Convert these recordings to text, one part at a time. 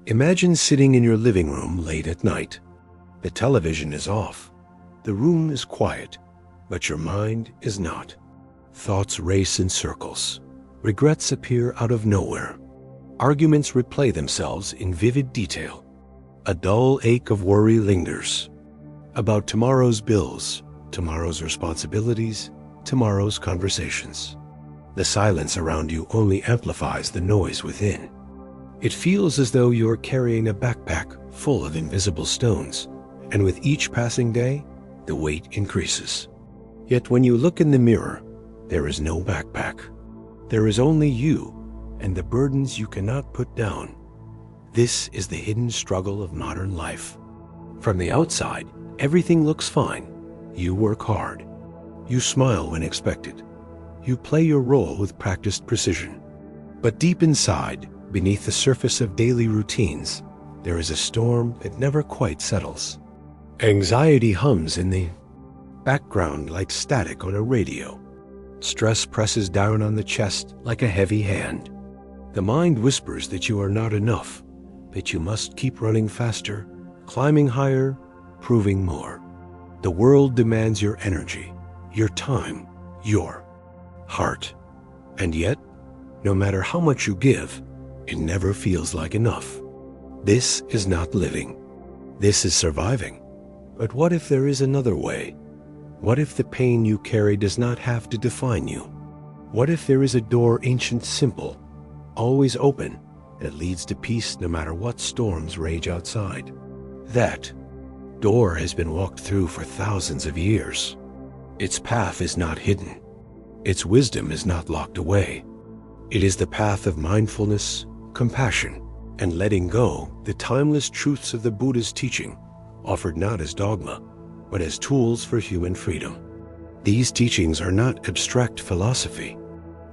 Imagine sitting in your living room late at night. The television is off. The room is quiet, but your mind is not. Thoughts race in circles. Regrets appear out of nowhere. Arguments replay themselves in vivid detail. A dull ache of worry lingers about tomorrow's bills, tomorrow's responsibilities, tomorrow's conversations. The silence around you only amplifies the noise within. It feels as though you're carrying a backpack full of invisible stones, and with each passing day, the weight increases. Yet when you look in the mirror, there is no backpack. There is only you and the burdens you cannot put down. This is the hidden struggle of modern life. From the outside, everything looks fine. You work hard. You smile when expected. You play your role with practiced precision. But deep inside, beneath the surface of daily routines, there is a storm that never quite settles. Anxiety hums in the background like static on a radio. Stress presses down on the chest like a heavy hand. The mind whispers that you are not enough, that you must keep running faster, climbing higher, proving more. The world demands your energy, your time, your heart. And yet, no matter how much you give, it never feels like enough. This is not living. This is surviving. But what if there is another way? What if the pain you carry does not have to define you? What if there is a door ancient simple, always open, that leads to peace no matter what storms rage outside? That door has been walked through for thousands of years. Its path is not hidden. Its wisdom is not locked away. It is the path of mindfulness, compassion, and letting go the timeless truths of the Buddha's teaching, offered not as dogma, but as tools for human freedom. These teachings are not abstract philosophy.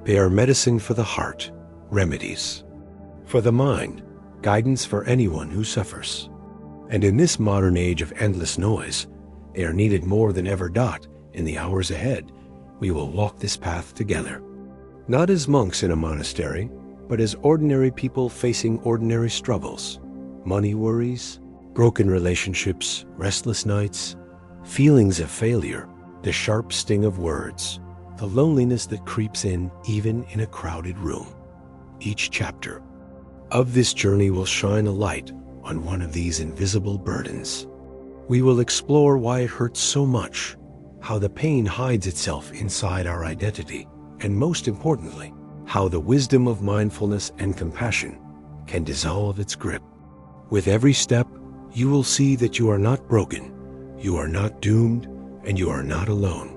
They are medicine for the heart, remedies for the mind, guidance for anyone who suffers. And in this modern age of endless noise, they are needed more than ever. In the hours ahead, we will walk this path together. Not as monks in a monastery, but as ordinary people facing ordinary struggles, money worries, broken relationships, restless nights, feelings of failure, the sharp sting of words, the loneliness that creeps in even in a crowded room. Each chapter of this journey will shine a light on one of these invisible burdens. We will explore why it hurts so much, how the pain hides itself inside our identity, and most importantly, how the wisdom of mindfulness and compassion can dissolve its grip. With every step, you will see that you are not broken, you are not doomed, and you are not alone.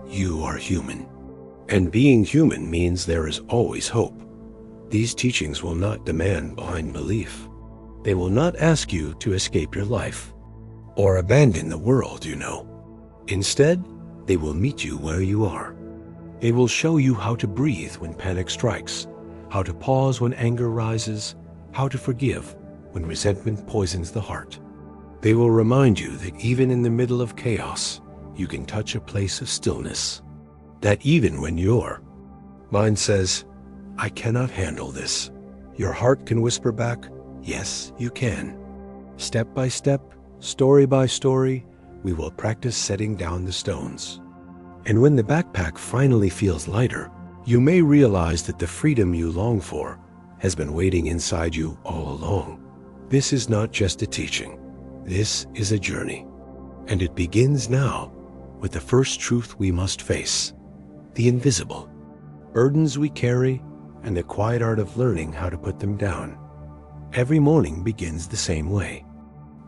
You are human. And being human means there is always hope. These teachings will not demand blind belief. They will not ask you to escape your life or abandon the world you know. Instead, they will meet you where you are. They will show you how to breathe when panic strikes, how to pause when anger rises, how to forgive when resentment poisons the heart. They will remind you that even in the middle of chaos, you can touch a place of stillness. That even when your mind says, "I cannot handle this," your heart can whisper back, "Yes, you can." Step by step, story by story, we will practice setting down the stones. And when the backpack finally feels lighter, you may realize that the freedom you long for has been waiting inside you all along. This is not just a teaching. This is a journey. And it begins now with the first truth we must face: the invisible. Burdens we carry and the quiet art of learning how to put them down. Every morning begins the same way.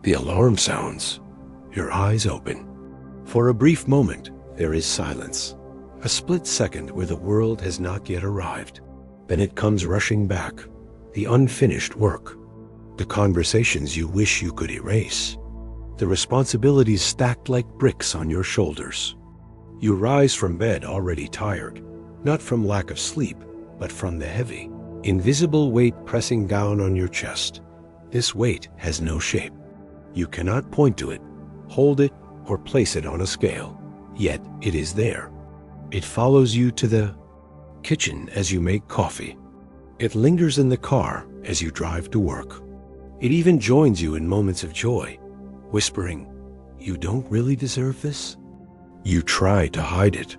The alarm sounds. Your eyes open. For a brief moment, there is silence. A split second where the world has not yet arrived. Then it comes rushing back. The unfinished work. The conversations you wish you could erase. The responsibilities stacked like bricks on your shoulders. You rise from bed already tired, not from lack of sleep, but from the heavy, invisible weight pressing down on your chest. This weight has no shape. You cannot point to it, hold it, or place it on a scale. Yet it is there. It follows you to the kitchen as you make coffee. It lingers in the car as you drive to work. It even joins you in moments of joy, whispering, "You don't really deserve this?" You try to hide it.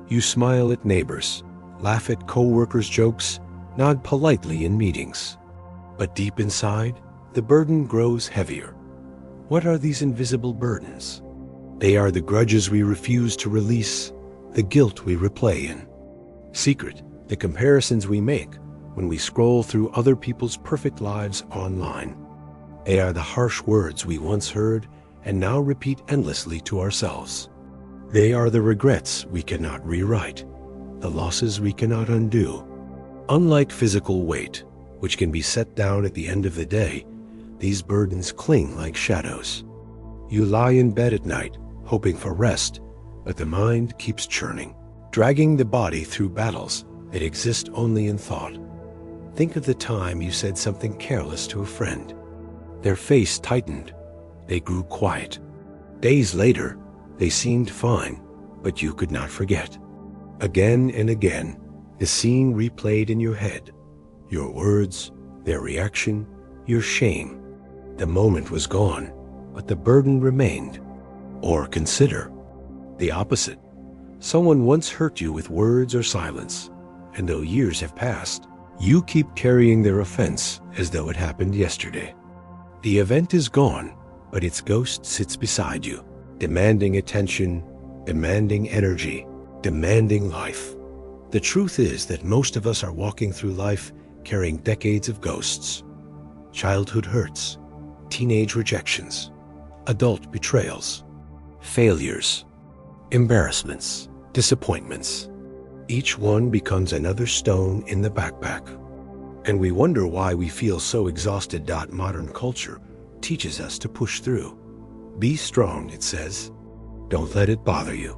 You smile at neighbors, laugh at co-workers' jokes, nod politely in meetings. But deep inside, the burden grows heavier. What are these invisible burdens? They are the grudges we refuse to release, the guilt we replay in. Secret, the comparisons we make when we scroll through other people's perfect lives online. They are the harsh words we once heard and now repeat endlessly to ourselves. They are the regrets we cannot rewrite, the losses we cannot undo. Unlike physical weight, which can be set down at the end of the day, these burdens cling like shadows. You lie in bed at night, hoping for rest, but the mind keeps churning, dragging the body through battles that exist only in thought. Think of the time you said something careless to a friend. Their face tightened. They grew quiet. Days later, they seemed fine, but you could not forget. Again and again, the scene replayed in your head. Your words, their reaction, your shame. The moment was gone, but the burden remained. Or consider the opposite. Someone once hurt you with words or silence, and though years have passed, you keep carrying their offense as though it happened yesterday. The event is gone, but its ghost sits beside you, demanding attention, demanding energy, demanding life. The truth is that most of us are walking through life carrying decades of ghosts. Childhood hurts, teenage rejections, adult betrayals, failures, embarrassments, disappointments. Each one becomes another stone in the backpack. And we wonder why we feel so exhausted. Modern culture teaches us to push through. Be strong, it says. Don't let it bother you.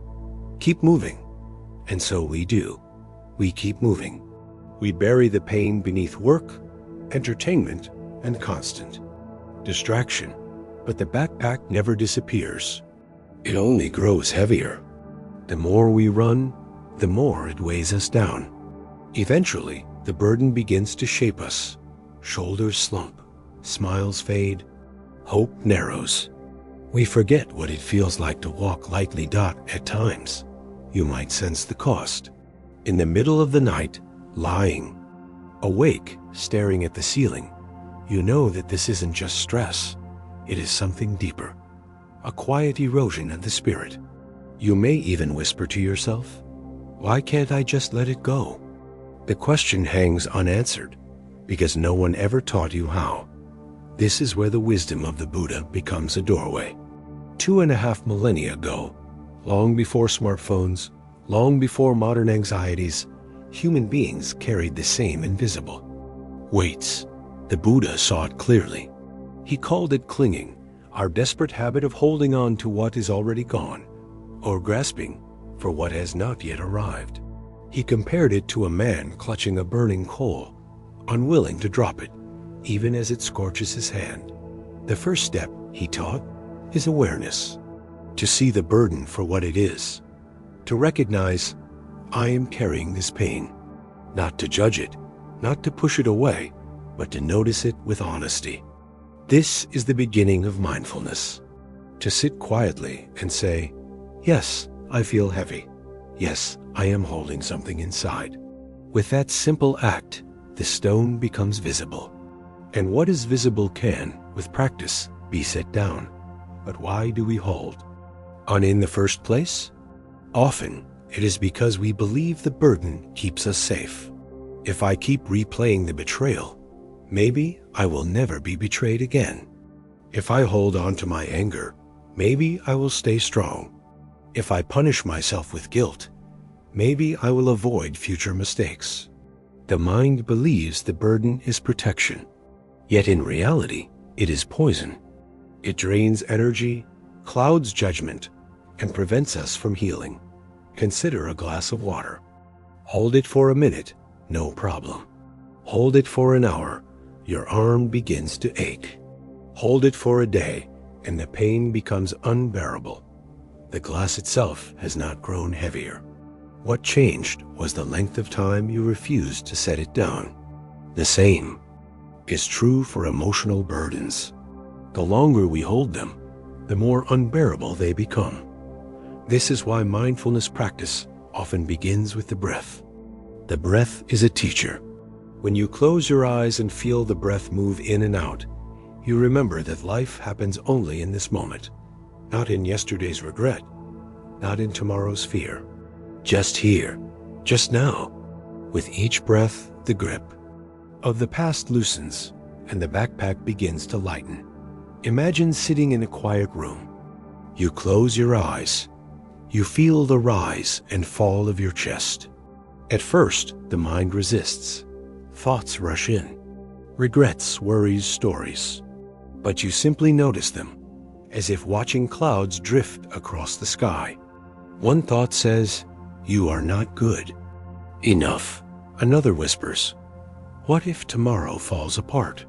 Keep moving. And so we do. We keep moving. We bury the pain beneath work, entertainment, and constant distraction. But the backpack never disappears. It only grows heavier. The more we run, the more it weighs us down. Eventually, the burden begins to shape us. Shoulders slump, smiles fade, hope narrows. We forget what it feels like to walk lightly. At times, you might sense the cost. In the middle of the night, lying awake, staring at the ceiling, you know that this isn't just stress. It is something deeper, a quiet erosion of the spirit. You may even whisper to yourself, "Why can't I just let it go?" The question hangs unanswered because no one ever taught you how. This is where the wisdom of the Buddha becomes a doorway. 2.5 millennia ago, long before smartphones, long before modern anxieties, human beings carried the same invisible weights. The Buddha saw it clearly. He called it clinging, our desperate habit of holding on to what is already gone, or grasping for what has not yet arrived. He compared it to a man clutching a burning coal, unwilling to drop it, even as it scorches his hand. The first step, he taught, is awareness. To see the burden for what it is. To recognize, I am carrying this pain. Not to judge it, not to push it away, but to notice it with honesty. This is the beginning of mindfulness. To sit quietly and say, yes, I feel heavy. Yes, I am holding something inside. With that simple act, the stone becomes visible. And what is visible can, with practice, be set down. But why do we hold on in the first place? Often, it is because we believe the burden keeps us safe. If I keep replaying the betrayal, maybe I will never be betrayed again. If I hold on to my anger, maybe I will stay strong. If I punish myself with guilt, maybe I will avoid future mistakes. The mind believes the burden is protection, yet in reality, it is poison. It drains energy, clouds judgment, and prevents us from healing. Consider a glass of water. Hold it for a minute, no problem. Hold it for an hour, your arm begins to ache. Hold it for a day, and the pain becomes unbearable. The glass itself has not grown heavier. What changed was the length of time you refused to set it down. The same. is true for emotional burdens. The longer we hold them, the more unbearable they become. This is why mindfulness practice often begins with the breath. The breath is a teacher. When you close your eyes and feel the breath move in and out, you remember that life happens only in this moment, not in yesterday's regret, not in tomorrow's fear. Just here, just now. With each breath, the grip of the past loosens and the backpack begins to lighten. Imagine sitting in a quiet room. You close your eyes. You feel the rise and fall of your chest. At first, the mind resists. Thoughts rush in. Regrets, worries, stories. But you simply notice them, as if watching clouds drift across the sky. One thought says, "You are not good." Enough. Another whispers, "What if tomorrow falls apart?"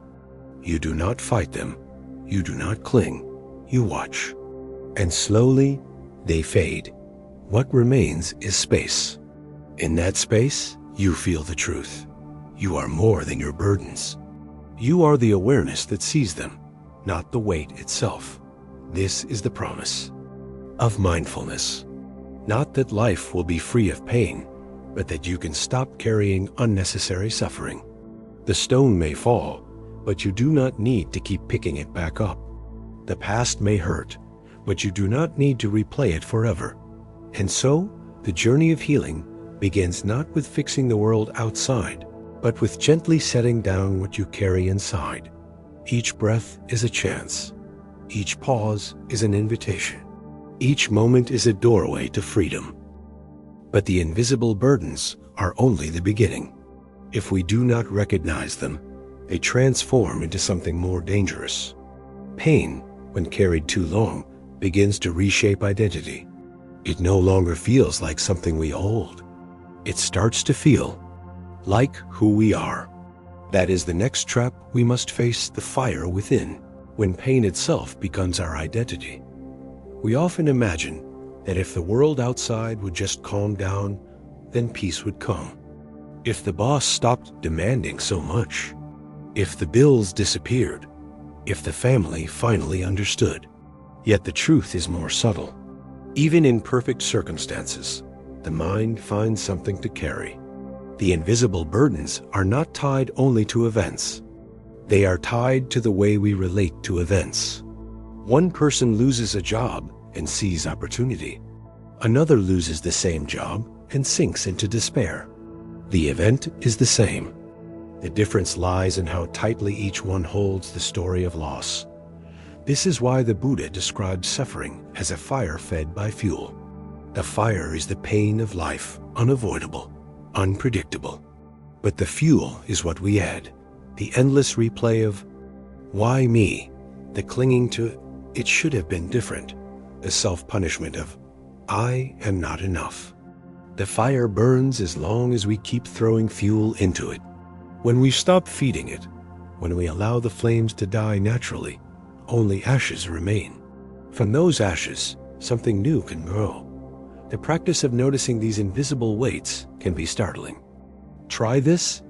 You do not fight them. You do not cling. You watch. And slowly, they fade. What remains is space. In that space, you feel the truth. You are more than your burdens. You are the awareness that sees them, not the weight itself. This is the promise of mindfulness. Not that life will be free of pain, but that you can stop carrying unnecessary suffering. The stone may fall, but you do not need to keep picking it back up. The past may hurt, but you do not need to replay it forever. And so, the journey of healing begins not with fixing the world outside, but with gently setting down what you carry inside. Each breath is a chance. Each pause is an invitation. Each moment is a doorway to freedom. But the invisible burdens are only the beginning. If we do not recognize them, they transform into something more dangerous. Pain, when carried too long, begins to reshape identity. It no longer feels like something we hold. It starts to feel like who we are. That is the next trap we must face, the fire within, when pain itself becomes our identity. We often imagine that if the world outside would just calm down, then peace would come. If the boss stopped demanding so much, if the bills disappeared, if the family finally understood. Yet the truth is more subtle. Even in perfect circumstances, the mind finds something to carry. The invisible burdens are not tied only to events. They are tied to the way we relate to events. One person loses a job and sees opportunity. Another loses the same job and sinks into despair. The event is the same. The difference lies in how tightly each one holds the story of loss. This is why the Buddha described suffering as a fire fed by fuel. The fire is the pain of life, unavoidable, unpredictable. But the fuel is what we add, the endless replay of, why me? The clinging to, it should have been different, the self-punishment of, I am not enough. The fire burns as long as we keep throwing fuel into it. When we stop feeding it, when we allow the flames to die naturally, only ashes remain. From those ashes, something new can grow. The practice of noticing these invisible weights can be startling. Try this.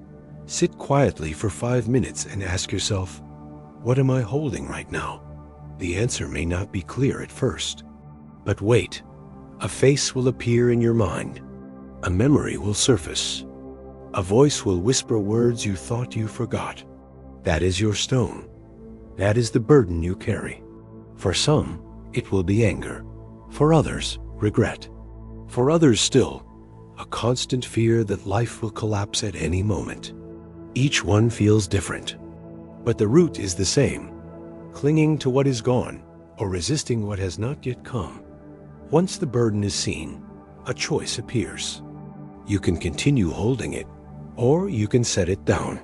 Sit quietly for 5 minutes and ask yourself, what am I holding right now? The answer may not be clear at first. But wait, a face will appear in your mind. A memory will surface. A voice will whisper words you thought you forgot. That is your stone. That is the burden you carry. For some, it will be anger. For others, regret. For others still, a constant fear that life will collapse at any moment. Each one feels different. But the root is the same, clinging to what is gone or resisting what has not yet come. Once the burden is seen, a choice appears. You can continue holding it, or you can set it down.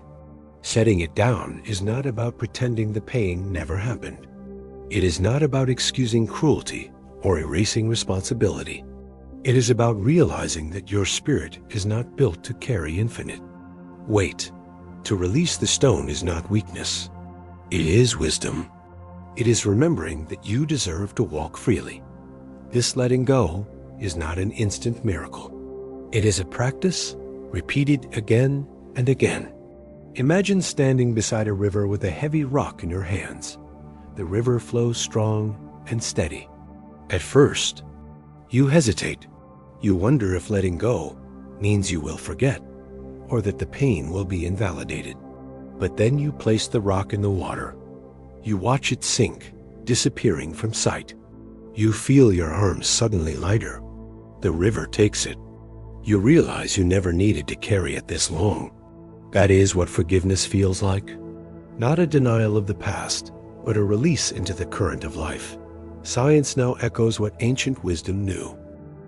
Setting it down is not about pretending the pain never happened. It is not about excusing cruelty or erasing responsibility. It is about realizing that your spirit is not built to carry infinite weight. To release the stone is not weakness. It is wisdom. It is remembering that you deserve to walk freely. This letting go is not an instant miracle. It is a practice repeated again and again. Imagine standing beside a river with a heavy rock in your hands. The river flows strong and steady. At first, you hesitate. You wonder if letting go means you will forget, or that the pain will be invalidated. But then you place the rock in the water. You watch it sink, disappearing from sight. You feel your arms suddenly lighter. The river takes it. You realize you never needed to carry it this long. That is what forgiveness feels like. Not a denial of the past, but a release into the current of life. Science now echoes what ancient wisdom knew.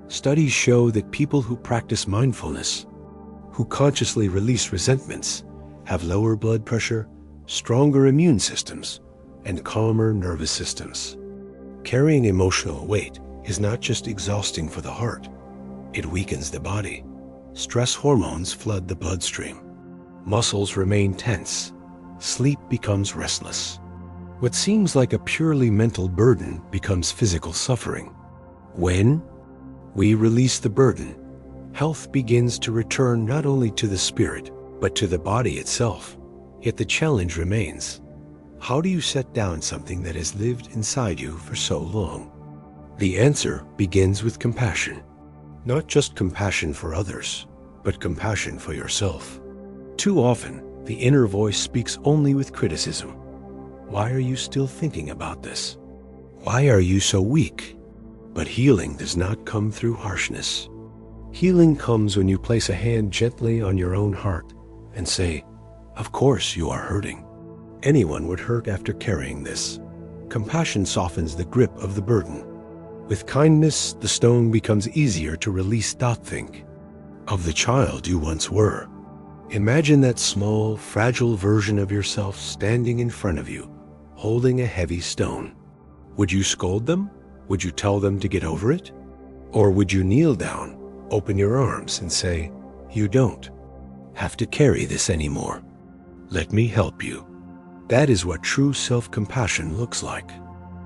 Studies show that people who practice mindfulness, who consciously release resentments, have lower blood pressure, stronger immune systems, and calmer nervous systems. Carrying emotional weight is not just exhausting for the heart. It weakens the body. Stress hormones flood the bloodstream. Muscles remain tense. Sleep becomes restless. What seems like a purely mental burden becomes physical suffering. When we release the burden, health begins to return not only to the spirit, but to the body itself. Yet the challenge remains. How do you set down something that has lived inside you for so long? The answer begins with compassion. Not just compassion for others, but compassion for yourself. Too often, the inner voice speaks only with criticism. Why are you still thinking about this? Why are you so weak? But healing does not come through harshness. Healing comes when you place a hand gently on your own heart and say, "Of course you are hurting. Anyone would hurt after carrying this." Compassion softens the grip of the burden. With kindness, the stone becomes easier to release. Think of the child you once were. Imagine that small, fragile version of yourself standing in front of you, holding a heavy stone. Would you scold them? Would you tell them to get over it? Or would you kneel down, open your arms, and say, "You don't have to carry this anymore. Let me help you"? That is what true self-compassion looks like.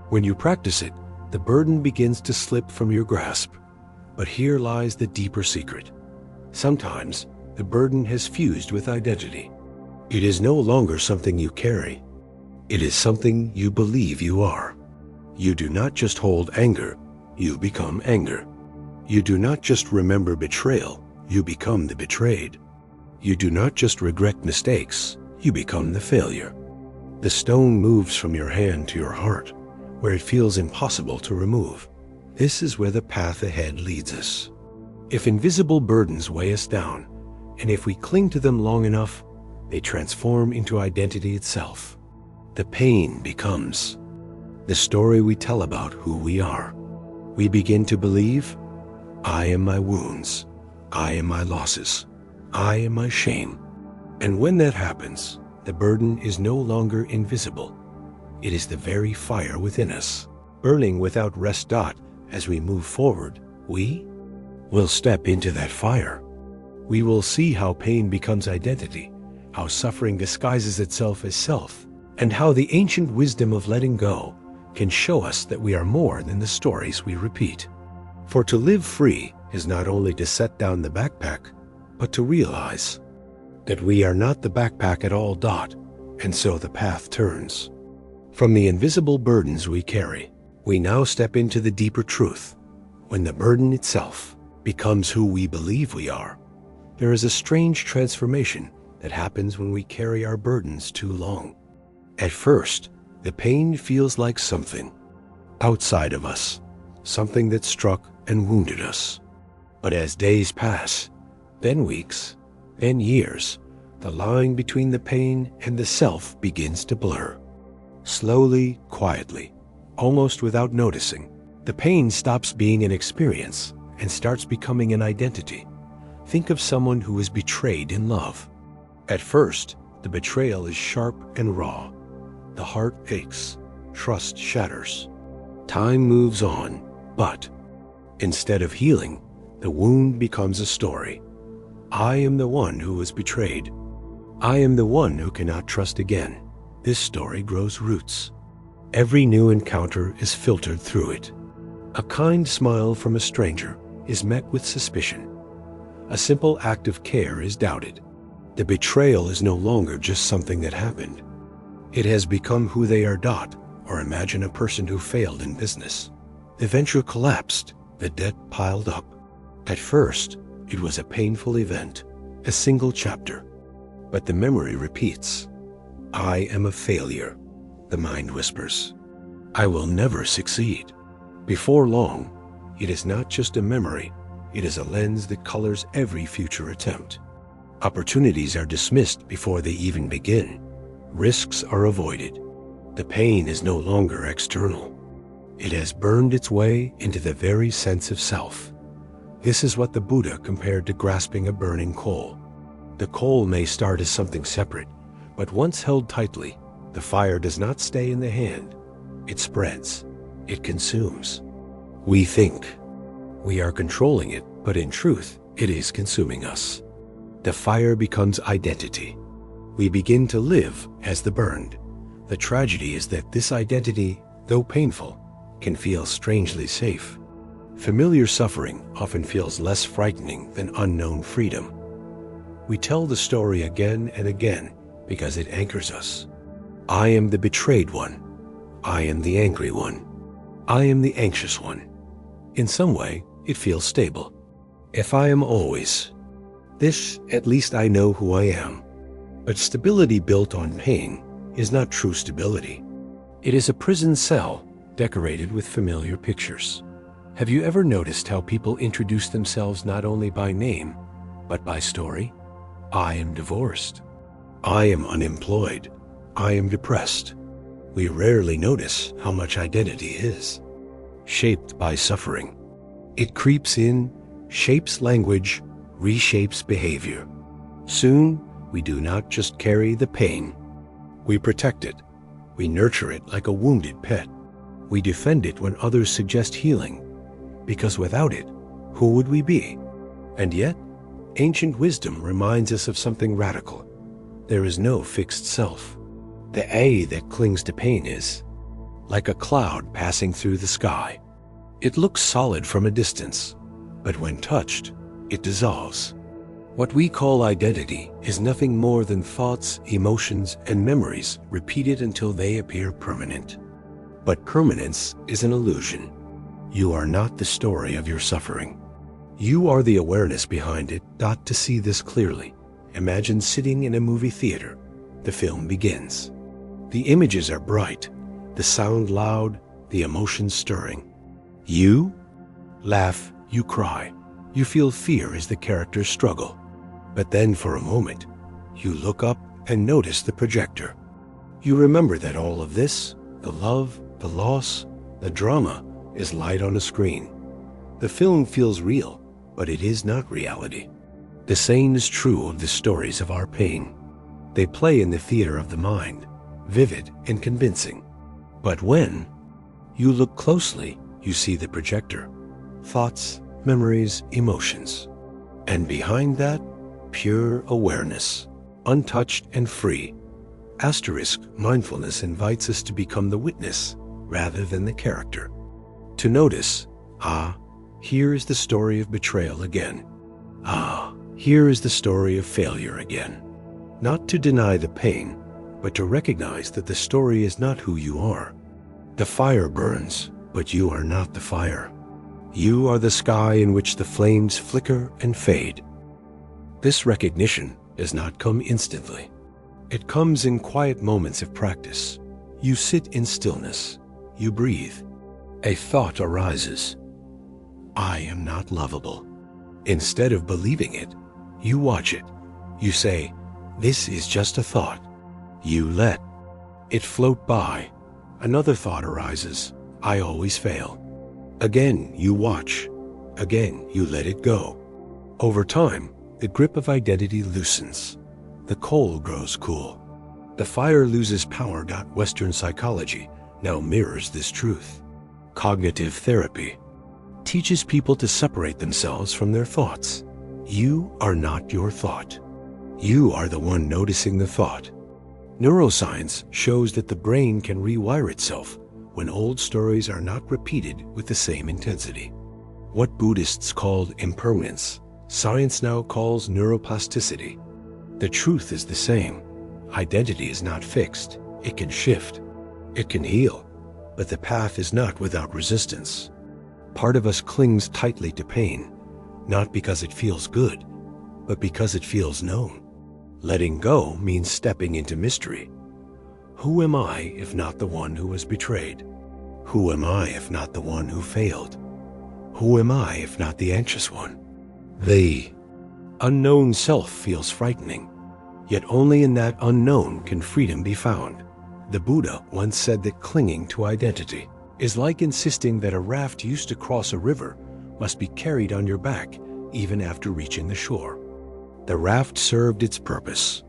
When you practice it, the burden begins to slip from your grasp. But here lies the deeper secret. Sometimes, the burden has fused with identity. It is no longer something you carry. It is something you believe you are. You do not just hold anger, you become anger. You do not just remember betrayal, you become the betrayed. You do not just regret mistakes, you become the failure. The stone moves from your hand to your heart, where it feels impossible to remove. This is where the path ahead leads us. If invisible burdens weigh us down, and if we cling to them long enough, they transform into identity itself. The pain becomes the story we tell about who we are. We begin to believe, "I am my wounds, I am my losses, I am my shame." And when that happens, the burden is no longer invisible. It is the very fire within us, burning without rest. As we move forward, we will step into that fire. We will see how pain becomes identity, how suffering disguises itself as self, and how the ancient wisdom of letting go can show us that we are more than the stories we repeat. For to live free is not only to set down the backpack, but to realize that we are not the backpack at all. And so the path turns. From the invisible burdens we carry, we now step into the deeper truth, when the burden itself becomes who we believe we are. There is a strange transformation that happens when we carry our burdens too long. At first, the pain feels like something outside of us, something that struck and wounded us. But as days pass, then weeks, then years, the line between the pain and the self begins to blur. Slowly, quietly, almost without noticing, the pain stops being an experience and starts becoming an identity. Think of someone who is betrayed in love. At first, the betrayal is sharp and raw. The heart aches, trust shatters. Time moves on, but instead of healing, the wound becomes a story. I am the one who was betrayed. I am the one who cannot trust again. This story grows roots. Every new encounter is filtered through it. A kind smile from a stranger is met with suspicion. A simple act of care is doubted. The betrayal is no longer just something that happened. It has become who they are. Or imagine a person who failed in business. The venture collapsed, the debt piled up. At first, it was a painful event, a single chapter. But the memory repeats. I am a failure, the mind whispers. I will never succeed. Before long, it is not just a memory, it is a lens that colors every future attempt. Opportunities are dismissed before they even begin. Risks are avoided. The pain is no longer external. It has burned its way into the very sense of self. This is what the Buddha compared to grasping a burning coal. The coal may start as something separate, but once held tightly, the fire does not stay in the hand. It spreads. It consumes. We think we are controlling it, but in truth, it is consuming us. The fire becomes identity. We begin to live as the burned. The tragedy is that this identity, though painful, can feel strangely safe. Familiar suffering often feels less frightening than unknown freedom. We tell the story again and again because it anchors us. I am the betrayed one. I am the angry one. I am the anxious one. In some way, it feels stable. If I am always this, at least I know who I am. But stability built on pain is not true stability. It is a prison cell decorated with familiar pictures. Have you ever noticed how people introduce themselves not only by name, but by story? I am divorced. I am unemployed. I am depressed. We rarely notice how much identity is. Shaped by suffering. It creeps in, shapes language, reshapes behavior. Soon, we do not just carry the pain. We protect it. We nurture it like a wounded pet. We defend it when others suggest healing, because without it, who would we be? And yet, ancient wisdom reminds us of something radical. There is no fixed self. The A that clings to pain is like a cloud passing through the sky. It looks solid from a distance, but when touched, it dissolves. What we call identity is nothing more than thoughts, emotions, and memories repeated until they appear permanent. But permanence is an illusion. You are not the story of your suffering. You are the awareness behind it. To see this clearly, imagine sitting in a movie theater. The film begins. The images are bright, the sound loud, the emotions stirring. You laugh, you cry, you feel fear as the characters struggle. But then for a moment, you look up and notice the projector. You remember that all of this, the love, the loss, the drama, is light on a screen. The film feels real, but it is not reality. The same is true of the stories of our pain. They play in the theater of the mind, vivid and convincing. But when you look closely, you see the projector, thoughts, memories, emotions. And behind that, pure awareness, untouched and free. Mindfulness invites us to become the witness rather than the character. To notice, here is the story of betrayal again. Here is the story of failure again. Not to deny the pain, but to recognize that the story is not who you are. The fire burns, but you are not the fire. You are the sky in which the flames flicker and fade. This recognition does not come instantly. It comes in quiet moments of practice. You sit in stillness. You breathe. A thought arises. I am not lovable. Instead of believing it, you watch it. You say, this is just a thought. You let it float by. Another thought arises. I always fail. Again, you watch. Again, you let it go. Over time, the grip of identity loosens. The coal grows cool. The fire loses power. Western psychology now mirrors this truth. Cognitive therapy teaches people to separate themselves from their thoughts. You are not your thought. You are the one noticing the thought. Neuroscience shows that the brain can rewire itself when old stories are not repeated with the same intensity. What Buddhists called impermanence, science now calls neuroplasticity. The truth is the same. Identity is not fixed. It can shift. It can heal. But the path is not without resistance. Part of us clings tightly to pain, not because it feels good, but because it feels known. Letting go means stepping into mystery. Who am I if not the one who was betrayed? Who am I if not the one who failed? Who am I if not the anxious one? The unknown self feels frightening, yet only in that unknown can freedom be found. The Buddha once said that clinging to identity is like insisting that a raft used to cross a river must be carried on your back even after reaching the shore. The raft served its purpose.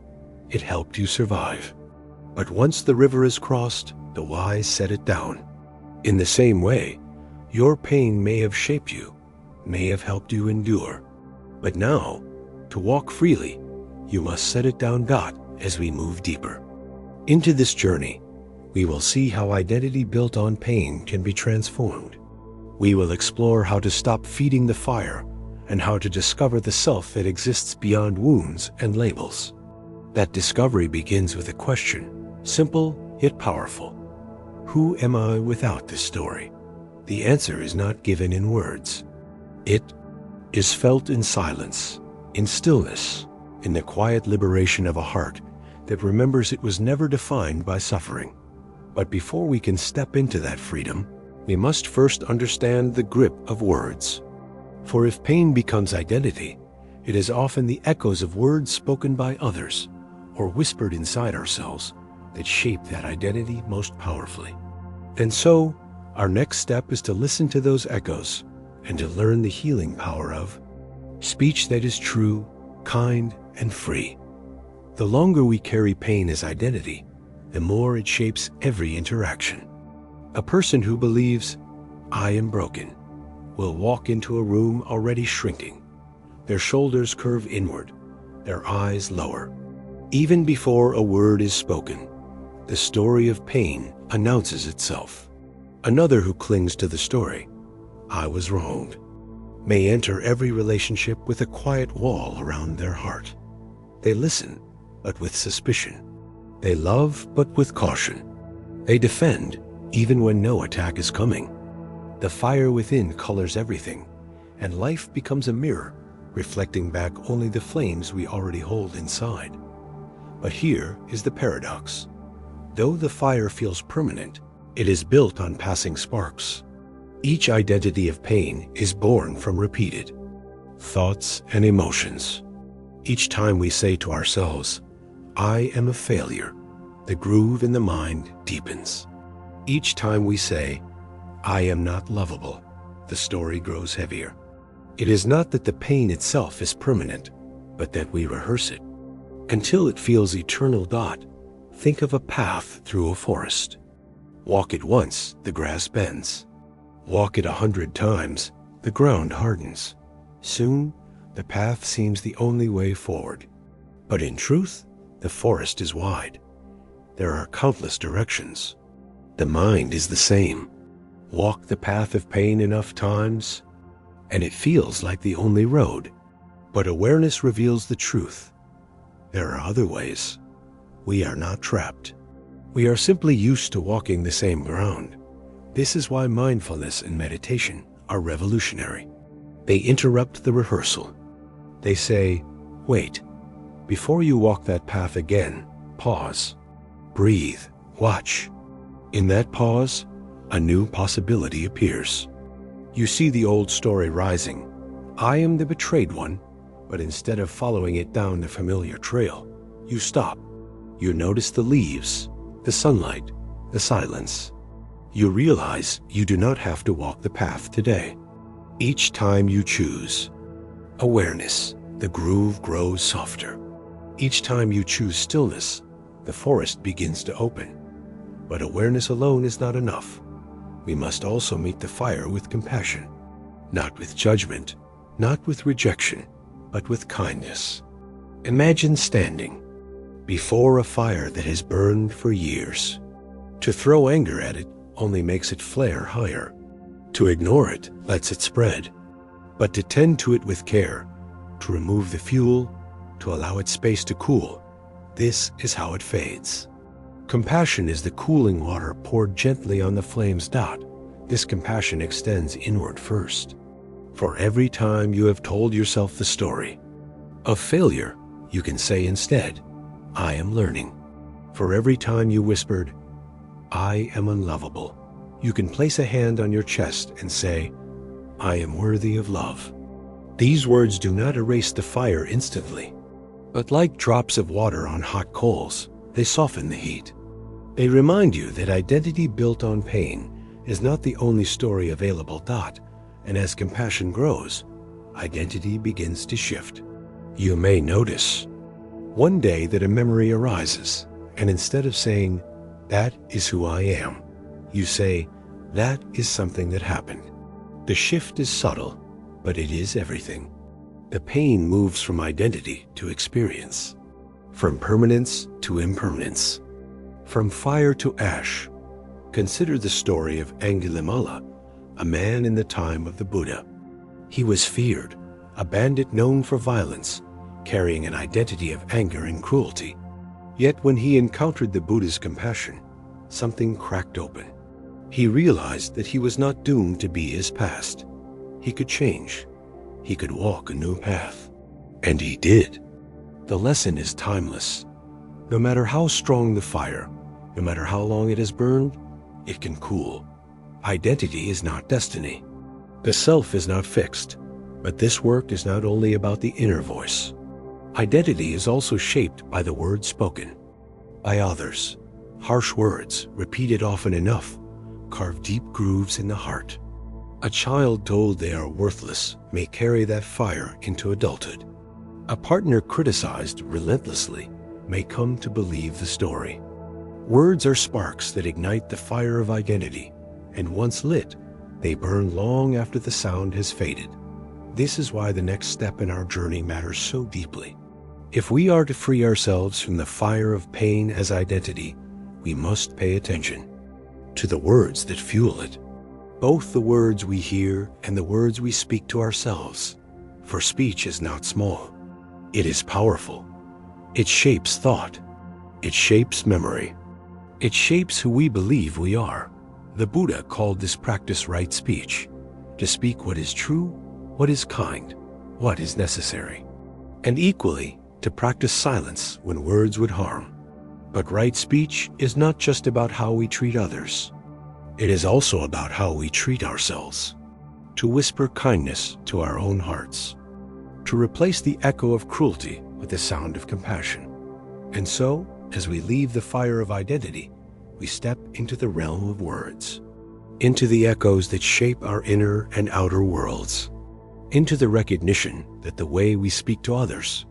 It helped you survive. But once the river is crossed, the wise set it down. In the same way, your pain may have shaped you, may have helped you endure. But now, to walk freely, you must set it down as we move deeper. Into this journey, we will see how identity built on pain can be transformed. We will explore how to stop feeding the fire and how to discover the self that exists beyond wounds and labels. That discovery begins with a question, simple yet powerful. Who am I without this story? The answer is not given in words. It is felt in silence, in stillness, in the quiet liberation of a heart that remembers it was never defined by suffering. But before we can step into that freedom, we must first understand the grip of words. For if pain becomes identity, it is often the echoes of words spoken by others or whispered inside ourselves that shape that identity most powerfully. And so, our next step is to listen to those echoes and to learn the healing power of speech that is true, kind, and free. The longer we carry pain as identity, the more it shapes every interaction. A person who believes, "I am broken," will walk into a room already shrinking. Their shoulders curve inward, their eyes lower. Even before a word is spoken, the story of pain announces itself. Another who clings to the story, "I was wronged," may enter every relationship with a quiet wall around their heart. They listen, but with suspicion. They love, but with caution. They defend, even when no attack is coming. The fire within colors everything, and life becomes a mirror, reflecting back only the flames we already hold inside. But here is the paradox. Though the fire feels permanent, it is built on passing sparks. Each identity of pain is born from repeated thoughts and emotions. Each time we say to ourselves, "I am a failure," the groove in the mind deepens. Each time we say, "I am not lovable," the story grows heavier. It is not that the pain itself is permanent, but that we rehearse it. Until it feels eternal. Think of a path through a forest. Walk it once, the grass bends. Walk it 100 times, the ground hardens. Soon, the path seems the only way forward. But in truth, the forest is wide. There are countless directions. The mind is the same. Walk the path of pain enough times, and it feels like the only road. But awareness reveals the truth. There are other ways. We are not trapped. We are simply used to walking the same ground. This is why mindfulness and meditation are revolutionary. They interrupt the rehearsal. They say, "Wait, before you walk that path again, pause, breathe, watch." In that pause, a new possibility appears. You see the old story rising. I am the betrayed one, but instead of following it down the familiar trail, you stop. You notice the leaves, the sunlight, the silence. You realize you do not have to walk the path today. Each time you choose awareness, the groove grows softer. Each time you choose stillness, the forest begins to open. But awareness alone is not enough. We must also meet the fire with compassion, not with judgment, not with rejection, but with kindness. Imagine standing before a fire that has burned for years. To throw anger at it only makes it flare higher. To ignore it lets it spread. But to tend to it with care, to remove the fuel, to allow its space to cool. This is how it fades. Compassion is the cooling water poured gently on the flame's dot. This compassion extends inward first. For every time you have told yourself the story of failure, you can say instead, I am learning. For every time you whispered, I am unlovable, you can place a hand on your chest and say, I am worthy of love. These words do not erase the fire instantly, but like drops of water on hot coals, they soften the heat. They remind you that identity built on pain is not the only story available. And as compassion grows, identity begins to shift. You may notice one day that a memory arises, and instead of saying, that is who I am, you say, that is something that happened. The shift is subtle, but it is everything. The pain moves from identity to experience, from permanence to impermanence, from fire to ash. Consider the story of Angulimala, a man in the time of the Buddha. He was feared, a bandit known for violence, carrying an identity of anger and cruelty. Yet when he encountered the Buddha's compassion, something cracked open. He realized that he was not doomed to be his past. He could change. He could walk a new path. And he did. The lesson is timeless. No matter how strong the fire, no matter how long it has burned, it can cool. Identity is not destiny. The self is not fixed. But this work is not only about the inner voice. Identity is also shaped by the words spoken by others. Harsh words, repeated often enough, carve deep grooves in the heart. A child told they are worthless may carry that fire into adulthood. A partner criticized relentlessly may come to believe the story. Words are sparks that ignite the fire of identity, and once lit, they burn long after the sound has faded. This is why the next step in our journey matters so deeply. If we are to free ourselves from the fire of pain as identity, we must pay attention to the words that fuel it. Both the words we hear and the words we speak to ourselves. For speech is not small. It is powerful. It shapes thought. It shapes memory. It shapes who we believe we are. The Buddha called this practice right speech, to speak what is true, what is kind, what is necessary. And equally, to practice silence when words would harm. But right speech is not just about how we treat others. It is also about how we treat ourselves. To whisper kindness to our own hearts. To replace the echo of cruelty with the sound of compassion. And so, as we leave the fire of identity, we step into the realm of words. Into the echoes that shape our inner and outer worlds. Into the recognition that the way we speak to others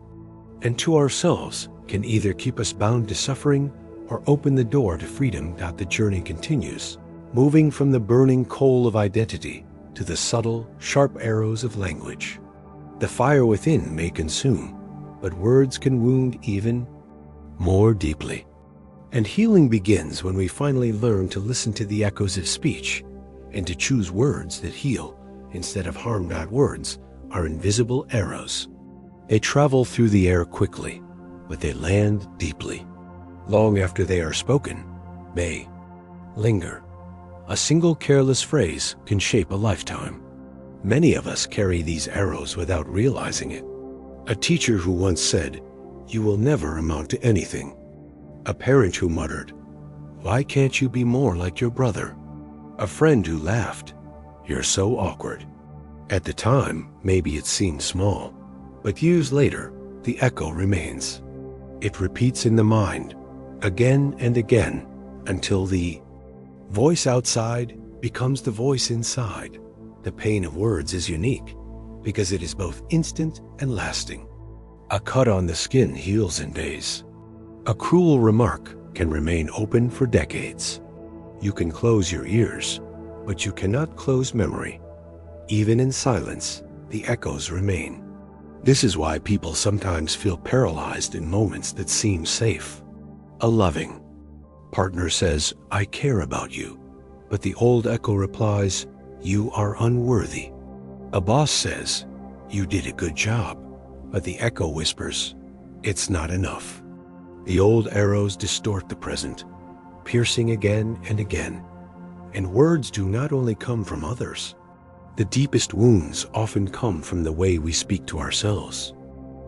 and to ourselves can either keep us bound to suffering or open the door to freedom. The journey continues, moving from the burning coal of identity to the subtle, sharp arrows of language. The fire within may consume, but words can wound even more deeply. And healing begins when we finally learn to listen to the echoes of speech and to choose words that heal instead of harm. Words are invisible arrows. They travel through the air quickly, but they land deeply. Long after they are spoken, may linger. A single careless phrase can shape a lifetime. Many of us carry these arrows without realizing it. A teacher who once said, "You will never amount to anything." A parent who muttered, "Why can't you be more like your brother?" A friend who laughed, "You're so awkward." At the time, maybe it seemed small, but years later, the echo remains. It repeats in the mind, again and again, until the voice outside becomes the voice inside. The pain of words is unique because it is both instant and lasting. A cut on the skin heals in days. A cruel remark can remain open for decades. You can close your ears, but you cannot close memory. Even in silence, the echoes remain. This is why people sometimes feel paralyzed in moments that seem safe. A loving partner says, "I care about you," but the old echo replies, "You are unworthy." A boss says, "You did a good job," but the echo whispers, it's not enough. The old arrows distort the present, piercing again and again. And words do not only come from others. The deepest wounds often come from the way we speak to ourselves.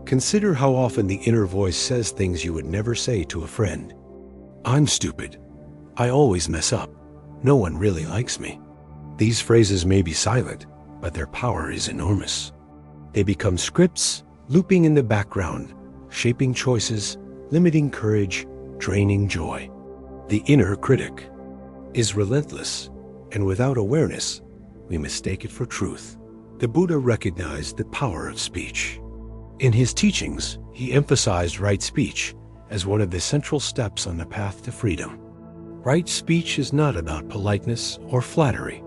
Consider how often the inner voice says things you would never say to a friend. I'm stupid. I always mess up. No one really likes me. These phrases may be silent, but their power is enormous. They become scripts, looping in the background, shaping choices, limiting courage, draining joy. The inner critic is relentless, and without awareness, we mistake it for truth. The Buddha recognized the power of speech. In his teachings, he emphasized right speech as one of the central steps on the path to freedom. Right speech is not about politeness or flattery.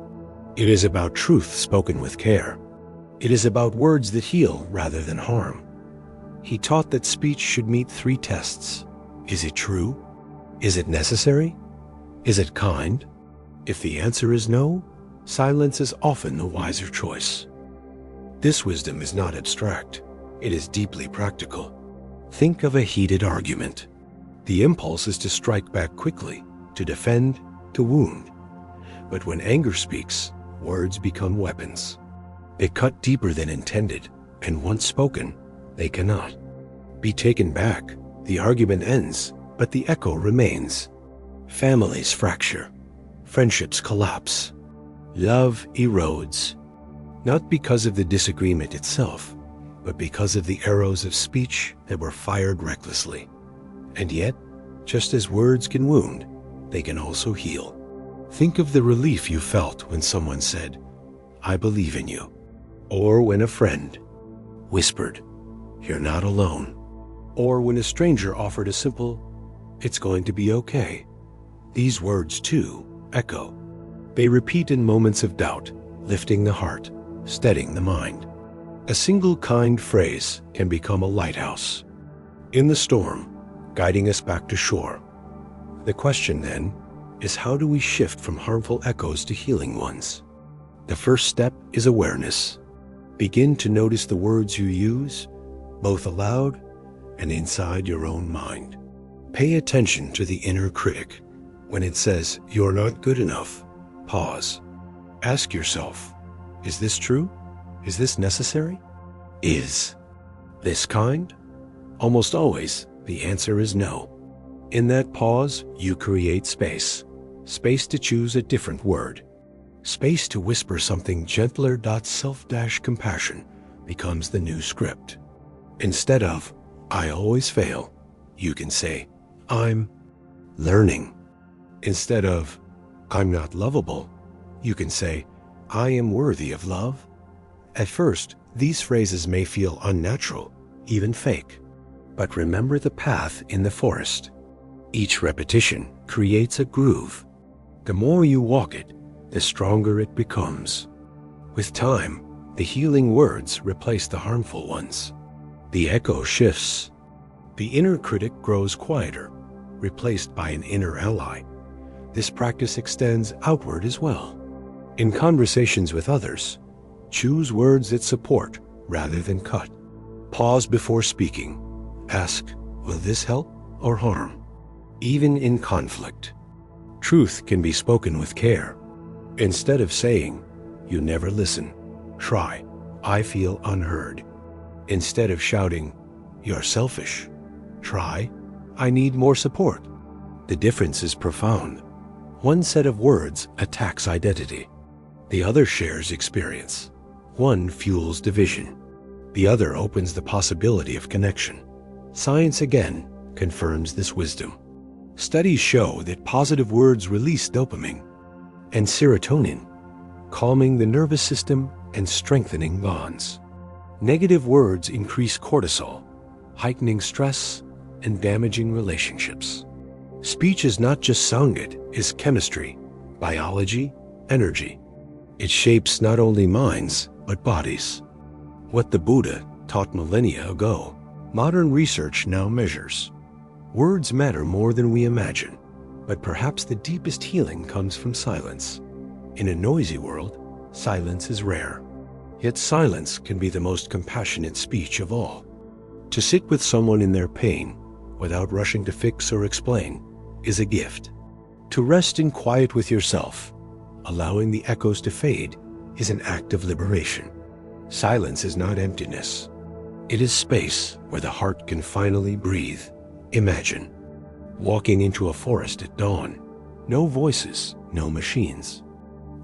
It is about truth spoken with care. It is about words that heal rather than harm. He taught that speech should meet 3 tests. Is it true? Is it necessary? Is it kind? If the answer is no, silence is often the wiser choice. This wisdom is not abstract. It is deeply practical. Think of a heated argument. The impulse is to strike back quickly, to defend, to wound. But when anger speaks, words become weapons. They cut deeper than intended, and once spoken, they cannot be taken back. The argument ends, but the echo remains. Families fracture. Friendships collapse. Love erodes. Not because of the disagreement itself, but because of the arrows of speech that were fired recklessly. And yet, just as words can wound, they can also heal. Think of the relief you felt when someone said, "I believe in you," or when a friend whispered, "You're not alone," or when a stranger offered a simple, "It's going to be okay." These words, too, echo. They repeat in moments of doubt, lifting the heart, steadying the mind. A single kind phrase can become a lighthouse in the storm, guiding us back to shore. The question, then, is how do we shift from harmful echoes to healing ones? The first step is awareness. Begin to notice the words you use, both aloud and inside your own mind. Pay attention to the inner critic. When it says, "You're not good enough," pause. Ask yourself, is this true? Is this necessary? Is this kind? Almost always, the answer is no. In that pause, you create space. Space to choose a different word. Space to whisper something gentler. Self-compassion becomes the new script. Instead of, "I always fail," you can say, "I'm learning." Instead of, "I'm not lovable," you can say, "I am worthy of love." At first, these phrases may feel unnatural, even fake. But remember the path in the forest. Each repetition creates a groove. The more you walk it, the stronger it becomes. With time, the healing words replace the harmful ones. The echo shifts. The inner critic grows quieter, replaced by an inner ally. This practice extends outward as well. In conversations with others, choose words that support rather than cut. Pause before speaking. Ask, will this help or harm? Even in conflict, truth can be spoken with care. Instead of saying, "You never listen," try, "I feel unheard." Instead of shouting, "You're selfish," try, "I need more support." The difference is profound. One set of words attacks identity. The other shares experience. One fuels division. The other opens the possibility of connection. Science again confirms this wisdom. Studies show that positive words release dopamine and serotonin, calming the nervous system and strengthening bonds. Negative words increase cortisol, heightening stress and damaging relationships. Speech is not just sound, it is chemistry, biology, energy. It shapes not only minds, but bodies. What the Buddha taught millennia ago, modern research now measures. Words matter more than we imagine, but perhaps the deepest healing comes from silence. In a noisy world, silence is rare. Yet silence can be the most compassionate speech of all. To sit with someone in their pain without rushing to fix or explain is a gift. To rest in quiet with yourself, allowing the echoes to fade, is an act of liberation. Silence is not emptiness. It is space where the heart can finally breathe. Imagine walking into a forest at dawn. No voices, no machines.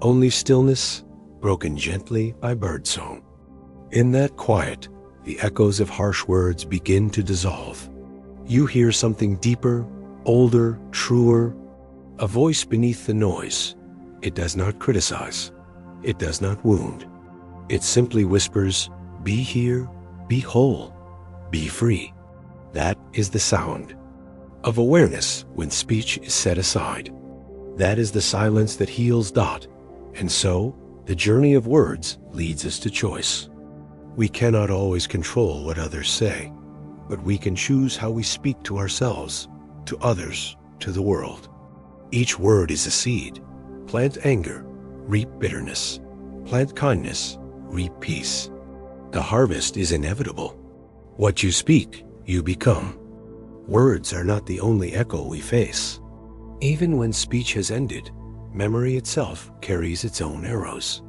Only stillness, broken gently by birdsong. In that quiet, the echoes of harsh words begin to dissolve. You hear something deeper, older, truer, a voice beneath the noise. It does not criticize. It does not wound. It simply whispers, "Be here, be whole, be free." That is the sound of awareness when speech is set aside. That is the silence that heals. And so, the journey of words leads us to choice. We cannot always control what others say, but we can choose how we speak to ourselves, to others, to the world. Each word is a seed. Plant anger, reap bitterness. Plant kindness, reap peace. The harvest is inevitable. What you speak, you become. Words are not the only echo we face. Even when speech has ended, memory itself carries its own arrows.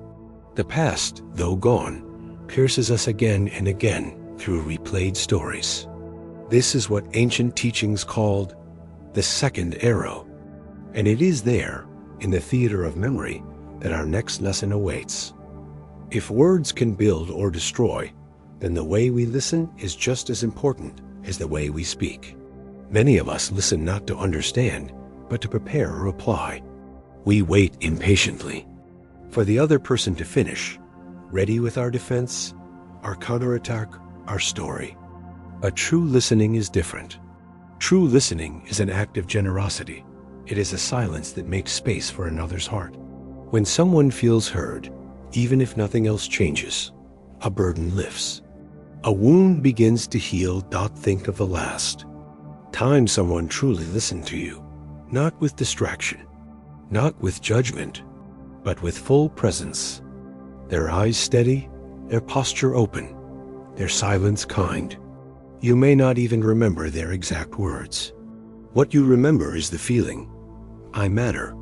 The past, though gone, pierces us again and again through replayed stories. This is what ancient teachings called the second arrow, and it is there, in the theater of memory, that our next lesson awaits. If words can build or destroy, then the way we listen is just as important as the way we speak. Many of us listen not to understand, but to prepare a reply. We wait impatiently for the other person to finish, ready with our defense, our counterattack, our story. But true listening is different. True listening is an act of generosity. It is a silence that makes space for another's heart. When someone feels heard, even if nothing else changes, a burden lifts. A wound begins to heal. Think of the last time someone truly listened to you, not with distraction, not with judgment, but with full presence. Their eyes steady, their posture open, their silence kind. You may not even remember their exact words. What you remember is the feeling. I matter.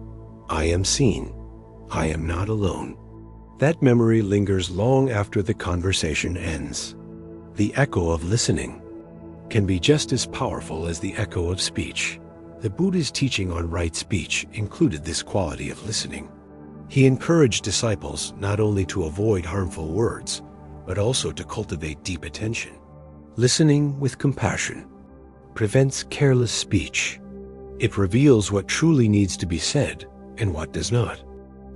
I am seen. I am not alone. That memory lingers long after the conversation ends. The echo of listening can be just as powerful as the echo of speech. The Buddha's teaching on right speech included this quality of listening. He encouraged disciples not only to avoid harmful words, but also to cultivate deep attention. Listening with compassion prevents careless speech. It reveals what truly needs to be said and what does not.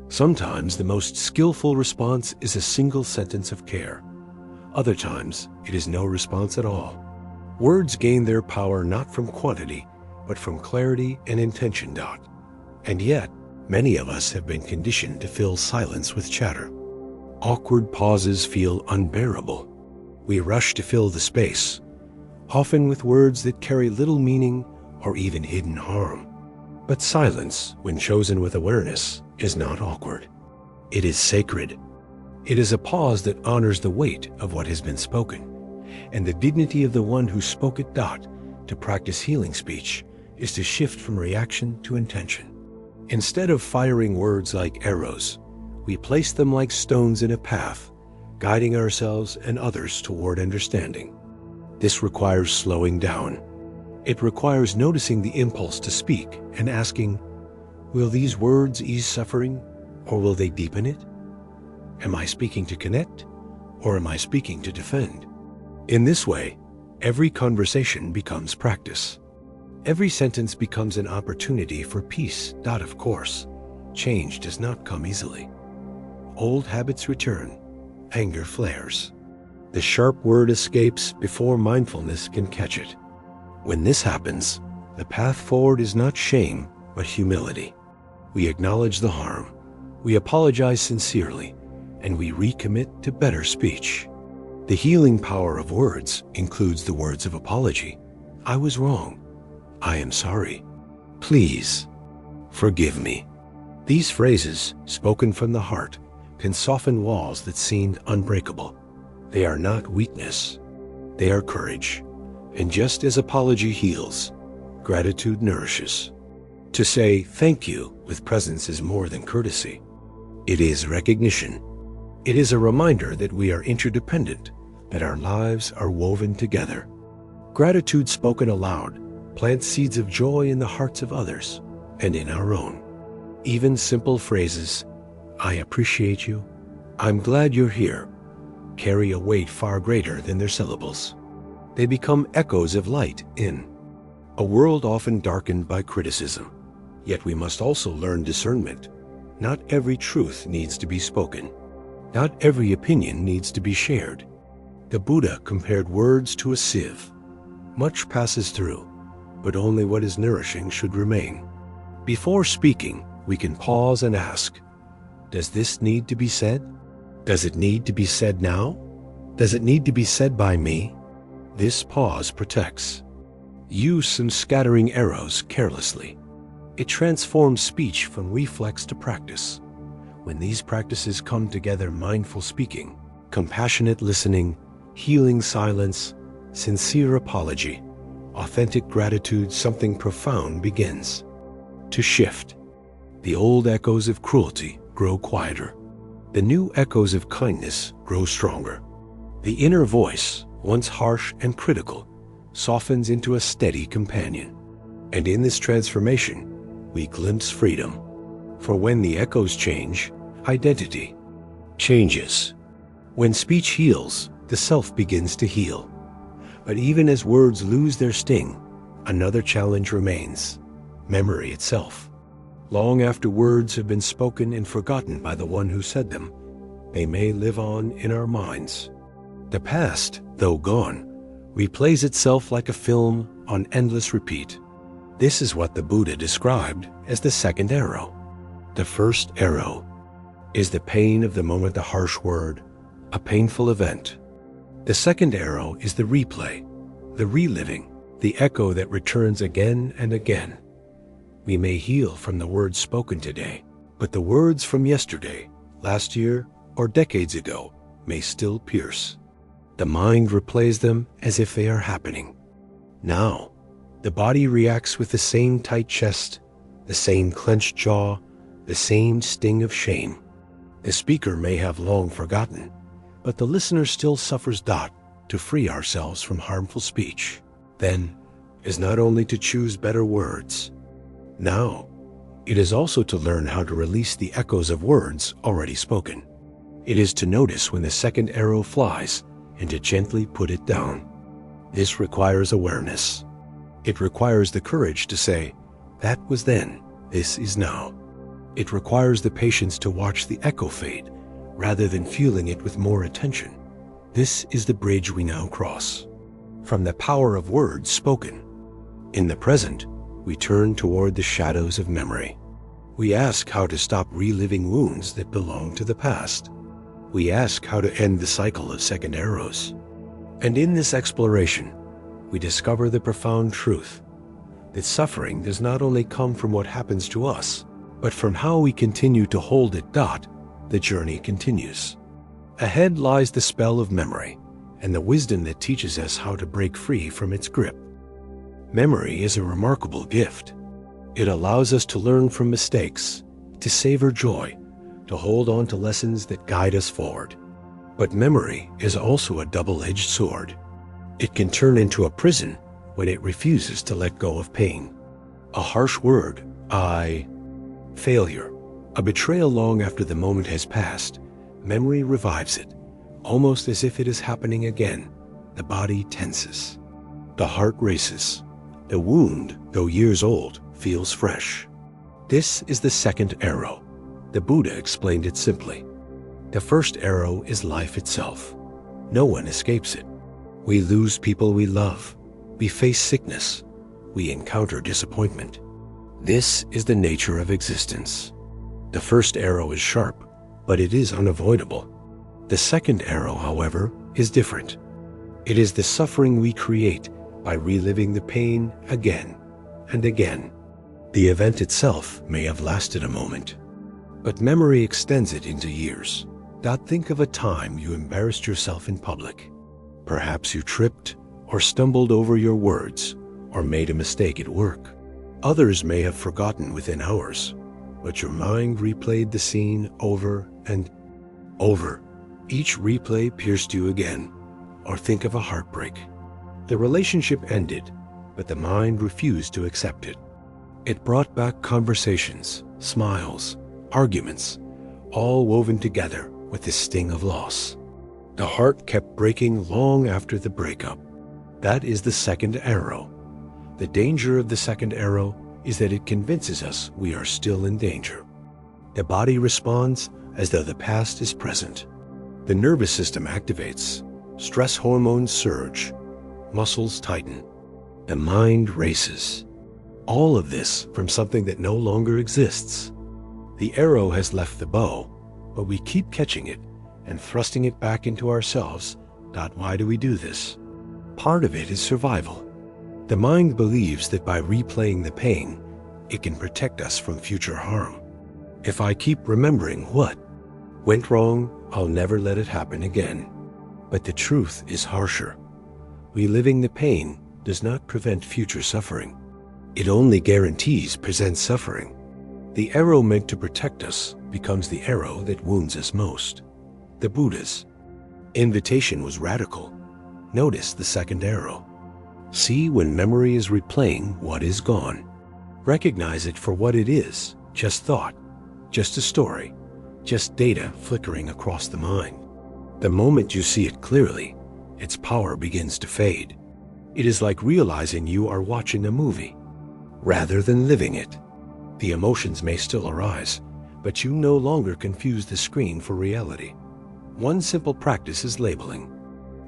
Sometimes the most skillful response is a single sentence of care. Other times, it is no response at all. Words gain their power not from quantity, but from clarity and intention. And yet, many of us have been conditioned to fill silence with chatter. Awkward pauses feel unbearable. We rush to fill the space, often with words that carry little meaning or even hidden harm. But silence, when chosen with awareness, is not awkward. It is sacred. It is a pause that honors the weight of what has been spoken, and the dignity of the one who spoke it. To practice healing speech is to shift from reaction to intention. Instead of firing words like arrows, we place them like stones in a path, guiding ourselves and others toward understanding. This requires slowing down. It requires noticing the impulse to speak and asking, will these words ease suffering, or will they deepen it? Am I speaking to connect, or am I speaking to defend? In this way, every conversation becomes practice. Every sentence becomes an opportunity for peace. Of course, change does not come easily. Old habits return, anger flares. The sharp word escapes before mindfulness can catch it. When this happens, the path forward is not shame, but humility. We acknowledge the harm, we apologize sincerely, and we recommit to better speech. The healing power of words includes the words of apology. I was wrong. I am sorry. Please, forgive me. These phrases, spoken from the heart, can soften walls that seemed unbreakable. They are not weakness. They are courage. And just as apology heals, gratitude nourishes. To say thank you with presence is more than courtesy. It is recognition. It is a reminder that we are interdependent, that our lives are woven together. Gratitude spoken aloud plants seeds of joy in the hearts of others and in our own. Even simple phrases, "I appreciate you," "I'm glad you're here," carry a weight far greater than their syllables. They become echoes of light in a world often darkened by criticism. Yet we must also learn discernment. Not every truth needs to be spoken. Not every opinion needs to be shared. The Buddha compared words to a sieve. Much passes through, but only what is nourishing should remain. Before speaking, we can pause and ask, does this need to be said? Does it need to be said now? Does it need to be said by me? This pause protects. Use some scattering arrows carelessly. It transforms speech from reflex to practice. When these practices come together, mindful speaking, compassionate listening, healing silence, sincere apology, authentic gratitude, something profound begins to shift. The old echoes of cruelty grow quieter. The new echoes of kindness grow stronger. The inner voice, once harsh and critical, softens into a steady companion. And in this transformation, we glimpse freedom. For when the echoes change, identity changes. When speech heals, the self begins to heal. But even as words lose their sting, another challenge remains: memory itself. Long after words have been spoken and forgotten by the one who said them, they may live on in our minds. The past, though gone, replays itself like a film on endless repeat. This is what the Buddha described as the second arrow. The first arrow is the pain of the moment, the harsh word, a painful event. The second arrow is the replay, the reliving, the echo that returns again and again. We may heal from the words spoken today, but the words from yesterday, last year, or decades ago may still pierce. The mind replays them as if they are happening. Now, the body reacts with the same tight chest, the same clenched jaw, the same sting of shame. The speaker may have long forgotten, but the listener still suffers. To free ourselves from harmful speech, then, is not only to choose better words. Now, it is also to learn how to release the echoes of words already spoken. It is to notice when the second arrow flies and to gently put it down. This requires awareness. It requires the courage to say, that was then, this is now. It requires the patience to watch the echo fade, rather than fueling it with more attention. This is the bridge we now cross. From the power of words spoken. In the present, we turn toward the shadows of memory. We ask how to stop reliving wounds that belong to the past. We ask how to end the cycle of second arrows. And in this exploration, we discover the profound truth that suffering does not only come from what happens to us, but from how we continue to hold it. The journey continues. Ahead lies the spell of memory and the wisdom that teaches us how to break free from its grip. Memory is a remarkable gift. It allows us to learn from mistakes, to savor joy, to hold on to lessons that guide us forward. But memory is also a double-edged sword. It can turn into a prison when it refuses to let go of pain. A harsh word, failure, a betrayal long after the moment has passed, memory revives it, almost as if it is happening again. The body tenses. The heart races. The wound, though years old, feels fresh. This is the second arrow. The Buddha explained it simply. The first arrow is life itself. No one escapes it. We lose people we love. We face sickness. We encounter disappointment. This is the nature of existence. The first arrow is sharp, but it is unavoidable. The second arrow, however, is different. It is the suffering we create by reliving the pain again and again. The event itself may have lasted a moment, but memory extends it into years. Think of a time you embarrassed yourself in public. Perhaps you tripped or stumbled over your words, or made a mistake at work. Others may have forgotten within hours, but your mind replayed the scene over and over. Each replay pierced you again. Or think of a heartbreak. The relationship ended, but the mind refused to accept it. It brought back conversations, smiles, arguments, all woven together with the sting of loss. The heart kept breaking long after the breakup. That is the second arrow. The danger of the second arrow is that it convinces us we are still in danger. The body responds as though the past is present. The nervous system activates. Stress hormones surge. Muscles tighten. The mind races. All of this from something that no longer exists. The arrow has left the bow, but we keep catching it and thrusting it back into ourselves. Why do we do this? Part of it is survival. The mind believes that by replaying the pain, it can protect us from future harm. If I keep remembering what went wrong, I'll never let it happen again. But the truth is harsher. Reliving the pain does not prevent future suffering. It only guarantees present suffering. The arrow meant to protect us becomes the arrow that wounds us most. The Buddha's invitation was radical. Notice the second arrow. See when memory is replaying what is gone. Recognize it for what it is, just thought, just a story, just data flickering across the mind. The moment you see it clearly, its power begins to fade. It is like realizing you are watching a movie, rather than living it. The emotions may still arise, but you no longer confuse the screen for reality. One simple practice is labeling.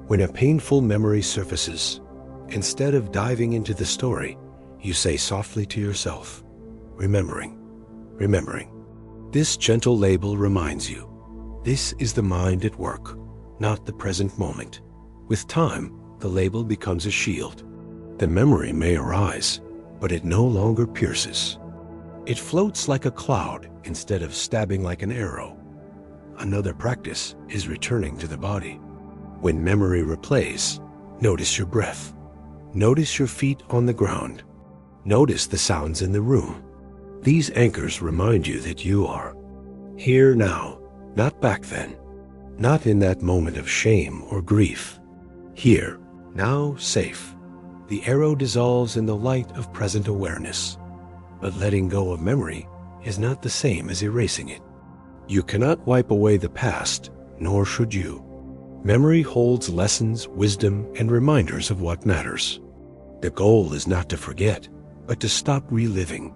When a painful memory surfaces, instead of diving into the story, you say softly to yourself, remembering, remembering. This gentle label reminds you, this is the mind at work, not the present moment. With time, the label becomes a shield. The memory may arise, but it no longer pierces. It floats like a cloud instead of stabbing like an arrow. Another practice is returning to the body. When memory replays, notice your breath. Notice your feet on the ground. Notice the sounds in the room. These anchors remind you that you are here now, not back then, not in that moment of shame or grief. Here, now, safe. The arrow dissolves in the light of present awareness. But letting go of memory is not the same as erasing it. You cannot wipe away the past, nor should you. Memory holds lessons, wisdom, and reminders of what matters. The goal is not to forget, but to stop reliving.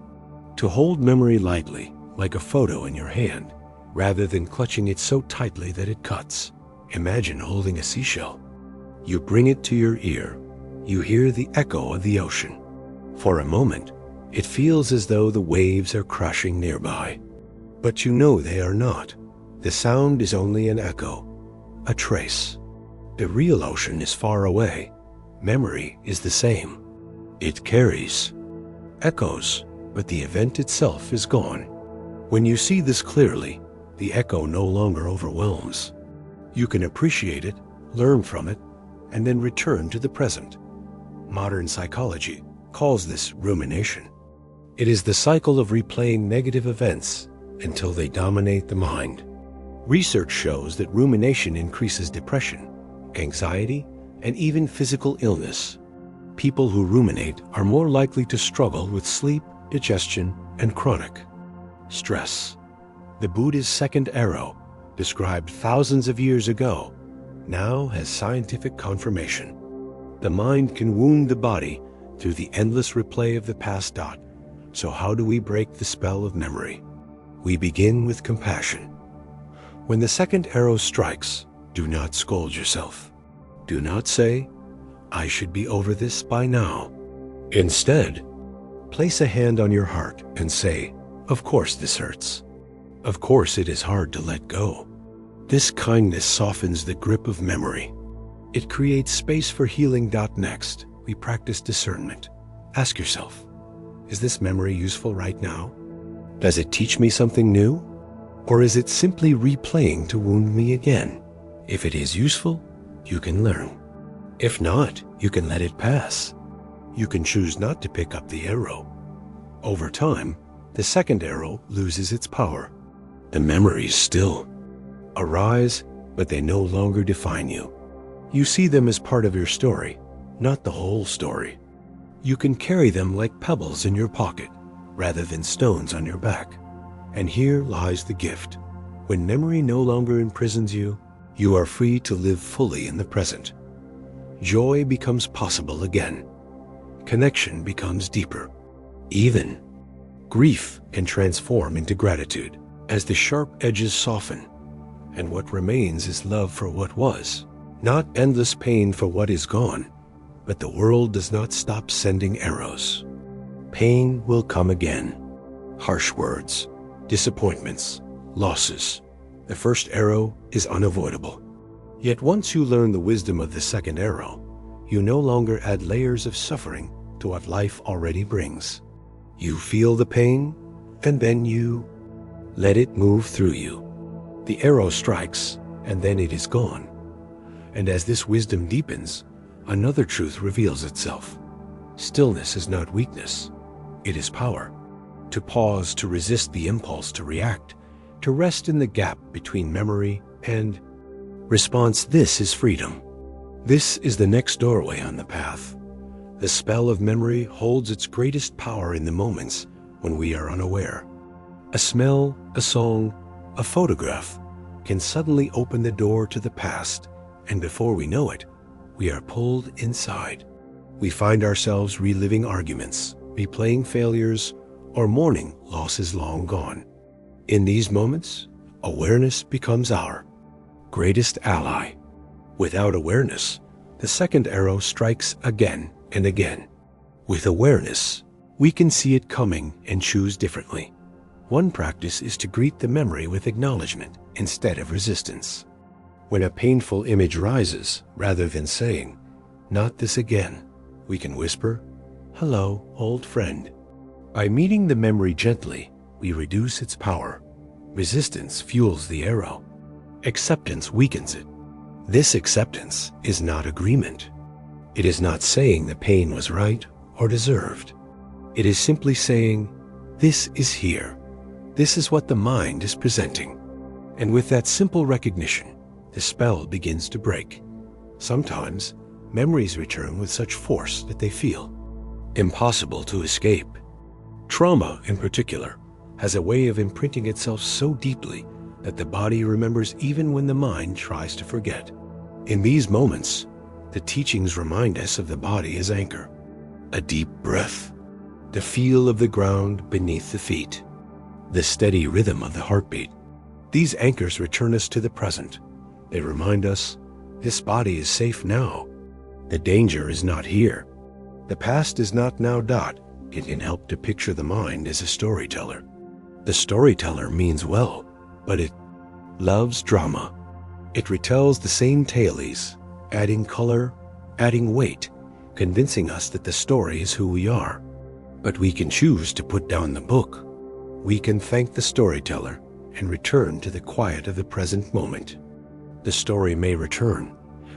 To hold memory lightly, like a photo in your hand, rather than clutching it so tightly that it cuts. Imagine holding a seashell. You bring it to your ear. You hear the echo of the ocean. For a moment, it feels as though the waves are crashing nearby. But you know they are not. The sound is only an echo, a trace. The real ocean is far away. Memory is the same. It carries echoes, but the event itself is gone. When you see this clearly, the echo no longer overwhelms. You can appreciate it, learn from it, and then return to the present. Modern psychology calls this rumination. It is the cycle of replaying negative events until they dominate the mind. Research shows that rumination increases depression, anxiety, and even physical illness. People who ruminate are more likely to struggle with sleep, digestion, and chronic stress. The Buddha's second arrow, described thousands of years ago, now has scientific confirmation. The mind can wound the body through the endless replay of the past. So how do we break the spell of memory? We begin with compassion. When the second arrow strikes, do not scold yourself. Do not say, I should be over this by now. Instead, place a hand on your heart and say, of course this hurts. Of course it is hard to let go. This kindness softens the grip of memory. It creates space for healing. Next, we practice discernment. Ask yourself, is this memory useful right now? Does it teach me something new? Or is it simply replaying to wound me again? If it is useful, you can learn. If not, you can let it pass. You can choose not to pick up the arrow. Over time, the second arrow loses its power. The memories still arise, but they no longer define you. You see them as part of your story, not the whole story. You can carry them like pebbles in your pocket, rather than stones on your back. And here lies the gift. When memory no longer imprisons you, you are free to live fully in the present. Joy becomes possible again. Connection becomes deeper. Even grief can transform into gratitude as the sharp edges soften, and what remains is love for what was, not endless pain for what is gone. But the world does not stop sending arrows. Pain will come again. Harsh words, disappointments, losses. The first arrow is unavoidable. Yet once you learn the wisdom of the second arrow, you no longer add layers of suffering to what life already brings. You feel the pain, and then you let it move through you. The arrow strikes, and then it is gone. And as this wisdom deepens, another truth reveals itself. Stillness is not weakness. It is power. To pause, to resist the impulse to react, to rest in the gap between memory and response. This is freedom. This is the next doorway on the path. The spell of memory holds its greatest power in the moments when we are unaware. A smell, a song, a photograph can suddenly open the door to the past, and before we know it, we are pulled inside. We find ourselves reliving arguments, replaying failures, or mourning losses long gone. In these moments, awareness becomes our greatest ally. Without awareness, the second arrow strikes again and again. With awareness, we can see it coming and choose differently. One practice is to greet the memory with acknowledgement instead of resistance. When a painful image rises, rather than saying, "Not this again," we can whisper, "Hello, old friend." By meeting the memory gently, we reduce its power. Resistance fuels the arrow. Acceptance weakens it. This acceptance is not agreement. It is not saying the pain was right or deserved. It is simply saying, "This is here. This is what the mind is presenting." And with that simple recognition, the spell begins to break. Sometimes, memories return with such force that they feel impossible to escape. Trauma, in particular, has a way of imprinting itself so deeply that the body remembers even when the mind tries to forget. In these moments, the teachings remind us of the body as anchor. A deep breath, the feel of the ground beneath the feet, the steady rhythm of the heartbeat. These anchors return us to the present. They remind us, this body is safe now. The danger is not here. The past is not now. It can help to picture the mind as a storyteller. The storyteller means well, but it loves drama. It retells the same tales, adding color, adding weight, convincing us that the story is who we are. But we can choose to put down the book. We can thank the storyteller and return to the quiet of the present moment. The story may return,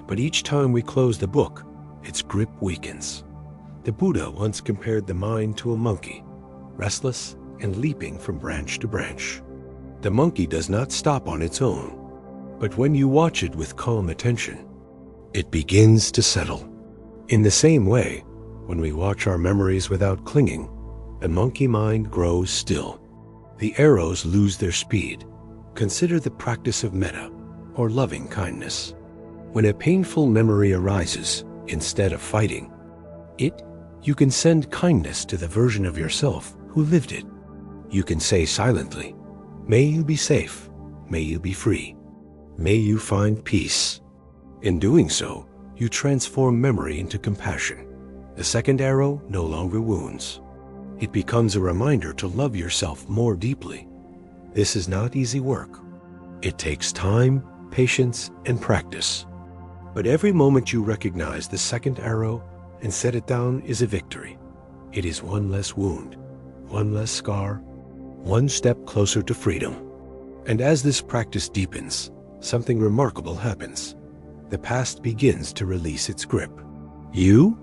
but each time we close the book, its grip weakens. The Buddha once compared the mind to a monkey, restless and leaping from branch to branch. The monkey does not stop on its own, but when you watch it with calm attention, it begins to settle. In the same way, when we watch our memories without clinging, the monkey mind grows still. The arrows lose their speed. Consider the practice of metta, or loving kindness. When a painful memory arises, instead of fighting it, you can send kindness to the version of yourself who lived it. You can say silently, "May you be safe. May you be free. May you find peace." In doing so, you transform memory into compassion. The second arrow no longer wounds. It becomes a reminder to love yourself more deeply. This is not easy work. It takes time, patience, and practice. But every moment you recognize the second arrow and set it down is a victory. It is one less wound, one less scar, one step closer to freedom. And as this practice deepens, something remarkable happens. the past begins to release its grip. You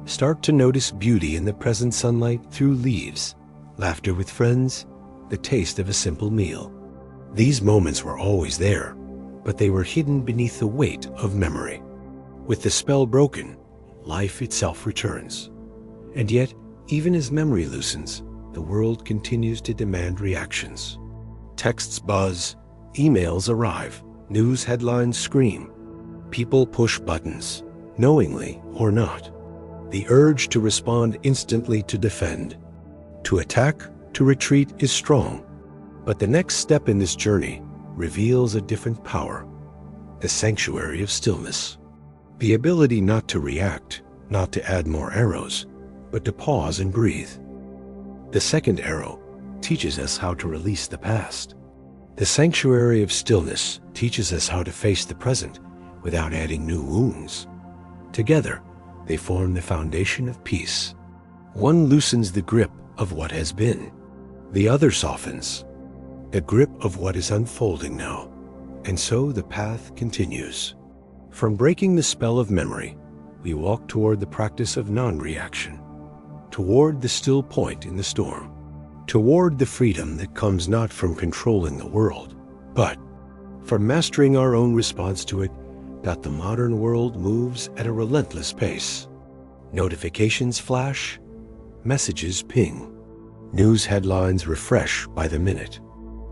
start to notice beauty in the present sunlight through leaves, laughter with friends, the taste of a simple meal. These moments were always there, but they were hidden beneath the weight of memory. With the spell broken, life itself returns. And yet, even as memory loosens, the world continues to demand reactions. Texts buzz, emails arrive, news headlines scream. People push buttons, knowingly or not. The urge to respond instantly, to defend, to attack, to retreat is strong. But the next step in this journey reveals a different power, the sanctuary of stillness. The ability not to react, not to add more arrows, but to pause and breathe. The second arrow teaches us how to release the past. The sanctuary of stillness teaches us how to face the present without adding new wounds. Together, they form the foundation of peace. One loosens the grip of what has been. The other softens the grip of what is unfolding now. And so the path continues. From breaking the spell of memory, we walk toward the practice of non-reaction, toward the still point in the storm, toward the freedom that comes not from controlling the world, but from mastering our own response to it. That the modern world moves at a relentless pace. Notifications flash, messages ping, news headlines refresh by the minute.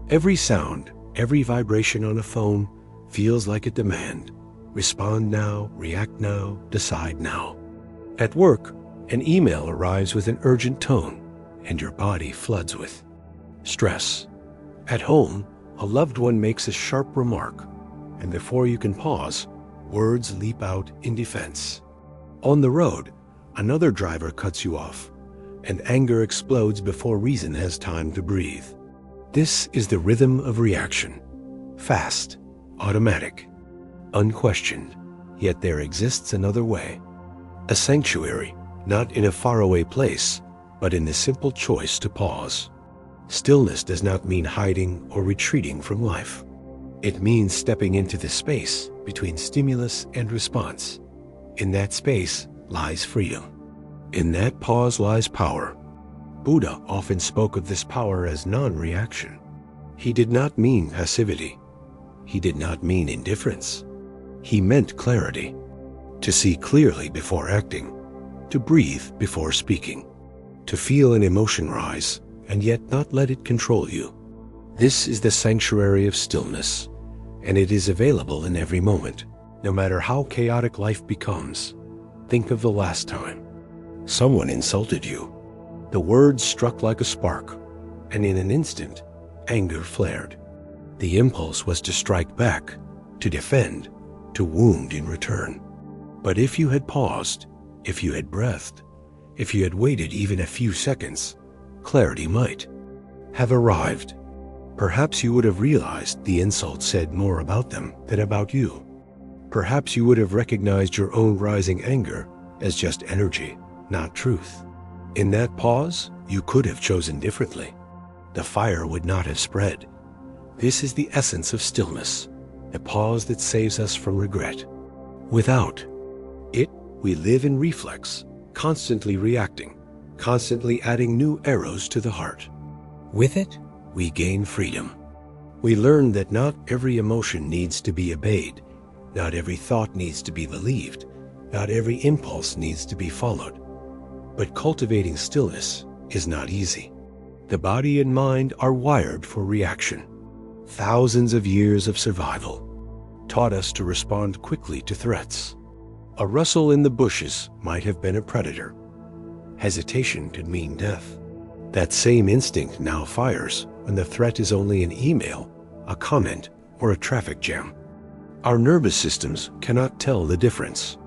Every sound, every vibration on a phone feels like a demand. Respond now, react now, decide now. At work, an email arrives with an urgent tone, and your body floods with stress. At home, a loved one makes a sharp remark, and before you can pause, words leap out in defense. On the road, another driver cuts you off, and anger explodes before reason has time to breathe. This is the rhythm of reaction. Fast, automatic, unquestioned, yet there exists another way. A sanctuary, not in a faraway place, but in the simple choice to pause. Stillness does not mean hiding or retreating from life. It means stepping into the space between stimulus and response. In that space lies freedom. In that pause lies power. Buddha often spoke of this power as non-reaction. He did not mean passivity. He did not mean indifference. He meant clarity. To see clearly before acting, to breathe before speaking, to feel an emotion rise and yet not let it control you. This is the sanctuary of stillness, and it is available in every moment. No matter how chaotic life becomes, think of the last time someone insulted you. The words struck like a spark, and in an instant, anger flared. The impulse was to strike back, to defend, to wound in return. But if you had paused, if you had breathed, if you had waited even a few seconds, clarity might have arrived. Perhaps you would have realized the insult said more about them than about you. Perhaps you would have recognized your own rising anger as just energy, not truth. In that pause, you could have chosen differently. The fire would not have spread. This is the essence of stillness, a pause that saves us from regret. Without it, we live in reflex, constantly reacting, constantly adding new arrows to the heart. With it, we gain freedom. We learn that not every emotion needs to be obeyed, not every thought needs to be believed, not every impulse needs to be followed. But cultivating stillness is not easy. The body and mind are wired for reaction. Thousands of years of survival taught us to respond quickly to threats. A rustle in the bushes might have been a predator. Hesitation could mean death. That same instinct now fires when the threat is only an email, a comment, or a traffic jam. Our nervous systems cannot tell the difference.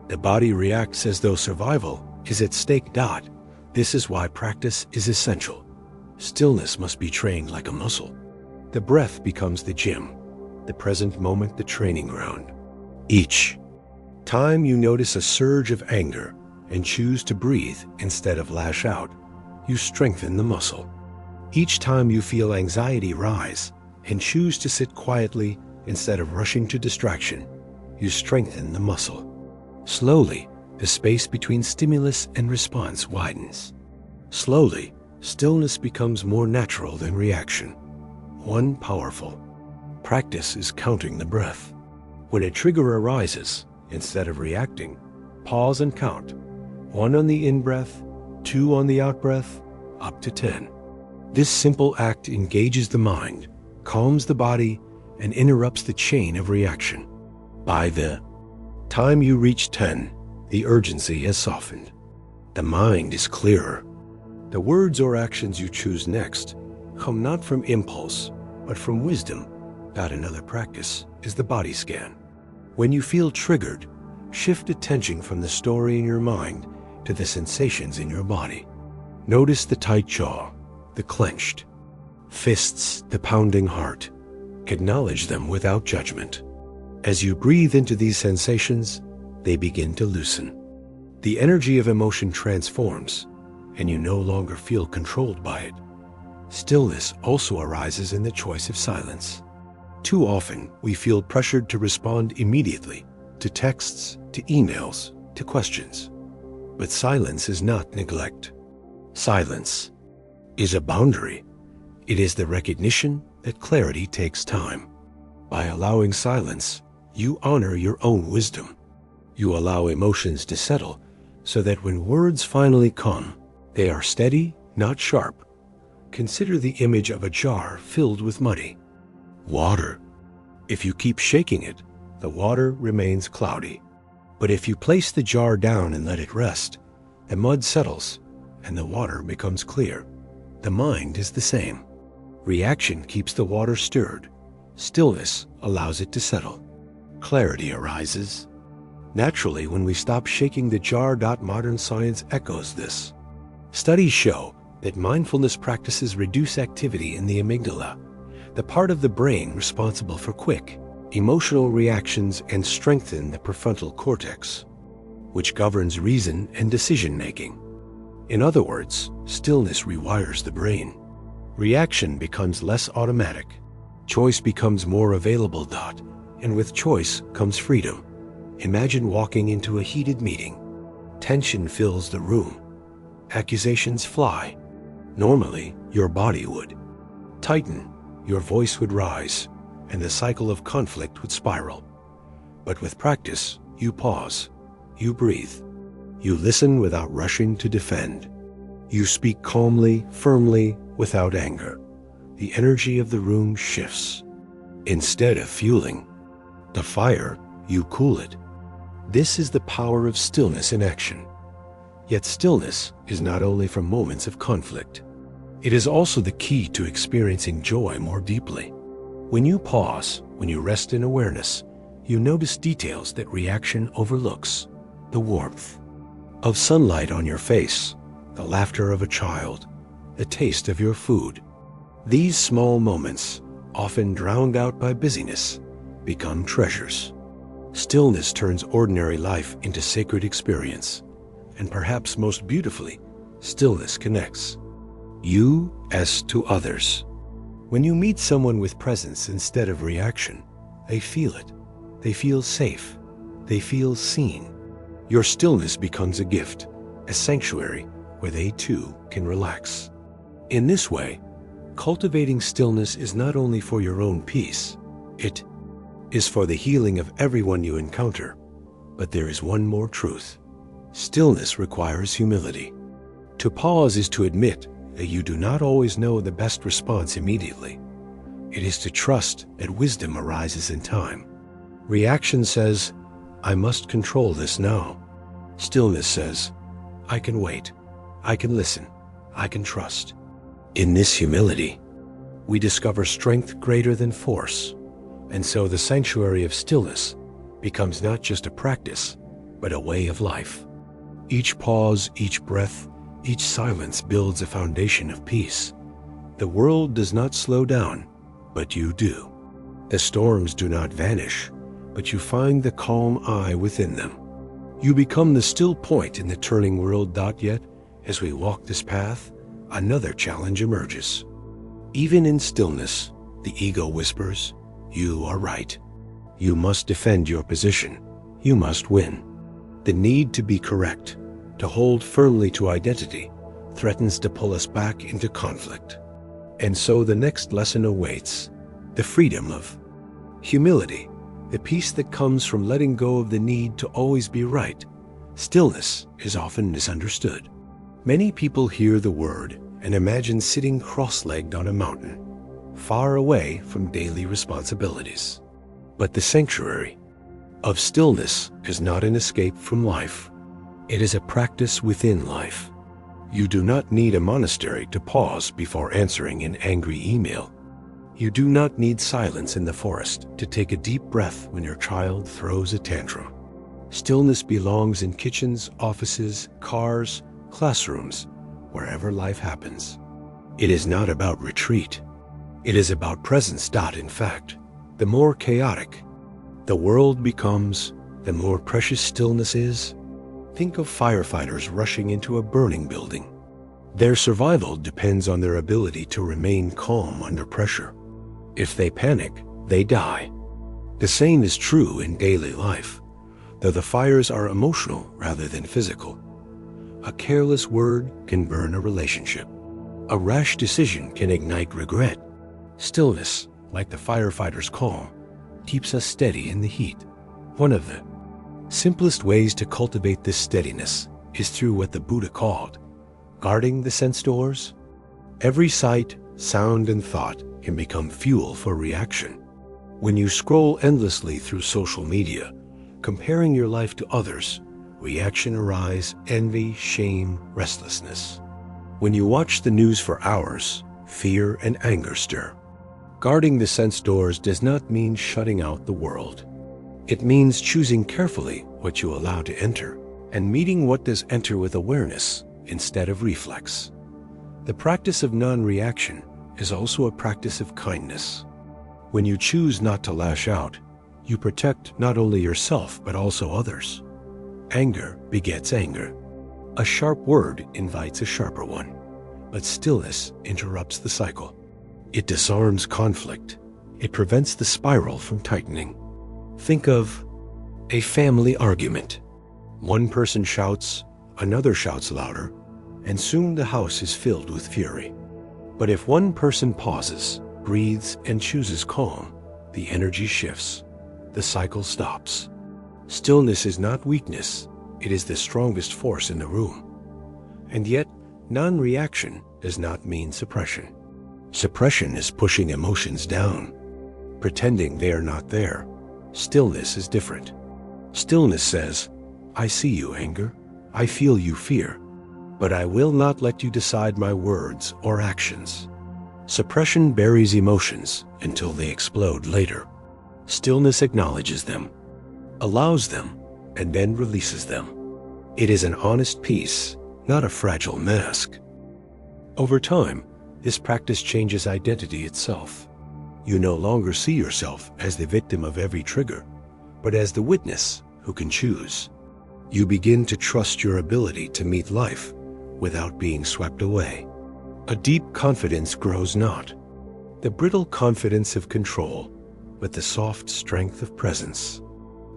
The body reacts as though survival is at stake. This is why practice is essential. Stillness must be trained like a muscle. The breath becomes the gym, the present moment the training ground. Each time you notice a surge of anger and choose to breathe instead of lash out, you strengthen the muscle. Each time you feel anxiety rise and choose to sit quietly instead of rushing to distraction, you strengthen the muscle. Slowly, the space between stimulus and response widens. Slowly, stillness becomes more natural than reaction. One powerful practice is counting the breath. When a trigger arises, instead of reacting, pause and count. 1 on the in-breath, 2 on the out-breath, up to 10. This simple act engages the mind, calms the body, and interrupts the chain of reaction. By the time you reach 10, the urgency has softened. The mind is clearer. The words or actions you choose next come not from impulse, but from wisdom. Another practice is the body scan. When you feel triggered, shift attention from the story in your mind to the sensations in your body. Notice the tight jaw, the clenched fists, the pounding heart. Acknowledge them without judgment. As you breathe into these sensations, they begin to loosen. The energy of emotion transforms, and you no longer feel controlled by it. Stillness also arises in the choice of silence. Too often, we feel pressured to respond immediately to texts, to emails, to questions. But silence is not neglect. Silence is a boundary. It is the recognition that clarity takes time. By allowing silence, you honor your own wisdom. You allow emotions to settle so that when words finally come, they are steady, not sharp. Consider the image of a jar filled with muddy water. If you keep shaking it, the water remains cloudy. But if you place the jar down and let it rest, the mud settles and the water becomes clear. The mind is the same. Reaction keeps the water stirred. Stillness allows it to settle. Clarity arises naturally when we stop shaking the jar. Modern science echoes this. Studies show that mindfulness practices reduce activity in the amygdala, the part of the brain responsible for quick, emotional reactions, and strengthen the prefrontal cortex, which governs reason and decision-making. In other words, stillness rewires the brain. Reaction becomes less automatic. Choice becomes more available. And with choice comes freedom. Imagine walking into a heated meeting. Tension fills the room. Accusations fly. Normally, your body would tighten, your voice would rise, and the cycle of conflict would spiral. But with practice, you pause, you breathe, you listen without rushing to defend. You speak calmly, firmly, without anger. The energy of the room shifts. Instead of fueling the fire, you cool it. This is the power of stillness in action. Yet stillness is not only for moments of conflict. It is also the key to experiencing joy more deeply. When you pause, when you rest in awareness, you notice details that reaction overlooks. The warmth of sunlight on your face, the laughter of a child, the taste of your food. These small moments, often drowned out by busyness, become treasures. Stillness turns ordinary life into sacred experience. And perhaps most beautifully, stillness connects you as to others. When you meet someone with presence instead of reaction, they feel it. They feel safe. They feel seen. Your stillness becomes a gift, a sanctuary where they too can relax. In this way, cultivating stillness is not only for your own peace, it is for the healing of everyone you encounter. But there is one more truth. Stillness requires humility. To pause is to admit that you do not always know the best response immediately. It is to trust that wisdom arises in time. Reaction says, I must control this now. Stillness says, I can wait. I can listen. I can trust. In this humility, we discover strength greater than force. And so the sanctuary of stillness becomes not just a practice, but a way of life. Each pause, each breath, each silence builds a foundation of peace. The world does not slow down, but you do. The storms do not vanish, but you find the calm eye within them. You become the still point in the turning world. Yet, as we walk this path, another challenge emerges. Even in stillness, the ego whispers, you are right. You must defend your position. You must win. The need to be correct, to hold firmly to identity, threatens to pull us back into conflict. And so the next lesson awaits, the freedom of humility, the peace that comes from letting go of the need to always be right. Stillness is often misunderstood. Many people hear the word and imagine sitting cross-legged on a mountain, far away from daily responsibilities. But the sanctuary of stillness is not an escape from life. It is a practice within life. You do not need a monastery to pause before answering an angry email. You do not need silence in the forest to take a deep breath when your child throws a tantrum. Stillness belongs in kitchens, offices, cars, classrooms, wherever life happens. It is not about retreat. It is about presence. In fact, the more chaotic the world becomes, the more precious stillness is. Think of firefighters rushing into a burning building. Their survival depends on their ability to remain calm under pressure. If they panic, they die. The same is true in daily life, though the fires are emotional rather than physical. A careless word can burn a relationship. A rash decision can ignite regret. Stillness, like the firefighter's calm, keeps us steady in the heat. One of the simplest ways to cultivate this steadiness is through what the Buddha called guarding the sense doors. Every sight, sound, and thought can become fuel for reaction. When you scroll endlessly through social media, comparing your life to others, reaction arise, envy, shame, restlessness. When you watch the news for hours, fear and anger stir. Guarding the sense doors does not mean shutting out the world. It means choosing carefully what you allow to enter and meeting what does enter with awareness instead of reflex. The practice of non-reaction is also a practice of kindness. When you choose not to lash out, you protect not only yourself but also others. Anger begets anger. A sharp word invites a sharper one, but stillness interrupts the cycle. It disarms conflict. It prevents the spiral from tightening. Think of a family argument. One person shouts, another shouts louder, and soon the house is filled with fury. But if one person pauses, breathes, and chooses calm, the energy shifts. The cycle stops. Stillness is not weakness. It is the strongest force in the room. And yet, non-reaction does not mean suppression. Suppression is pushing emotions down, pretending they are not there. Stillness is different. Stillness says, I see you, anger. I feel you, fear. But I will not let you decide my words or actions. Suppression buries emotions until they explode later. Stillness acknowledges them, allows them, and then releases them. It is an honest peace, not a fragile mask. Over time, this practice changes identity itself. You no longer see yourself as the victim of every trigger, but as the witness who can choose. You begin to trust your ability to meet life without being swept away. A deep confidence grows not the brittle confidence of control, but the soft strength of presence.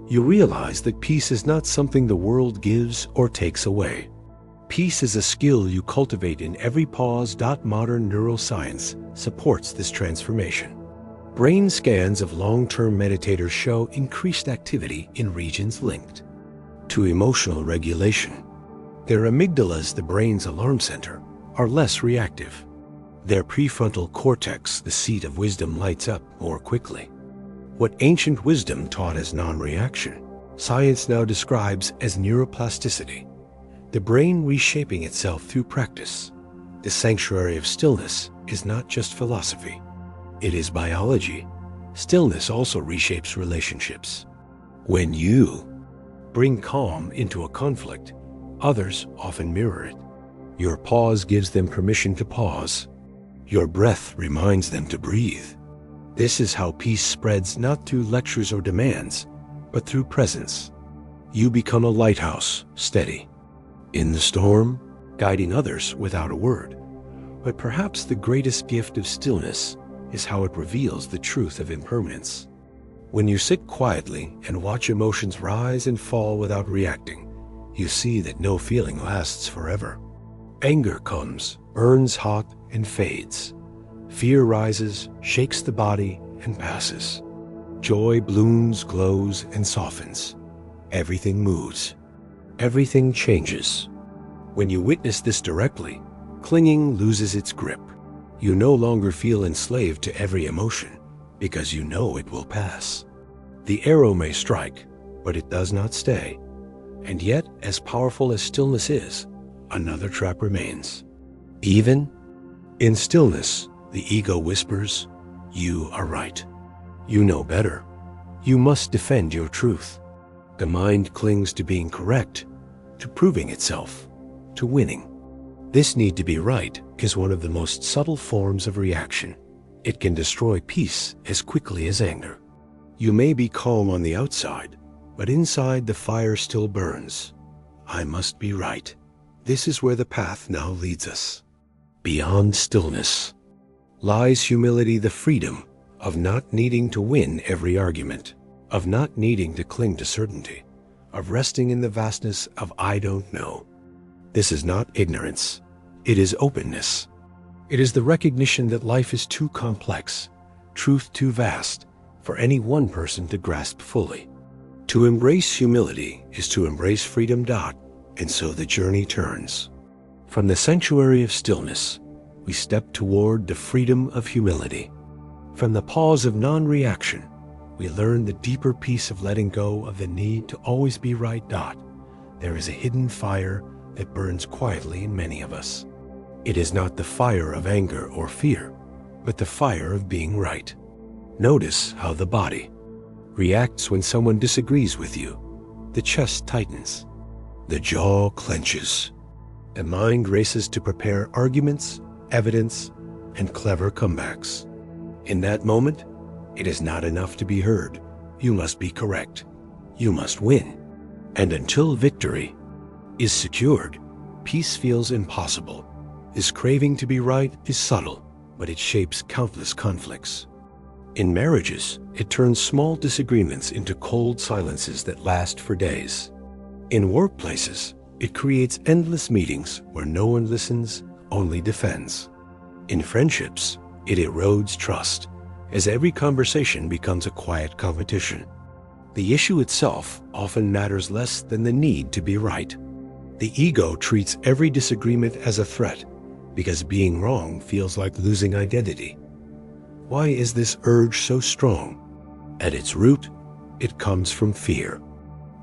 You realize that peace is not something the world gives or takes away. Peace is a skill you cultivate in every pause. Modern neuroscience supports this transformation. Brain scans of long-term meditators show increased activity in regions linked to emotional regulation. Their amygdalas, the brain's alarm center, are less reactive. Their prefrontal cortex, the seat of wisdom, lights up more quickly. What ancient wisdom taught as non-reaction, science now describes as neuroplasticity, the brain reshaping itself through practice. The sanctuary of stillness is not just philosophy. It is biology. Stillness also reshapes relationships. When you bring calm into a conflict, others often mirror it. Your pause gives them permission to pause. Your breath reminds them to breathe. This is how peace spreads, not through lectures or demands, but through presence. You become a lighthouse, steady in the storm, guiding others without a word. But perhaps the greatest gift of stillness is how it reveals the truth of impermanence. When you sit quietly and watch emotions rise and fall without reacting, you see that no feeling lasts forever. Anger comes, burns hot, and fades. Fear rises, shakes the body, and passes. Joy blooms, glows, and softens. Everything moves. Everything changes. When you witness this directly, clinging loses its grip. You no longer feel enslaved to every emotion, because you know it will pass. The arrow may strike, but it does not stay. And yet, as powerful as stillness is, another trap remains. Even in stillness, the ego whispers, "You are right. You know better. You must defend your truth." The mind clings to being correct, to proving itself, to winning. This need to be right is one of the most subtle forms of reaction. It can destroy peace as quickly as anger. You may be calm on the outside, but inside the fire still burns. I must be right. This is where the path now leads us. Beyond stillness lies humility, the freedom of not needing to win every argument, of not needing to cling to certainty, of resting in the vastness of I don't know. This is not ignorance. It is openness. It is the recognition that life is too complex, truth too vast, for any one person to grasp fully. To embrace humility is to embrace freedom. And so the journey turns. From the sanctuary of stillness, we step toward the freedom of humility. From the pause of non-reaction, we learn the deeper peace of letting go of the need to always be right. There is a hidden fire that burns quietly in many of us. It is not the fire of anger or fear, but the fire of being right. Notice how the body reacts when someone disagrees with you. The chest tightens. The jaw clenches. The mind races to prepare arguments, evidence, and clever comebacks. In that moment, it is not enough to be heard. You must be correct. You must win. And until victory is secured, peace feels impossible. This craving to be right is subtle, but it shapes countless conflicts. In marriages, it turns small disagreements into cold silences that last for days. In workplaces, it creates endless meetings where no one listens, only defends. In friendships, it erodes trust, as every conversation becomes a quiet competition. The issue itself often matters less than the need to be right. The ego treats every disagreement as a threat, because being wrong feels like losing identity. Why is this urge so strong? At its root, it comes from fear.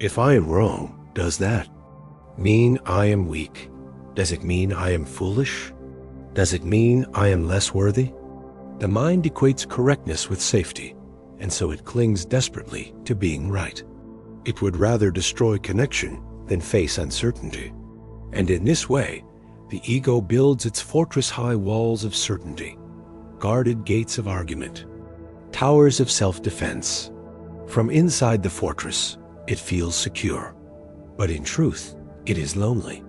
If I am wrong, does that mean I am weak? Does it mean I am foolish? Does it mean I am less worthy? The mind equates correctness with safety, and so it clings desperately to being right. It would rather destroy connection than face uncertainty. And in this way, the ego builds its fortress-high walls of certainty, guarded gates of argument, towers of self-defense. From inside the fortress, it feels secure. But in truth, it is lonely.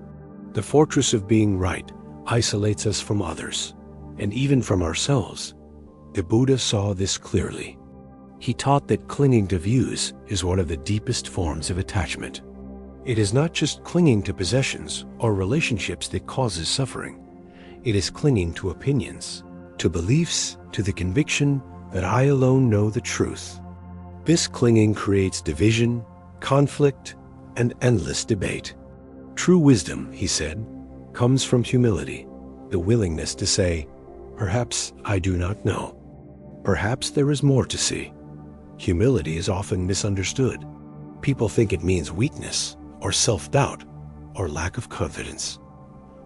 The fortress of being right isolates us from others, and even from ourselves. The Buddha saw this clearly. He taught that clinging to views is one of the deepest forms of attachment. It is not just clinging to possessions or relationships that causes suffering. It is clinging to opinions, to beliefs, to the conviction that I alone know the truth. This clinging creates division, conflict, and endless debate. True wisdom, he said, comes from humility, the willingness to say, perhaps I do not know. Perhaps there is more to see. Humility is often misunderstood. People think it means weakness, or self-doubt, or lack of confidence.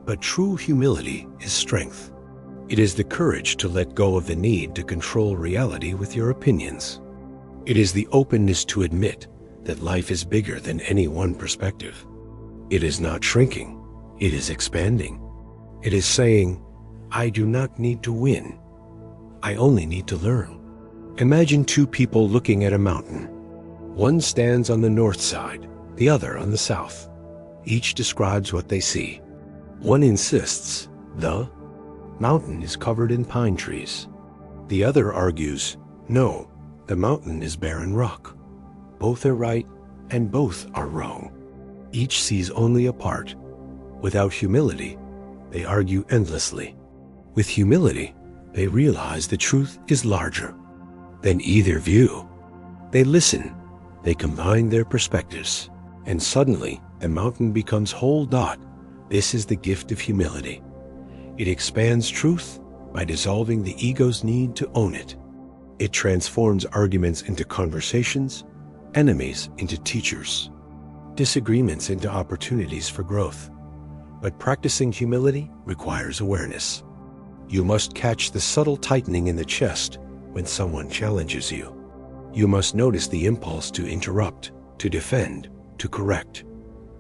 But true humility is strength. It is the courage to let go of the need to control reality with your opinions. It is the openness to admit that life is bigger than any one perspective. It is not shrinking, it is expanding. It is saying, I do not need to win. I only need to learn. Imagine two people looking at a mountain. One stands on the north side, the other on the south. Each describes what they see. One insists, the mountain is covered in pine trees. The other argues, no, The mountain is barren rock. Both are right and both are wrong. Each sees only a part. Without humility, they argue endlessly. With humility, they realize the truth is larger than either view. They listen, they combine their perspectives, and suddenly the mountain becomes whole. This is the gift of humility. It expands truth by dissolving the ego's need to own it. It transforms arguments into conversations, enemies into teachers, disagreements into opportunities for growth. But practicing humility requires awareness. You must catch the subtle tightening in the chest when someone challenges you. You must notice the impulse to interrupt, to defend, to correct.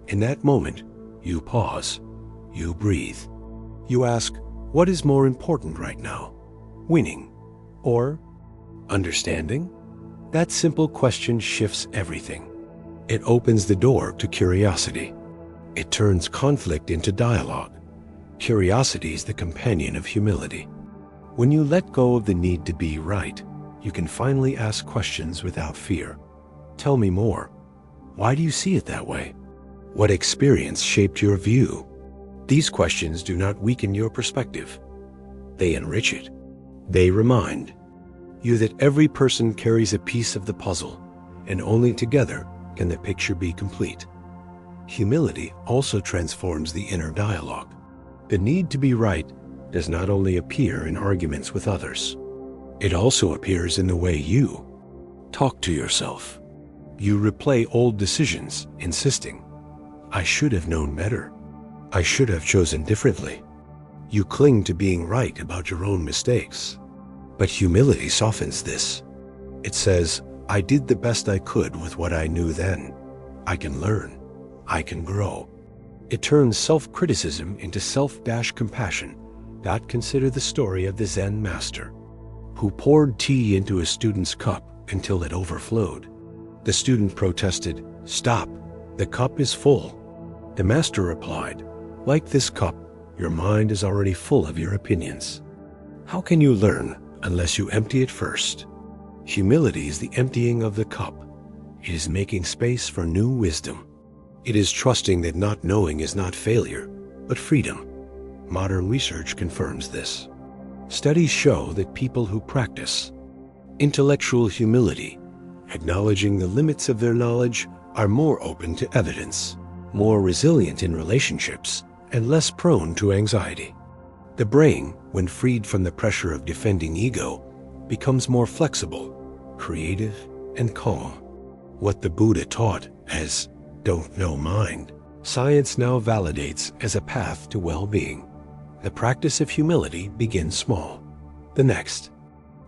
In that moment, you pause, you breathe. You ask, what is more important right now? Winning or understanding? That simple question shifts everything. It opens the door to curiosity. It turns conflict into dialogue. Curiosity is the companion of humility. When you let go of the need to be right, you can finally ask questions without fear. Tell me more. Why do you see it that way? What experience shaped your view? These questions do not weaken your perspective. They enrich it. They remind you that every person carries a piece of the puzzle, and only together can the picture be complete. Humility also transforms the inner dialogue. The need to be right does not only appear in arguments with others. It also appears in the way you talk to yourself. You replay old decisions, insisting, I should have known better. I should have chosen differently. You cling to being right about your own mistakes. But humility softens this. It says, I did the best I could with what I knew then. I can learn. I can grow. It turns self-criticism into self-compassion. Consider the story of the Zen master, who poured tea into a student's cup until it overflowed. The student protested, Stop, the cup is full. The master replied, Like this cup, your mind is already full of your opinions. How can you learn unless you empty it first? Humility is the emptying of the cup. It is making space for new wisdom. It is trusting that not knowing is not failure, but freedom. Modern research confirms this. Studies show that people who practice intellectual humility, acknowledging the limits of their knowledge, are more open to evidence, more resilient in relationships, and less prone to anxiety. The brain, when freed from the pressure of defending ego, becomes more flexible, creative, and calm. What the Buddha taught as don't know mind, science now validates as a path to well-being. The practice of humility begins small. The next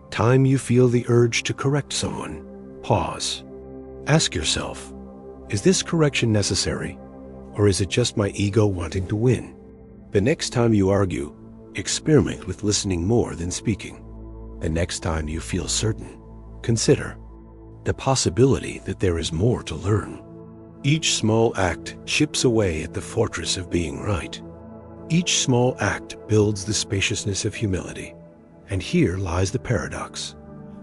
time you feel the urge to correct someone, pause. Ask yourself, is this correction necessary, or is it just my ego wanting to win? The next time you argue, experiment with listening more than speaking. The next time you feel certain, consider the possibility that there is more to learn. Each small act chips away at the fortress of being right. Each small act builds the spaciousness of humility. And here lies the paradox.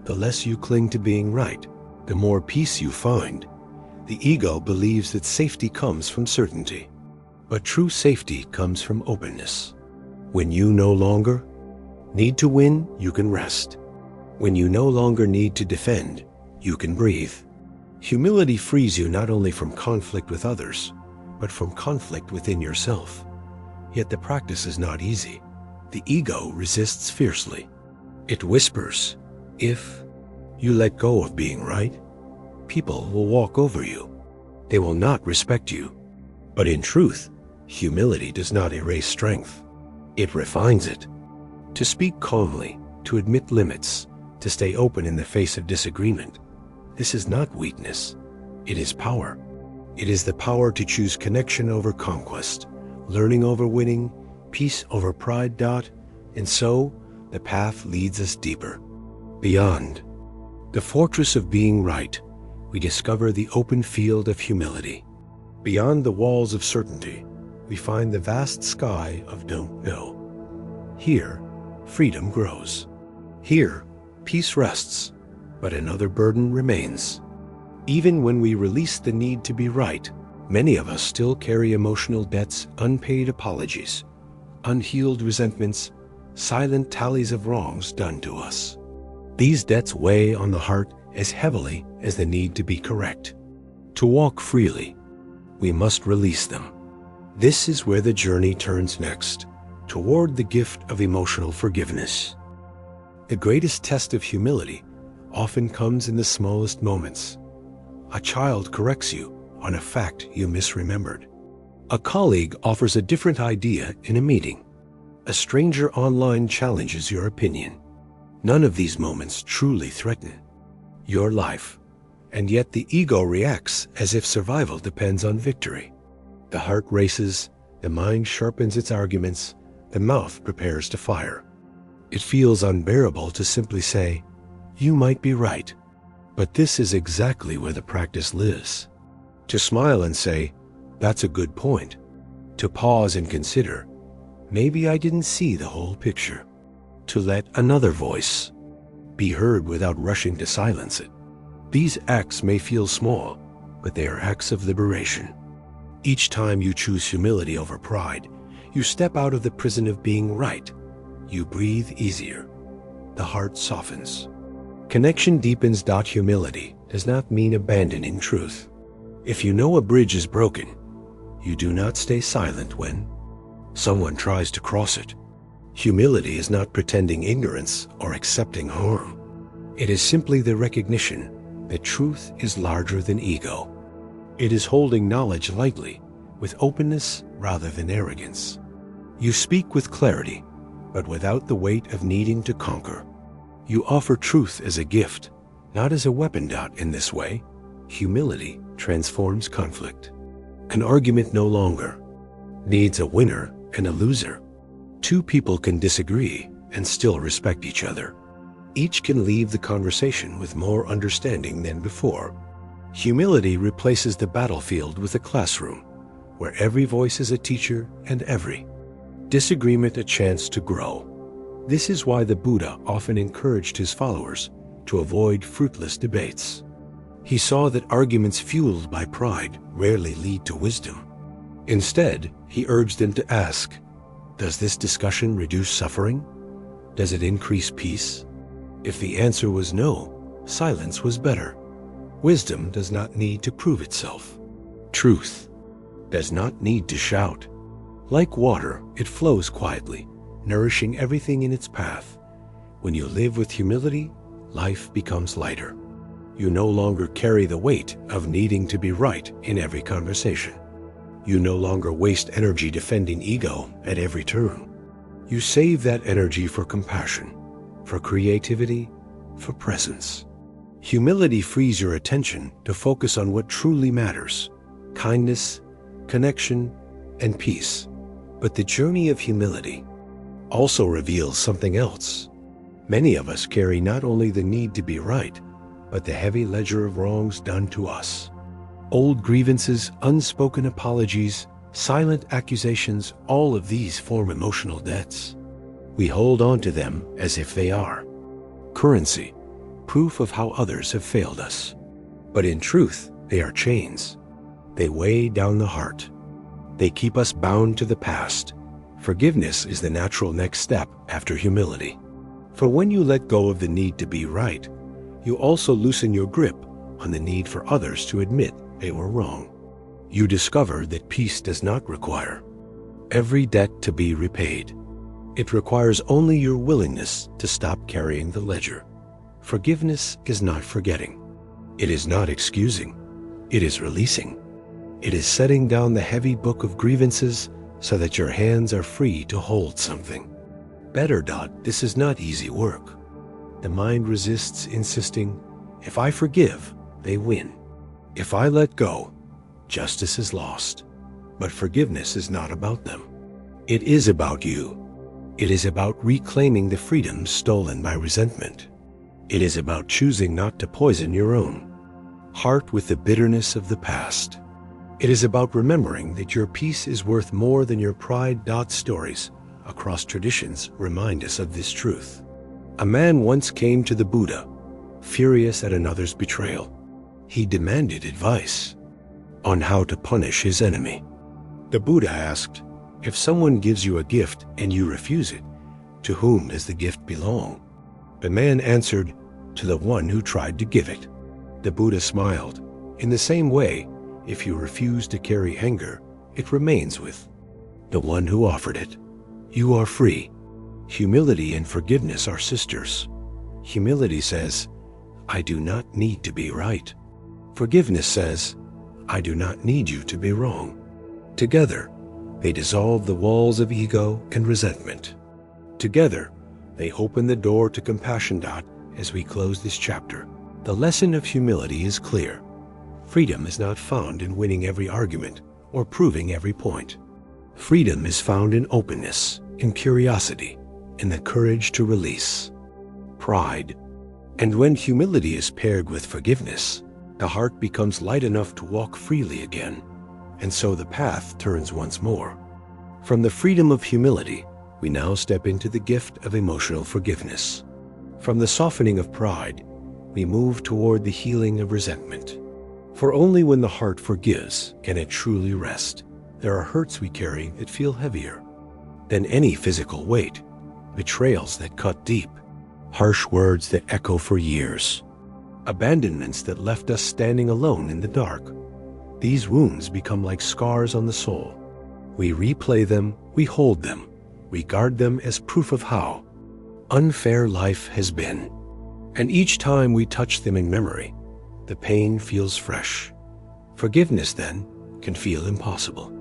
The less you cling to being right, the more peace you find. The ego believes that safety comes from certainty. But true safety comes from openness. When you no longer need to win, you can rest. When you no longer need to defend, you can breathe. Humility frees you not only from conflict with others, but from conflict within yourself. Yet the practice is not easy. The ego resists fiercely. It whispers, if you let go of being right, people will walk over you. They will not respect you. But in truth, humility does not erase strength. It refines it. To speak calmly, to admit limits, to stay open in the face of disagreement, this is not weakness. It is power. It is the power to choose connection over conquest, learning over winning, peace over pride. And so, the path leads us deeper. Beyond the fortress of being right, we discover the open field of humility. Beyond the walls of certainty, we find the vast sky of don't know. Here, freedom grows. Here, peace rests. but another burden remains. Even when we release the need to be right, many of us still carry emotional debts, unpaid apologies, unhealed resentments, silent tallies of wrongs done to us. These debts weigh on the heart as heavily as the need to be correct. To walk freely, we must release them. This is where the journey turns next, toward the gift of emotional forgiveness. The greatest test of humility often comes in the smallest moments. A child corrects you on a fact you misremembered. A colleague offers a different idea in a meeting. A stranger online challenges your opinion. None of these moments truly threaten your life, and yet the ego reacts as if survival depends on victory. The heart races, the mind sharpens its arguments, the mouth prepares to fire. It feels unbearable to simply say, "You might be right." But this is exactly where the practice lives. To smile and say, "That's a good point." To pause and consider, "Maybe I didn't see the whole picture." To let another voice be heard without rushing to silence it. These acts may feel small, but they are acts of liberation. Each time you choose humility over pride, you step out of the prison of being right. You breathe easier. The heart softens. Connection deepens. Humility does not mean abandoning truth. If you know a bridge is broken, you do not stay silent when someone tries to cross it. Humility is not pretending ignorance or accepting harm. It is simply the recognition that truth is larger than ego. It is holding knowledge lightly, with openness rather than arrogance. You speak with clarity, but without the weight of needing to conquer. You offer truth as a gift, not as a weapon. In this way, humility transforms conflict. An argument no longer needs a winner and a loser. Two people can disagree and still respect each other. Each can leave the conversation with more understanding than before. Humility replaces the battlefield with a classroom, where every voice is a teacher and every disagreement a chance to grow. This is why the Buddha often encouraged his followers to avoid fruitless debates. He saw that arguments fueled by pride rarely lead to wisdom. Instead, he urged them to ask, "Does this discussion reduce suffering? Does it increase peace?" If the answer was no, silence was better. Wisdom does not need to prove itself. Truth does not need to shout. Like water, it flows quietly, nourishing everything in its path. When you live with humility, life becomes lighter. You no longer carry the weight of needing to be right in every conversation. You no longer waste energy defending ego at every turn. You save that energy for compassion, for creativity, for presence. Humility frees your attention to focus on what truly matters: kindness, connection, and peace. But the journey of humility also reveals something else. Many of us carry not only the need to be right, but the heavy ledger of wrongs done to us. Old grievances, unspoken apologies, silent accusations, all of these form emotional debts. We hold on to them as if they are currency, proof of how others have failed us. But in truth, they are chains. They weigh down the heart. They keep us bound to the past. Forgiveness is the natural next step after humility. For when you let go of the need to be right, you also loosen your grip on the need for others to admit they were wrong. You discover that peace does not require every debt to be repaid. It requires only your willingness to stop carrying the ledger. Forgiveness is not forgetting. It is not excusing. It is releasing. It is setting down the heavy book of grievances so that your hands are free to hold something better. This is not easy work. The mind resists, insisting, "If I forgive, they win. If I let go, justice is lost." But forgiveness is not about them. It is about you. It is about reclaiming the freedom stolen by resentment. It is about choosing not to poison your own heart with the bitterness of the past. It is about remembering that your peace is worth more than your pride. Stories across traditions remind us of this truth. A man once came to the Buddha furious at another's betrayal. He demanded advice on how to punish his enemy. The Buddha asked, if someone gives you a gift and you refuse it, to whom does the gift belong? The man answered, to the one who tried to give it. The Buddha smiled. In the same way, if you refuse to carry anger, it remains with the one who offered it. You are free. Humility and forgiveness are sisters. Humility says, I do not need to be right. Forgiveness says, I do not need you to be wrong. Together, they dissolve the walls of ego and resentment. Together, they open the door to compassion. As we close this chapter, the lesson of humility is clear. Freedom is not found in winning every argument or proving every point. Freedom is found in openness, in curiosity, in the courage to release pride. And when humility is paired with forgiveness, the heart becomes light enough to walk freely again, and so the path turns once more. From the freedom of humility, we now step into the gift of emotional forgiveness. From the softening of pride, we move toward the healing of resentment. For only when the heart forgives can it truly rest. There are hurts we carry that feel heavier than any physical weight, betrayals that cut deep, harsh words that echo for years, abandonments that left us standing alone in the dark. These wounds become like scars on the soul. We replay them, we hold them, we guard them as proof of how unfair life has been. And each time we touch them in memory, the pain feels fresh. Forgiveness, then, can feel impossible.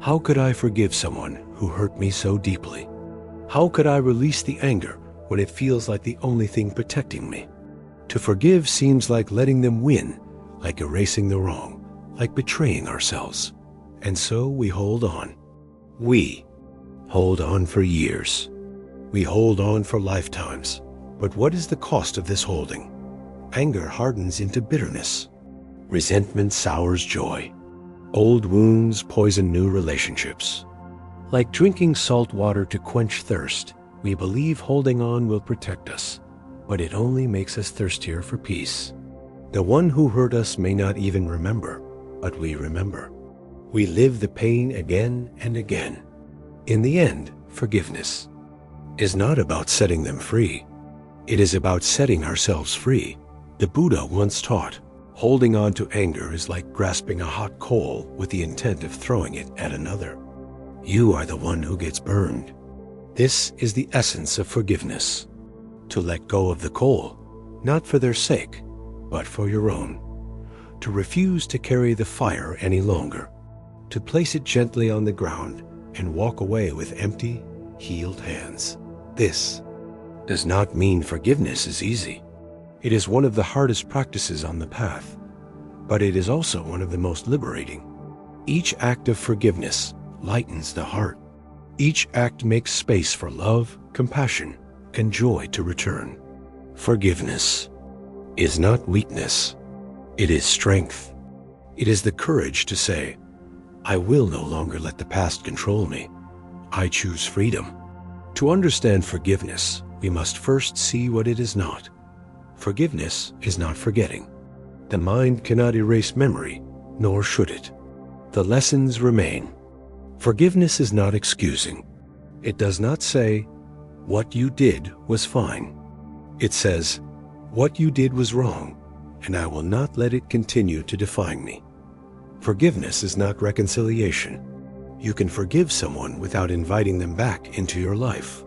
How could I forgive someone who hurt me so deeply? How could I release the anger when it feels like the only thing protecting me? To forgive seems like letting them win, like erasing the wrong, like betraying ourselves. And so we hold on. We hold on for years. We hold on for lifetimes. But what is the cost of this holding? Anger hardens into bitterness. Resentment sours joy. Old wounds poison new relationships. Like drinking salt water to quench thirst, we believe holding on will protect us, but it only makes us thirstier for peace. The one who hurt us may not even remember, but we remember. We live the pain again and again. In the end, forgiveness is not about setting them free. It is about setting ourselves free. The Buddha once taught, holding on to anger is like grasping a hot coal with the intent of throwing it at another. You are the one who gets burned. This is the essence of forgiveness. To let go of the coal, not for their sake, but for your own. To refuse to carry the fire any longer. To place it gently on the ground and walk away with empty, healed hands. This does not mean forgiveness is easy. It is one of the hardest practices on the path, but it is also one of the most liberating. Each act of forgiveness lightens the heart. Each act makes space for love, compassion, and joy to return. Forgiveness is not weakness. It is strength. It is the courage to say, I will no longer let the past control me. I choose freedom. To understand forgiveness, we must first see what it is not. Forgiveness is not forgetting. The mind cannot erase memory, nor should it. The lessons remain. Forgiveness is not excusing. It does not say, what you did was fine. It says, what you did was wrong, and I will not let it continue to define me. Forgiveness is not reconciliation. You can forgive someone without inviting them back into your life.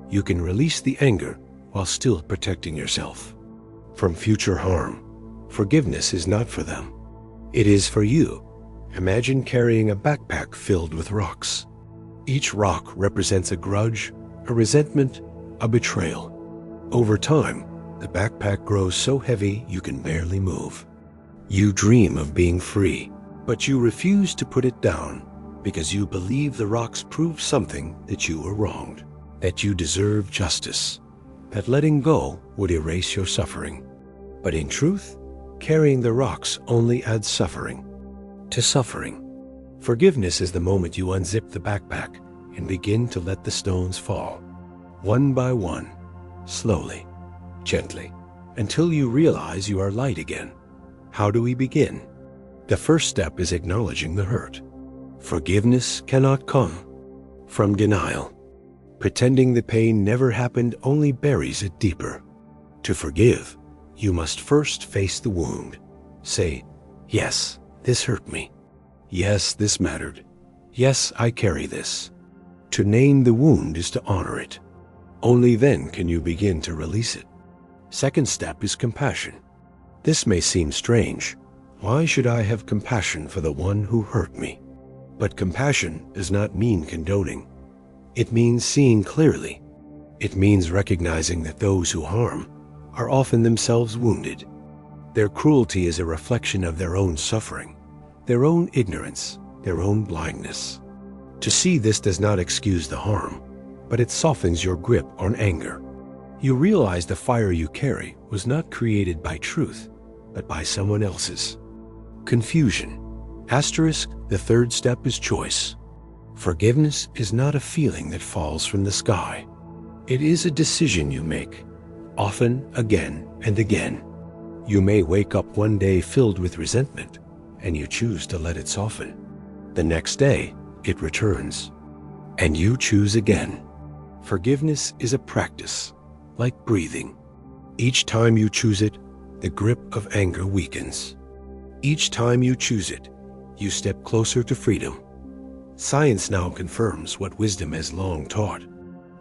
You can release the anger while still protecting yourself from future harm. Forgiveness is not for them. It is for you. Imagine carrying a backpack filled with rocks. Each rock represents a grudge, a resentment, a betrayal. Over time, the backpack grows so heavy you can barely move. You dream of being free, but you refuse to put it down because you believe the rocks prove something that you were wronged, that you deserve justice, that letting go would erase your suffering. But in truth, carrying the rocks only adds suffering to suffering. Forgiveness is the moment you unzip the backpack and begin to let the stones fall, one by one, slowly, gently, until you realize you are light again. How do we begin? The first step is acknowledging the hurt. Forgiveness cannot come from denial. Pretending the pain never happened only buries it deeper. To forgive, you must first face the wound. Say, yes, this hurt me. Yes, this mattered. Yes, I carry this. To name the wound is to honor it. Only then can you begin to release it. Second step is compassion. This may seem strange. Why should I have compassion for the one who hurt me? But compassion does not mean condoning. It means seeing clearly. It means recognizing that those who harm are often themselves wounded. Their cruelty is a reflection of their own suffering, their own ignorance, their own blindness. To see this does not excuse the harm, but it softens your grip on anger. You realize the fire you carry was not created by truth, but by someone else's. Confusion. Asterisk, the third step is choice. Forgiveness is not a feeling that falls from the sky. It is a decision you make, often, again and again. You may wake up one day filled with resentment, and you choose to let it soften. The next day, it returns, and you choose again. Forgiveness is a practice, like breathing. Each time you choose it, the grip of anger weakens. Each time you choose it, you step closer to freedom. Science now confirms what wisdom has long taught.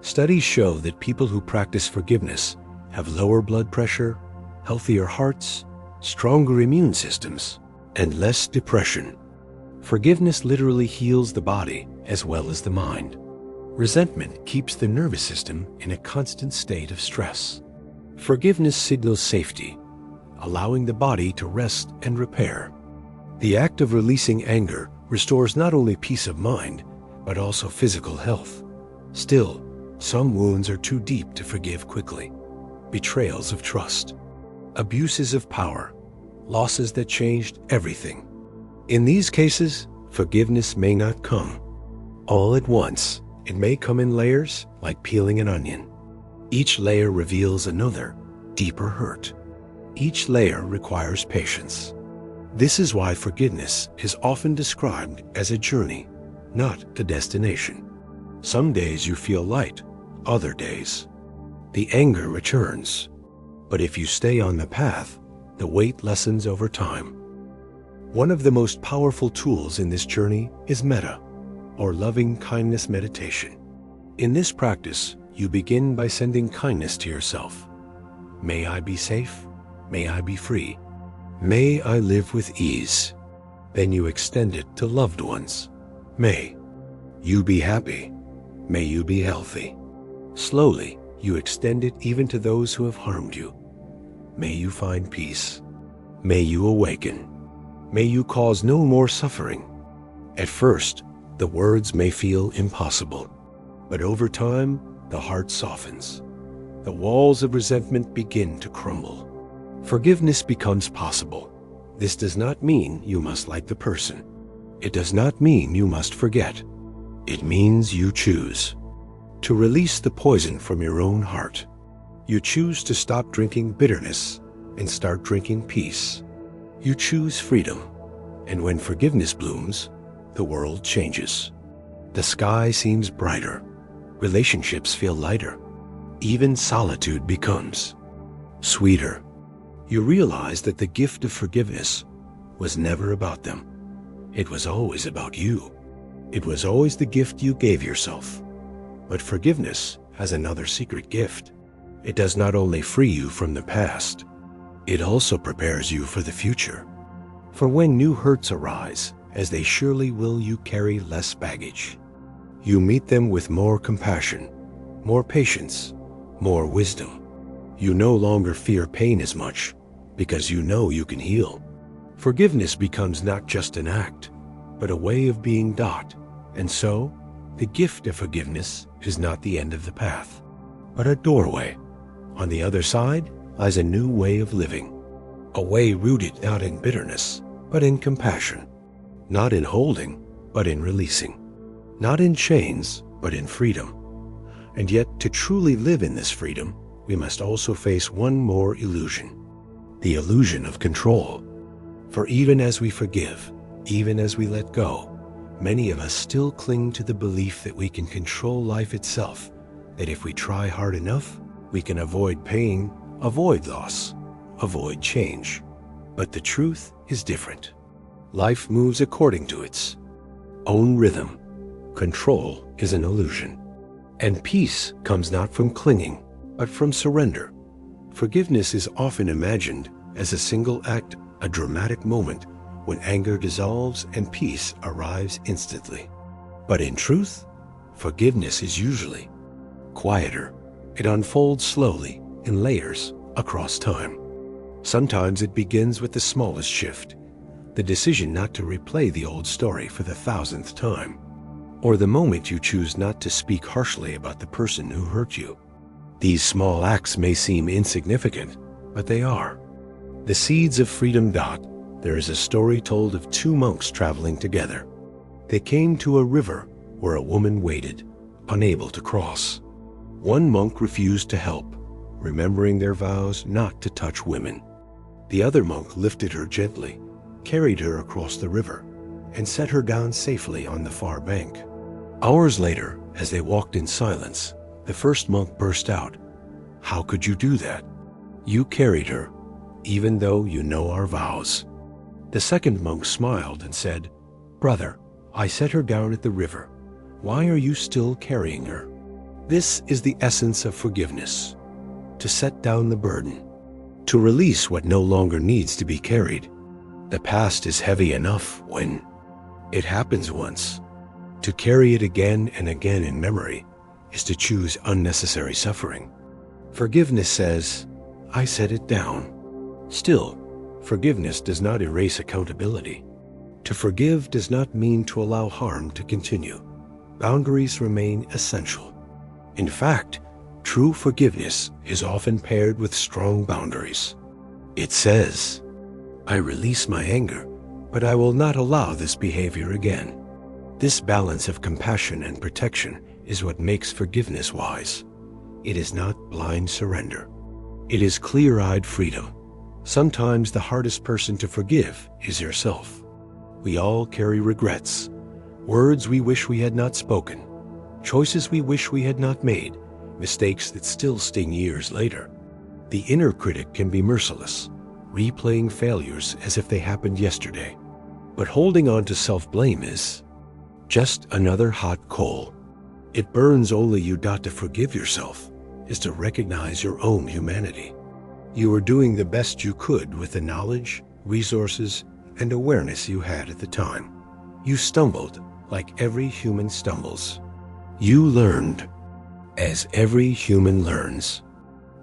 Studies show that people who practice forgiveness have lower blood pressure, healthier hearts, stronger immune systems, and less depression. Forgiveness literally heals the body as well as the mind. Resentment keeps the nervous system in a constant state of stress. Forgiveness signals safety, allowing the body to rest and repair. The act of releasing anger restores not only peace of mind, but also physical health. Still, some wounds are too deep to forgive quickly. Betrayals of trust, abuses of power, losses that changed everything. In these cases, forgiveness may not come all at once. It may come in layers, like peeling an onion. Each layer reveals another, deeper hurt. Each layer requires patience. This is why forgiveness is often described as a journey, not a destination. Some days you feel light, other days the anger returns. But if you stay on the path, the weight lessens over time. One of the most powerful tools in this journey is metta, or loving kindness meditation. In this practice, you begin by sending kindness to yourself. May I be safe. May I be free. May I live with ease. Then you extend it to loved ones. May you be happy. May you be healthy. Slowly, you extend it even to those who have harmed you. May you find peace. May you awaken. May you cause no more suffering. At first, the words may feel impossible, but over time, the heart softens. The walls of resentment begin to crumble. Forgiveness becomes possible. This does not mean you must like the person. It does not mean you must forget. It means you choose to release the poison from your own heart. You choose to stop drinking bitterness and start drinking peace. You choose freedom, and when forgiveness blooms, the world changes. The sky seems brighter. Relationships feel lighter. Even solitude becomes sweeter. You realize that the gift of forgiveness was never about them. It was always about you. It was always the gift you gave yourself. But forgiveness has another secret gift. It does not only free you from the past, it also prepares you for the future. For when new hurts arise, as they surely will, you carry less baggage. You meet them with more compassion, more patience, more wisdom. You no longer fear pain as much because you know you can heal. Forgiveness becomes not just an act, but a way of being taught. And so, the gift of forgiveness is not the end of the path, but a doorway. On the other side lies a new way of living, a way rooted not in bitterness, but in compassion, not in holding, but in releasing, not in chains, but in freedom. And yet, to truly live in this freedom, we must also face one more illusion, the illusion of control. For even as we forgive, even as we let go, many of us still cling to the belief that we can control life itself, that if we try hard enough, we can avoid pain, avoid loss, avoid change. But the truth is different. Life moves according to its own rhythm. Control is an illusion. And peace comes not from clinging, but from surrender. Forgiveness is often imagined as a single act, a dramatic moment when anger dissolves and peace arrives instantly. But in truth, forgiveness is usually quieter. It unfolds slowly in layers across time. Sometimes it begins with the smallest shift, the decision not to replay the old story for the 1000th time, or the moment you choose not to speak harshly about the person who hurt you. These small acts may seem insignificant, but they are. The seeds of freedom. There is a story told of two monks traveling together. They came to a river where a woman waited, unable to cross. One monk refused to help, remembering their vows not to touch women. The other monk lifted her gently, carried her across the river, and set her down safely on the far bank. Hours later, as they walked in silence, the first monk burst out, "How could you do that? You carried her, even though you know our vows." The second monk smiled and said, "Brother, I set her down at the river. Why are you still carrying her?" This is the essence of forgiveness: to set down the burden, to release what no longer needs to be carried. The past is heavy enough when it happens once. To carry it again and again in memory is to choose unnecessary suffering. Forgiveness says, "I set it down." Still, forgiveness does not erase accountability. To forgive does not mean to allow harm to continue. Boundaries remain essential. In fact, true forgiveness is often paired with strong boundaries. It says, "I release my anger, but I will not allow this behavior again." This balance of compassion and protection is what makes forgiveness wise. It is not blind surrender. It is clear-eyed freedom. Sometimes the hardest person to forgive is yourself. We all carry regrets, words we wish we had not spoken, choices we wish we had not made, mistakes that still sting years later. The inner critic can be merciless, replaying failures as if they happened yesterday. But holding on to self-blame is just another hot coal. It burns only you. To forgive yourself is to recognize your own humanity. You were doing the best you could with the knowledge, resources, and awareness you had at the time. You stumbled like every human stumbles. You learned as every human learns.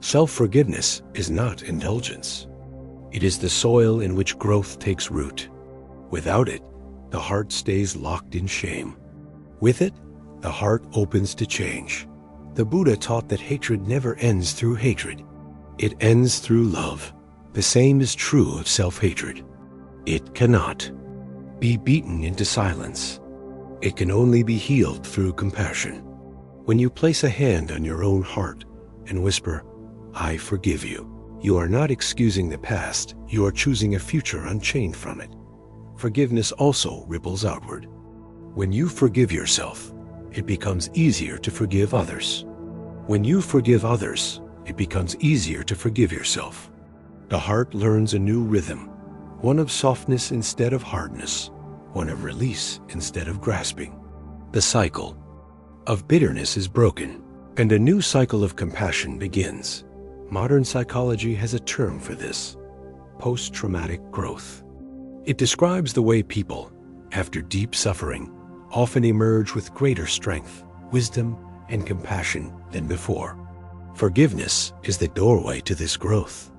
Self-forgiveness is not indulgence. It is the soil in which growth takes root. Without it, the heart stays locked in shame. With it, the heart opens to change. The Buddha taught that hatred never ends through hatred. It ends through love. The same is true of self-hatred. It cannot be beaten into silence. It can only be healed through compassion. When you place a hand on your own heart and whisper, "I forgive you," you are not excusing the past, you are choosing a future unchained from it. Forgiveness also ripples outward. When you forgive yourself, it becomes easier to forgive others. When you forgive others, it becomes easier to forgive yourself. The heart learns a new rhythm, one of softness instead of hardness, one of release instead of grasping. The cycle of bitterness is broken, and a new cycle of compassion begins. Modern psychology has a term for this: post-traumatic growth. It describes the way people, after deep suffering, often emerge with greater strength, wisdom, and compassion than before. Forgiveness is the doorway to this growth.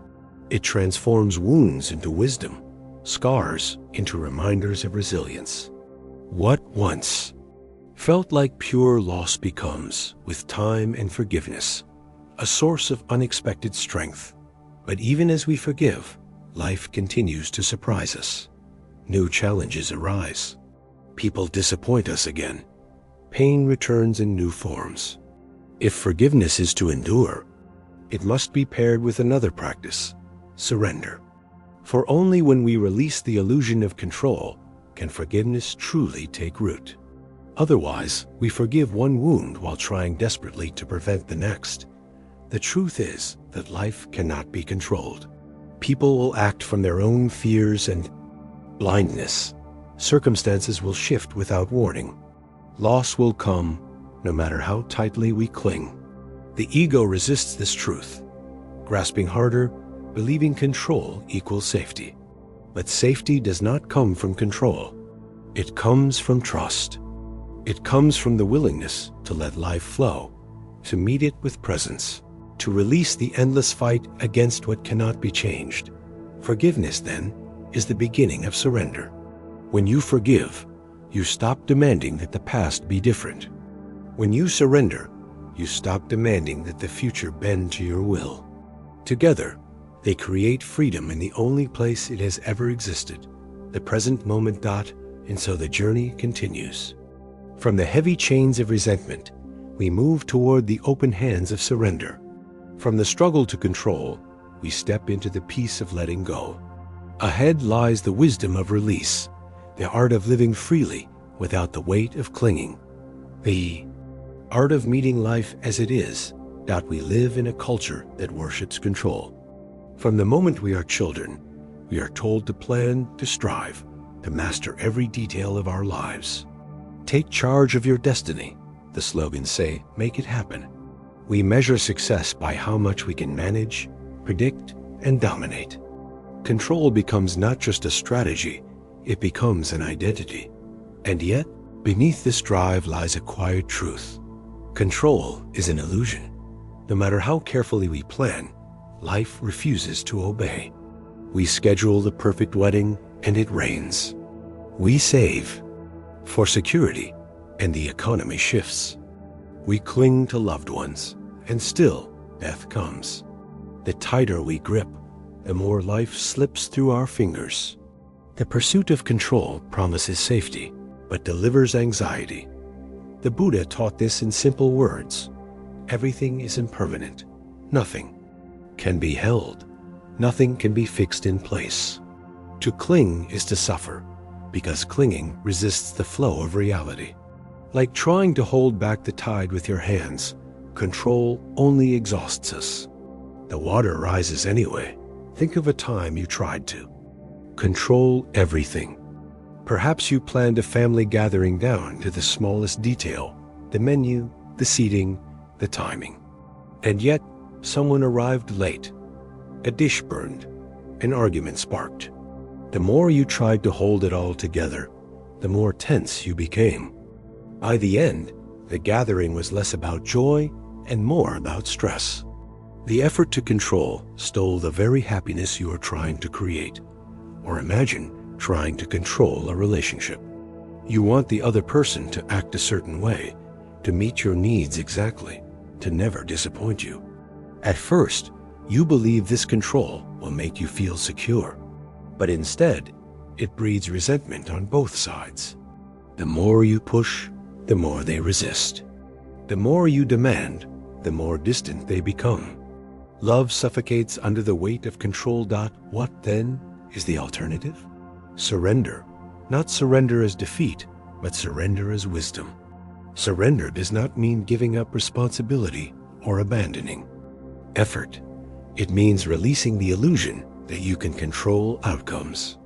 It transforms wounds into wisdom, scars into reminders of resilience. What once felt like pure loss becomes, with time and forgiveness, a source of unexpected strength. But even as we forgive, life continues to surprise us. New challenges arise. People disappoint us again. Pain returns in new forms. If forgiveness is to endure, it must be paired with another practice, surrender. For only when we release the illusion of control can forgiveness truly take root. Otherwise, we forgive one wound while trying desperately to prevent the next. The truth is that life cannot be controlled. People will act from their own fears and blindness. Circumstances will shift without warning. Loss will come, no matter how tightly we cling. The ego resists this truth, grasping harder, believing control equals safety. But safety does not come from control. It comes from trust. It comes from the willingness to let life flow, to meet it with presence, to release the endless fight against what cannot be changed. Forgiveness, then, is the beginning of surrender. When you forgive, you stop demanding that the past be different. When you surrender, you stop demanding that the future bend to your will. Together, they create freedom in the only place it has ever existed, the present moment. And so the journey continues. From the heavy chains of resentment, we move toward the open hands of surrender. From the struggle to control, we step into the peace of letting go. Ahead lies the wisdom of release, the art of living freely without the weight of clinging, the art of meeting life as it is. We live in a culture that worships control. From the moment we are children, we are told to plan, to strive, to master every detail of our lives. Take charge of your destiny, the slogans say, make it happen. We measure success by how much we can manage, predict, and dominate. Control becomes not just a strategy, it becomes an identity. And yet, beneath this drive lies a quiet truth. Control is an illusion. No matter how carefully we plan, life refuses to obey. We schedule the perfect wedding and it rains. We save for security and the economy shifts. We cling to loved ones and still death comes. The tighter we grip, the more life slips through our fingers. The pursuit of control promises safety, but delivers anxiety. The Buddha taught this in simple words. Everything is impermanent. Nothing can be held. Nothing can be fixed in place. To cling is to suffer, because clinging resists the flow of reality. Like trying to hold back the tide with your hands, control only exhausts us. The water rises anyway. Think of a time you tried to control everything. Perhaps you planned a family gathering down to the smallest detail, the menu, the seating, the timing. And yet, someone arrived late. A dish burned. An argument sparked. The more you tried to hold it all together, the more tense you became. By the end, the gathering was less about joy and more about stress. The effort to control stole the very happiness you were trying to create. Or imagine trying to control a relationship. You want the other person to act a certain way, to meet your needs exactly, to never disappoint you. At first, you believe this control will make you feel secure, but instead, it breeds resentment on both sides. The more you push, the more they resist. The more you demand, the more distant they become. Love suffocates under the weight of control. What then is the alternative? Surrender. Not surrender as defeat, but surrender as wisdom. Surrender does not mean giving up responsibility or abandoning effort. It means releasing the illusion that you can control outcomes.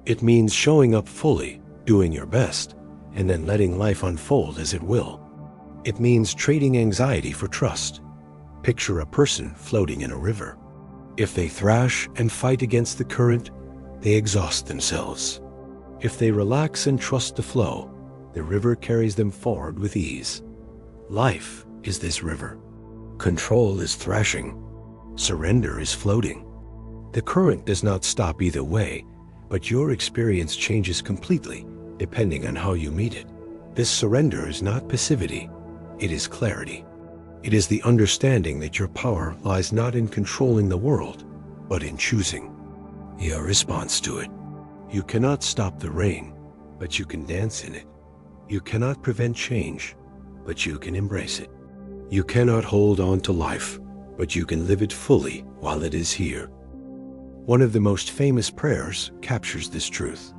It means showing up fully, doing your best, and then letting life unfold as it will. It means trading anxiety for trust. Picture a person floating in a river. If they thrash and fight against the current, they exhaust themselves. If they relax and trust the flow, the river carries them forward with ease. Life is this river. Control is thrashing. Surrender is floating. The current does not stop either way, but your experience changes completely depending on how you meet it. This surrender is not passivity, it is clarity. It is the understanding that your power lies not in controlling the world, but in choosing your response to it. You cannot stop the rain, but you can dance in it. You cannot prevent change, but you can embrace it. You cannot hold on to life, but you can live it fully while it is here. One of the most famous prayers captures this truth.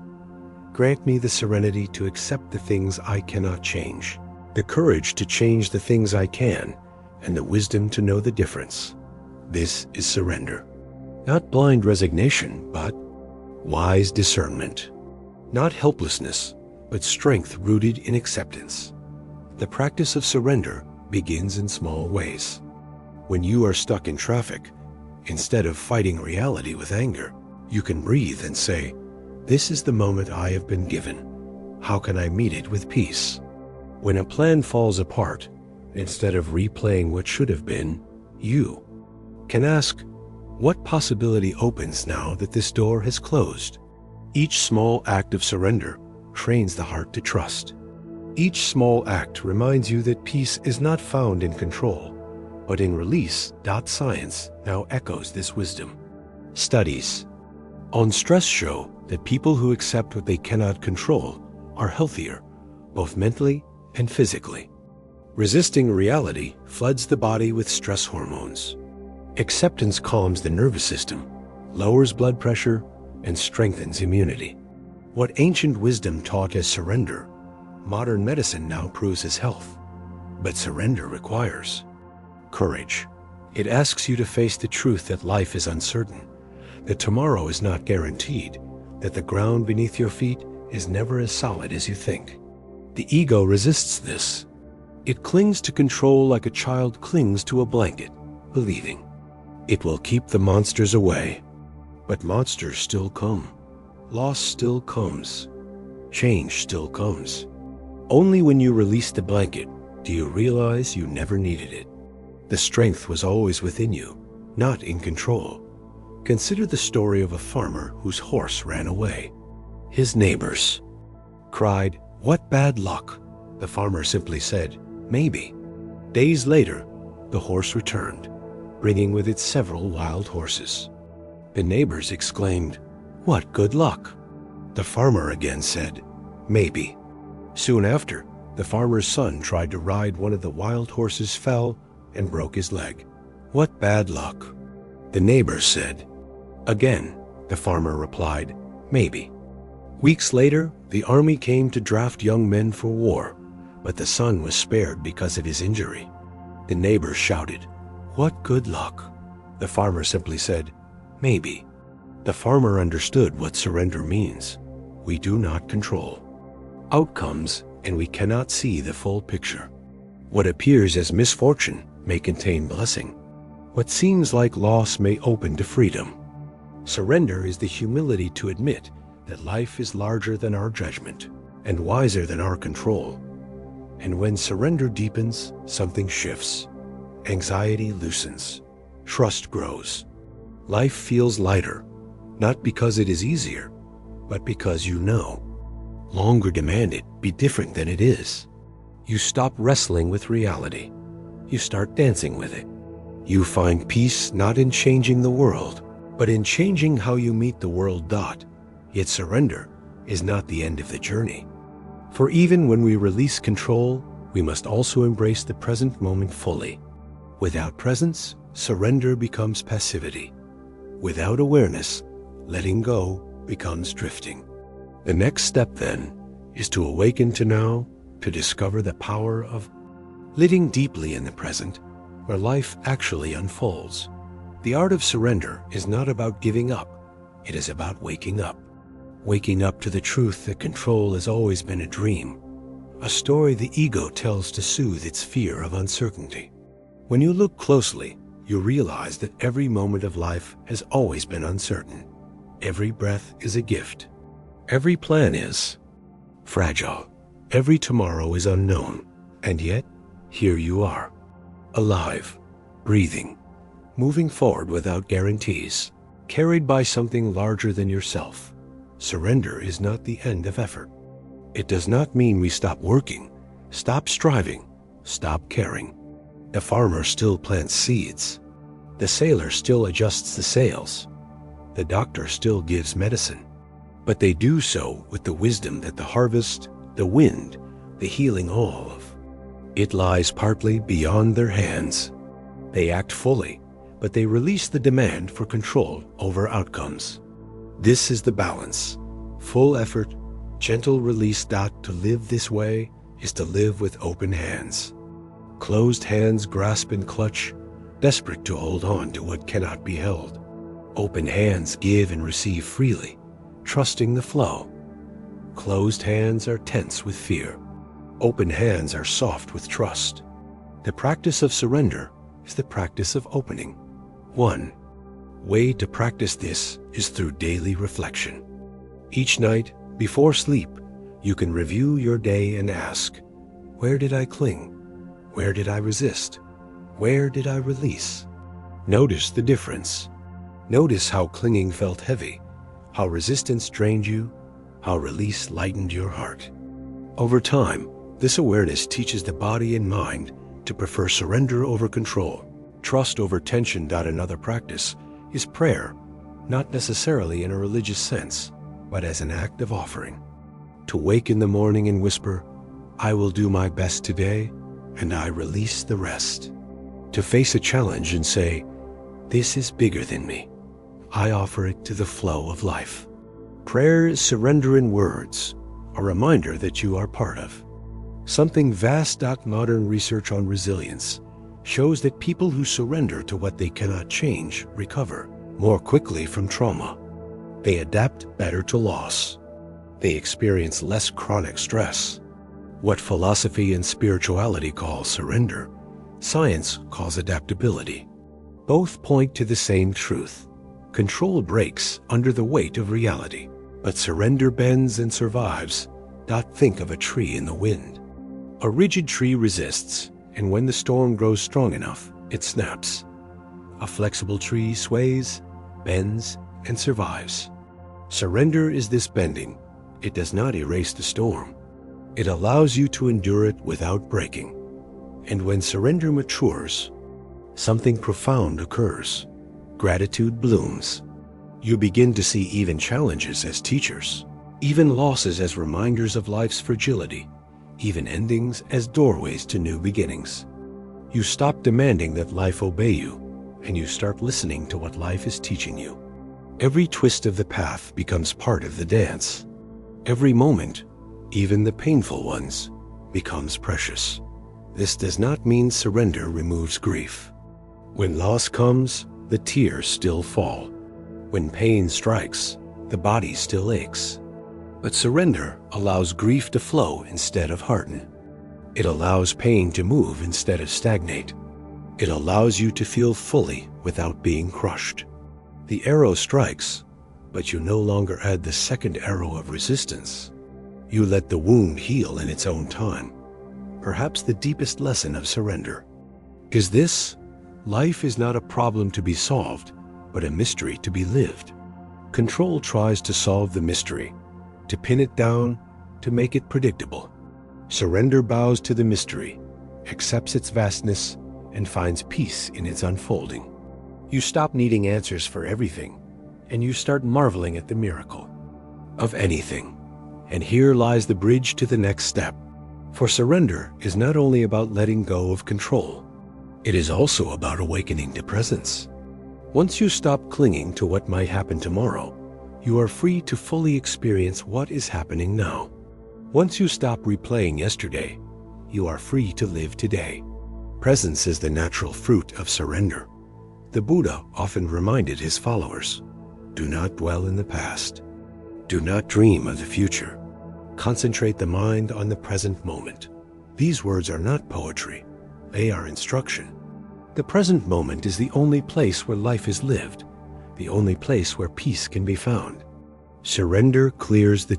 Grant me the serenity to accept the things I cannot change, the courage to change the things I can, and the wisdom to know the difference. This is surrender. Not blind resignation, but wise discernment. Not helplessness, but strength rooted in acceptance. The practice of surrender begins in small ways. When you are stuck in traffic, instead of fighting reality with anger, you can breathe and say, "This is the moment I have been given. How can I meet it with peace?" When a plan falls apart, instead of replaying what should have been, you can ask, "What possibility opens now that this door has closed?" Each small act of surrender trains the heart to trust. Each small act reminds you that peace is not found in control, but in release. Science now echoes this wisdom. Studies on stress show that people who accept what they cannot control are healthier, both mentally and physically. Resisting reality floods the body with stress hormones. Acceptance calms the nervous system, lowers blood pressure, and strengthens immunity. What ancient wisdom taught as surrender, modern medicine now proves as health. But surrender requires courage. It asks you to face the truth that life is uncertain, that tomorrow is not guaranteed, that the ground beneath your feet is never as solid as you think. The ego resists this. It clings to control like a child clings to a blanket, believing it will keep the monsters away. But monsters still come. Loss still comes. Change still comes. Only when you release the blanket do you realize you never needed it. The strength was always within you, not in control. Consider the story of a farmer whose horse ran away. His neighbors cried, "What bad luck!" The farmer simply said, "Maybe." Days later, the horse returned, bringing with it several wild horses. The neighbors exclaimed, "What good luck!" The farmer again said, "Maybe." Soon after, the farmer's son tried to ride one of the wild horses, fell, and broke his leg. "What bad luck!" The neighbors said. Again, the farmer replied, "Maybe." Weeks later, the army came to draft young men for war, but the son was spared because of his injury. The neighbors shouted, "What good luck!" The farmer simply said, "Maybe." The farmer understood what surrender means. We do not control outcomes, and we cannot see the full picture. What appears as misfortune may contain blessing. What seems like loss may open to freedom. Surrender is the humility to admit that life is larger than our judgment and wiser than our control. And when surrender deepens, something shifts. Anxiety loosens. Trust grows. Life feels lighter, not because it is easier, but because you know. Longer demand it be different than it is. You stop wrestling with reality. You start dancing with it. You find peace not in changing the world, but in changing how you meet the world. Yet surrender is not the end of the journey. For even when we release control, we must also embrace the present moment fully. Without presence, surrender becomes passivity. Without awareness, letting go becomes drifting. The next step, then, is to awaken to now, to discover the power of living deeply in the present, where life actually unfolds. The art of surrender is not about giving up. It is about waking up. Waking up to the truth that control has always been a dream, a story the ego tells to soothe its fear of uncertainty. When you look closely, you realize that every moment of life has always been uncertain. Every breath is a gift. Every plan is fragile. Every tomorrow is unknown. And yet, here you are, alive, breathing, moving forward without guarantees, carried by something larger than yourself. Surrender is not the end of effort. It does not mean we stop working, stop striving, stop caring. The farmer still plants seeds. The sailor still adjusts the sails. The doctor still gives medicine. But they do so with the wisdom that the harvest, the wind, the healing all of it lies partly beyond their hands. They act fully but they release the demand for control over outcomes. This is the balance. Full effort, gentle release. To live this way is to live with open hands. Closed hands grasp and clutch, desperate to hold on to what cannot be held. Open hands give and receive freely, trusting the flow. Closed hands are tense with fear. Open hands are soft with trust. The practice of surrender is the practice of opening. One way to practice this is through daily reflection. Each night, before sleep, you can review your day and ask, where did I cling? Where did I resist? Where did I release? Notice the difference. Notice how clinging felt heavy, how resistance drained you, how release lightened your heart. Over time, this awareness teaches the body and mind to prefer surrender over control, trust over tension. Another practice is prayer, not necessarily in a religious sense, but as an act of offering. To wake in the morning and whisper, I will do my best today, and I release the rest. To face a challenge and say, this is bigger than me. I offer it to the flow of life. Prayer is surrender in words, a reminder that you are part of something vast. Modern research on resilience shows that people who surrender to what they cannot change recover more quickly from trauma. They adapt better to loss. They experience less chronic stress. What philosophy and spirituality call surrender, science calls adaptability. Both point to the same truth. Control breaks under the weight of reality, but surrender bends and survives. Think of a tree in the wind. A rigid tree resists, and when the storm grows strong enough, it snaps. A flexible tree sways, bends, and survives. Surrender is this bending. It does not erase the storm. It allows you to endure it without breaking. And when surrender matures, something profound occurs. Gratitude blooms. You begin to see even challenges as teachers, even losses as reminders of life's fragility, even endings as doorways to new beginnings. You stop demanding that life obey you, and you start listening to what life is teaching you. Every twist of the path becomes part of the dance. Every moment, even the painful ones, becomes precious. This does not mean surrender removes grief. When loss comes, the tears still fall. When pain strikes, the body still aches. But surrender allows grief to flow instead of harden. It allows pain to move instead of stagnate. It allows you to feel fully without being crushed. The arrow strikes, but you no longer add the second arrow of resistance. You let the wound heal in its own time. Perhaps the deepest lesson of surrender is this: life is not a problem to be solved, but a mystery to be lived. Control tries to solve the mystery, to pin it down, to make it predictable. Surrender bows to the mystery, accepts its vastness, and finds peace in its unfolding. You stop needing answers for everything, and you start marveling at the miracle of anything. And here lies the bridge to the next step. For surrender is not only about letting go of control, it is also about awakening to presence. Once you stop clinging to what might happen tomorrow, you are free to fully experience what is happening now. Once you stop replaying yesterday, you are free to live today. Presence is the natural fruit of surrender. The Buddha often reminded his followers, do not dwell in the past. Do not dream of the future. Concentrate the mind on the present moment. These words are not poetry. They are instruction. The present moment is the only place where life is lived, the only place where peace can be found. Surrender clears the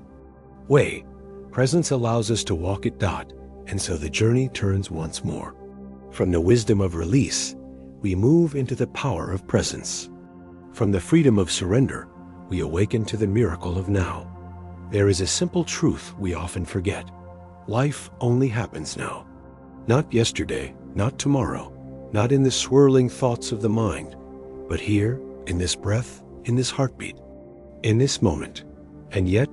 way. Presence allows us to walk it. And so the journey turns once more. From the wisdom of release, we move into the power of presence. From the freedom of surrender, we awaken to the miracle of now. There is a simple truth we often forget. Life only happens now. Not yesterday, not tomorrow, not in the swirling thoughts of the mind, but here, in this breath, in this heartbeat, in this moment. And yet,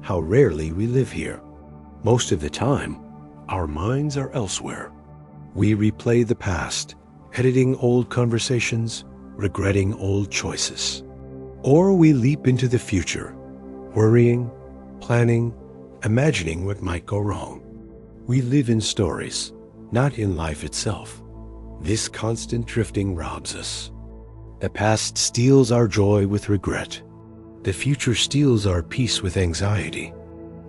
how rarely we live here. Most of the time, our minds are elsewhere. We replay the past, editing old conversations, regretting old choices. Or we leap into the future, worrying, planning, imagining what might go wrong. We live in stories, not in life itself. This constant drifting robs us. The past steals our joy with regret. The future steals our peace with anxiety.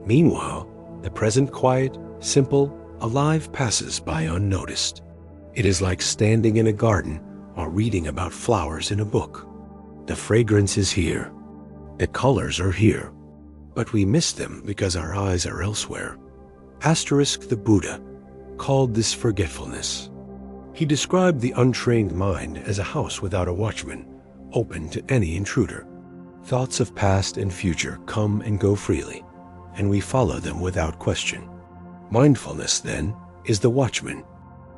Meanwhile, the present quiet, simple, alive passes by unnoticed. It is like standing in a garden or reading about flowers in a book. The fragrance is here. The colors are here. But we miss them because our eyes are elsewhere. Asterisk the Buddha called this forgetfulness. He described the untrained mind as a house without a watchman, open to any intruder. Thoughts of past and future come and go freely, and we follow them without question. Mindfulness, then, is the watchman.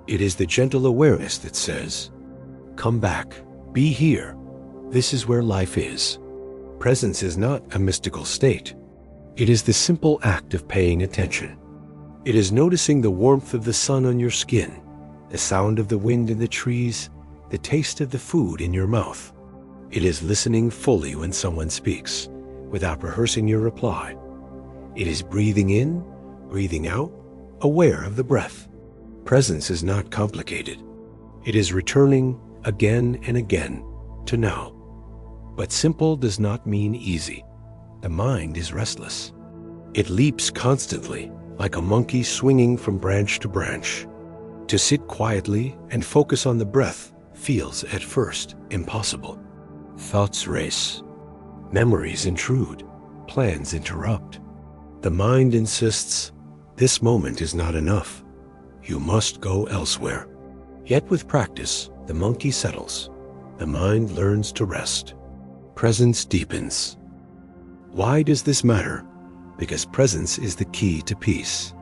It is the gentle awareness that says, "Come back, be here. This is where life is." Presence is not a mystical state. It is the simple act of paying attention. It is noticing the warmth of the sun on your skin, the sound of the wind in the trees, the taste of the food in your mouth. It is listening fully when someone speaks, without rehearsing your reply. It is breathing in, breathing out, aware of the breath. Presence is not complicated. It is returning again and again to now. But simple does not mean easy. The mind is restless. It leaps constantly, like a monkey swinging from branch to branch. To sit quietly and focus on the breath feels at first impossible. Thoughts race. Memories intrude. Plans interrupt. The mind insists, this moment is not enough. You must go elsewhere. Yet with practice, the monkey settles. The mind learns to rest. Presence deepens. Why does this matter? Because presence is the key to peace.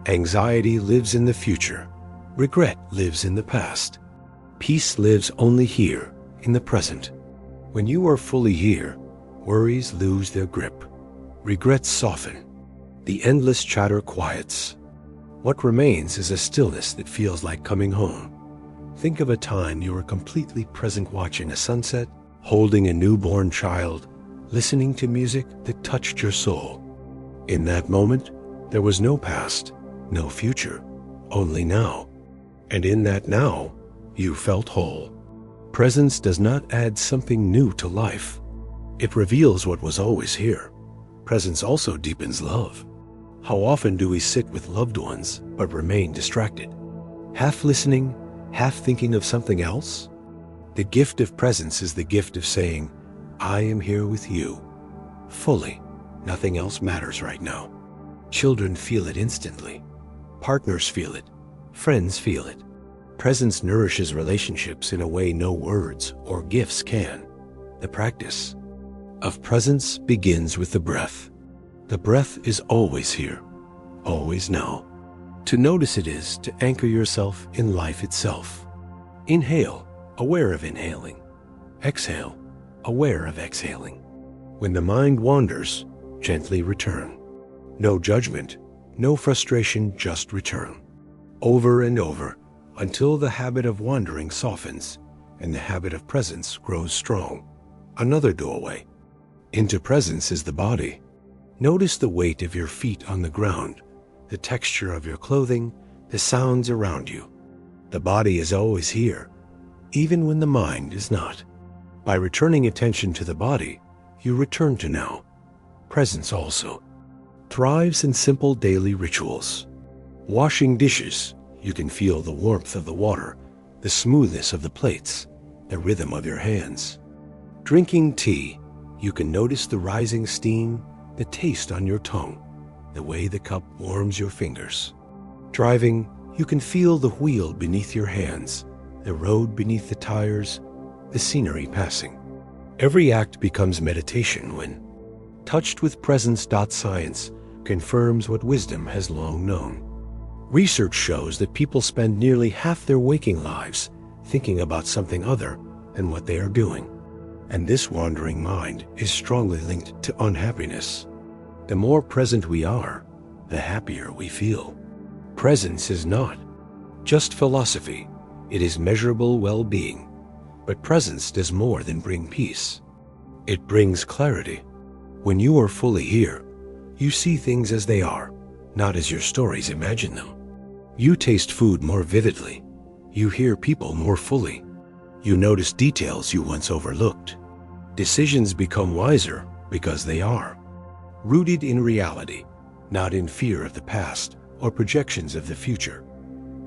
Anxiety lives in the future. Regret lives in the past. Peace lives only here, in the present. When you are fully here, worries lose their grip. Regrets soften. The endless chatter quiets. What remains is a stillness that feels like coming home. Think of a time you were completely present watching a sunset, holding a newborn child, listening to music that touched your soul. In that moment, there was no past, no future, only now. And in that now, you felt whole. Presence does not add something new to life. It reveals what was always here. Presence also deepens love. How often do we sit with loved ones but remain distracted? Half listening, half thinking of something else? The gift of presence is the gift of saying, I am here with you. Fully. Nothing else matters right now. Children feel it instantly. Partners feel it. Friends feel it. Presence nourishes relationships in a way no words or gifts can. The practice of presence begins with the breath. The breath is always here, always now. To notice it is to anchor yourself in life itself. Inhale, aware of inhaling. Exhale, aware of exhaling. When the mind wanders, gently return. No judgment, no frustration, just return. Over and over, until the habit of wandering softens and the habit of presence grows strong. Another doorway into presence is the body. Notice the weight of your feet on the ground, the texture of your clothing, the sounds around you. The body is always here, even when the mind is not. By returning attention to the body, you return to now. Presence also thrives in simple daily rituals. Washing dishes, you can feel the warmth of the water, the smoothness of the plates, the rhythm of your hands. Drinking tea, you can notice the rising steam, the taste on your tongue, the way the cup warms your fingers. Driving, you can feel the wheel beneath your hands, the road beneath the tires, the scenery passing. Every act becomes meditation when touched with presence. Science confirms what wisdom has long known. Research shows that people spend nearly half their waking lives thinking about something other than what they are doing. And this wandering mind is strongly linked to unhappiness. The more present we are, the happier we feel. Presence is not just philosophy, it is measurable well-being. But presence does more than bring peace. It brings clarity. When you are fully here, you see things as they are, not as your stories imagine them. You taste food more vividly. You hear people more fully. You notice details you once overlooked. Decisions become wiser because they are rooted in reality, not in fear of the past or projections of the future.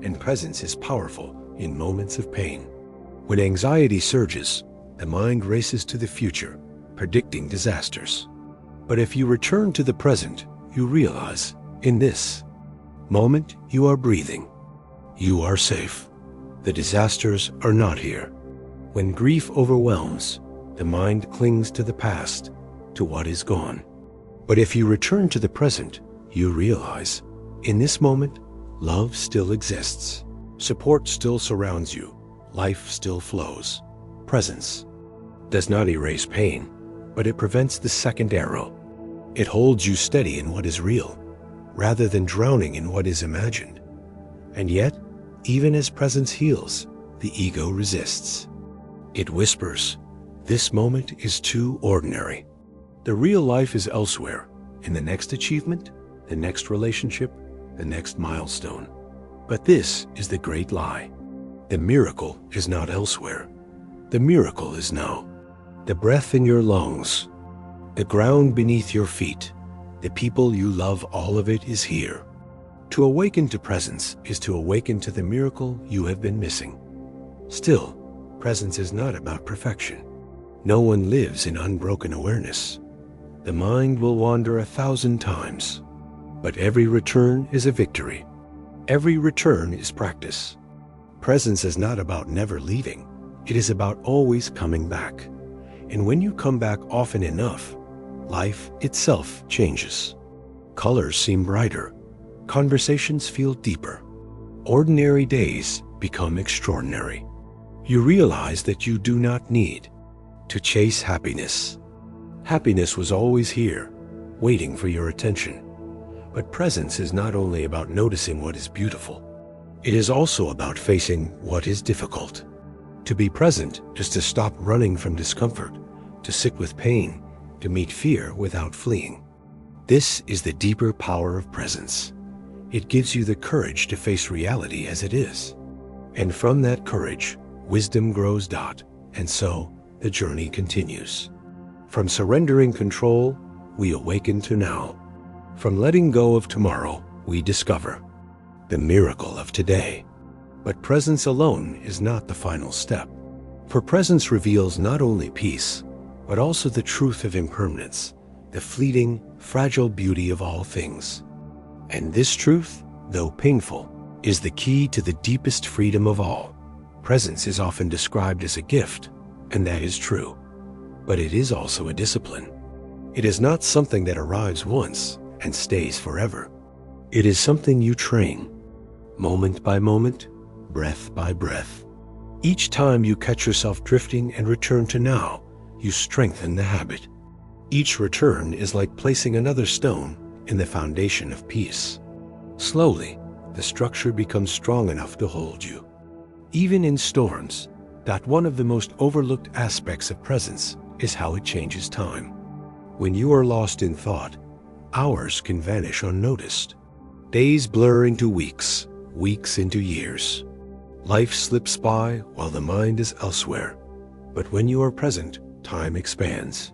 And presence is powerful in moments of pain. When anxiety surges, the mind races to the future, predicting disasters. But if you return to the present, you realize, in this moment, you are breathing. You are safe. The disasters are not here. When grief overwhelms, the mind clings to the past, to what is gone. But if you return to the present, you realize, in this moment, love still exists. Support still surrounds you. Life still flows. Presence does not erase pain, but it prevents the second arrow. It holds you steady in what is real, rather than drowning in what is imagined. And yet, even as presence heals, the ego resists. It whispers, "This moment is too ordinary." The real life is elsewhere, in the next achievement, the next relationship, the next milestone. But this is the great lie. The miracle is not elsewhere. The miracle is now. The breath in your lungs, the ground beneath your feet, the people you love, all of it is here. To awaken to presence is to awaken to the miracle you have been missing. Still, presence is not about perfection. No one lives in unbroken awareness. The mind will wander 1,000 times, but every return is a victory. Every return is practice. Presence is not about never leaving. It is about always coming back. And when you come back often enough, life itself changes. Colors seem brighter. Conversations feel deeper. Ordinary days become extraordinary. You realize that you do not need to chase happiness. Happiness was always here, waiting for your attention. But presence is not only about noticing what is beautiful. It is also about facing what is difficult. To be present is to stop running from discomfort, to sit with pain, to meet fear without fleeing. This is the deeper power of presence. It gives you the courage to face reality as it is. And from that courage, wisdom grows. And so the journey continues. From surrendering control, we awaken to now. From letting go of tomorrow, we discover the miracle of today. But presence alone is not the final step. For presence reveals not only peace, but also the truth of impermanence, the fleeting, fragile beauty of all things. And this truth, though painful, is the key to the deepest freedom of all. Presence is often described as a gift, and that is true. But it is also a discipline. It is not something that arrives once and stays forever. It is something you train, moment by moment, breath by breath. Each time you catch yourself drifting and return to now, you strengthen the habit. Each return is like placing another stone in the foundation of peace. Slowly, the structure becomes strong enough to hold you. Even in storms, that one of the most overlooked aspects of presence is how it changes time. When you are lost in thought, hours can vanish unnoticed. Days blur into weeks, weeks into years. Life slips by while the mind is elsewhere. But when you are present, time expands.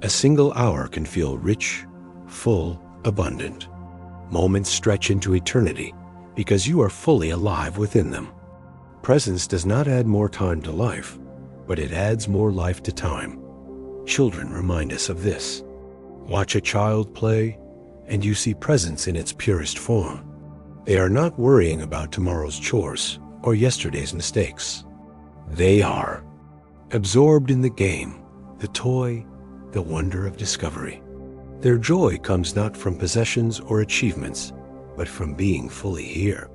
A single hour can feel rich, full, abundant. Moments stretch into eternity because you are fully alive within them. Presence does not add more time to life, but it adds more life to time. Children remind us of this. Watch a child play, and you see presence in its purest form. They are not worrying about tomorrow's chores or yesterday's mistakes. They are absorbed in the game, the toy, the wonder of discovery. Their joy comes not from possessions or achievements, but from being fully here.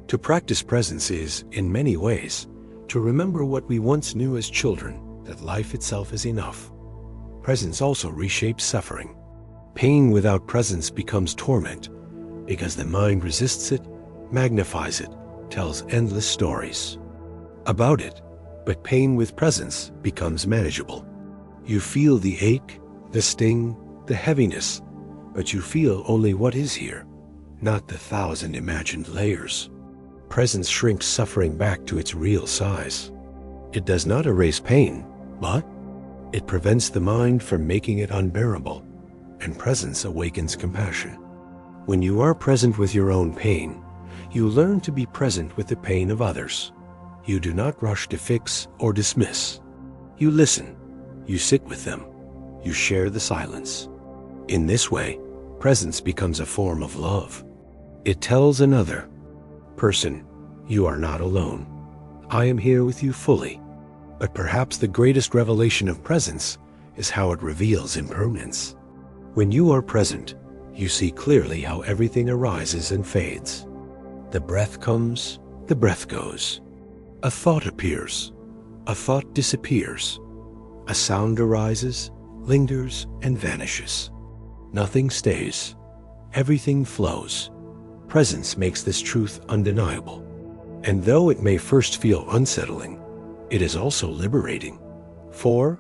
To practice presence is, in many ways, to remember what we once knew as children, that life itself is enough. Presence also reshapes suffering. Pain without presence becomes torment, because the mind resists it, magnifies it, tells endless stories about it. But pain with presence becomes manageable. You feel the ache, the sting, the heaviness, but you feel only what is here, not the thousand imagined layers. Presence shrinks suffering back to its real size. It does not erase pain, but it prevents the mind from making it unbearable, and presence awakens compassion. When you are present with your own pain, you learn to be present with the pain of others. You do not rush to fix or dismiss. You listen, you sit with them, you share the silence. In this way, presence becomes a form of love. It tells another person, you are not alone. I am here with you fully. But perhaps the greatest revelation of presence is how it reveals impermanence. When you are present, you see clearly how everything arises and fades. The breath comes, the breath goes. A thought appears, a thought disappears. A sound arises, lingers, and vanishes. Nothing stays. Everything flows. Presence makes this truth undeniable. And though it may first feel unsettling, it is also liberating. For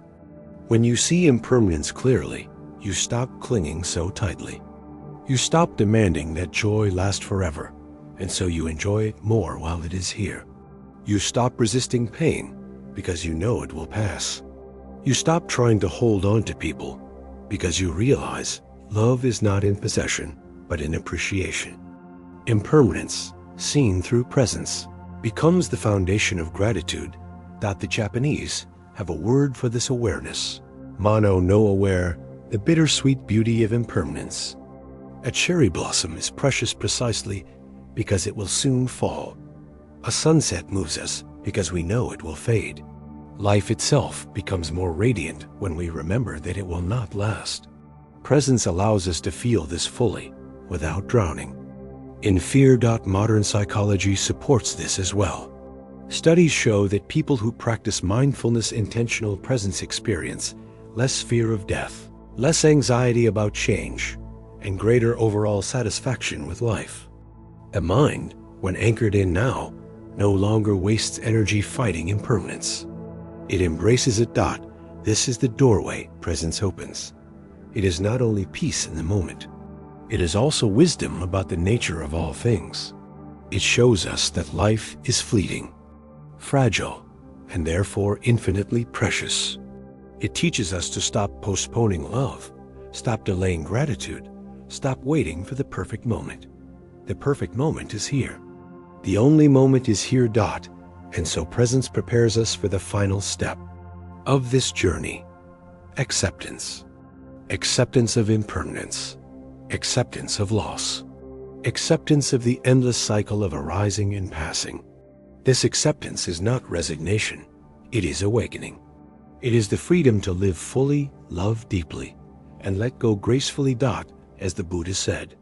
when you see impermanence clearly, you stop clinging so tightly. You stop demanding that joy last forever, and so you enjoy it more while it is here. You stop resisting pain because you know it will pass. You stop trying to hold on to people because you realize love is not in possession, but in appreciation. Impermanence, seen through presence, becomes the foundation of gratitude. The Japanese have a word for this awareness. Mano no aware, the bittersweet beauty of impermanence. A cherry blossom is precious precisely because it will soon fall. A sunset moves us because we know it will fade. Life itself becomes more radiant when we remember that it will not last. Presence allows us to feel this fully, without drowning. In fear. Modern psychology supports this as well. Studies show that people who practice mindfulness intentional presence experience less fear of death, less anxiety about change, and greater overall satisfaction with life. A mind, when anchored in now, no longer wastes energy fighting impermanence. It embraces it. This is the doorway presence opens. It is not only peace in the moment, it is also wisdom about the nature of all things. It shows us that life is fleeting, fragile, and therefore infinitely precious. It teaches us to stop postponing love, stop delaying gratitude, stop waiting for the perfect moment. The perfect moment is here. The only moment is here. And so presence prepares us for the final step of this journey. Acceptance. Acceptance of impermanence. Acceptance of loss. Acceptance of the endless cycle of arising and passing. This acceptance is not resignation, it is awakening. It is the freedom to live fully, love deeply, and let go gracefully. As the Buddha said,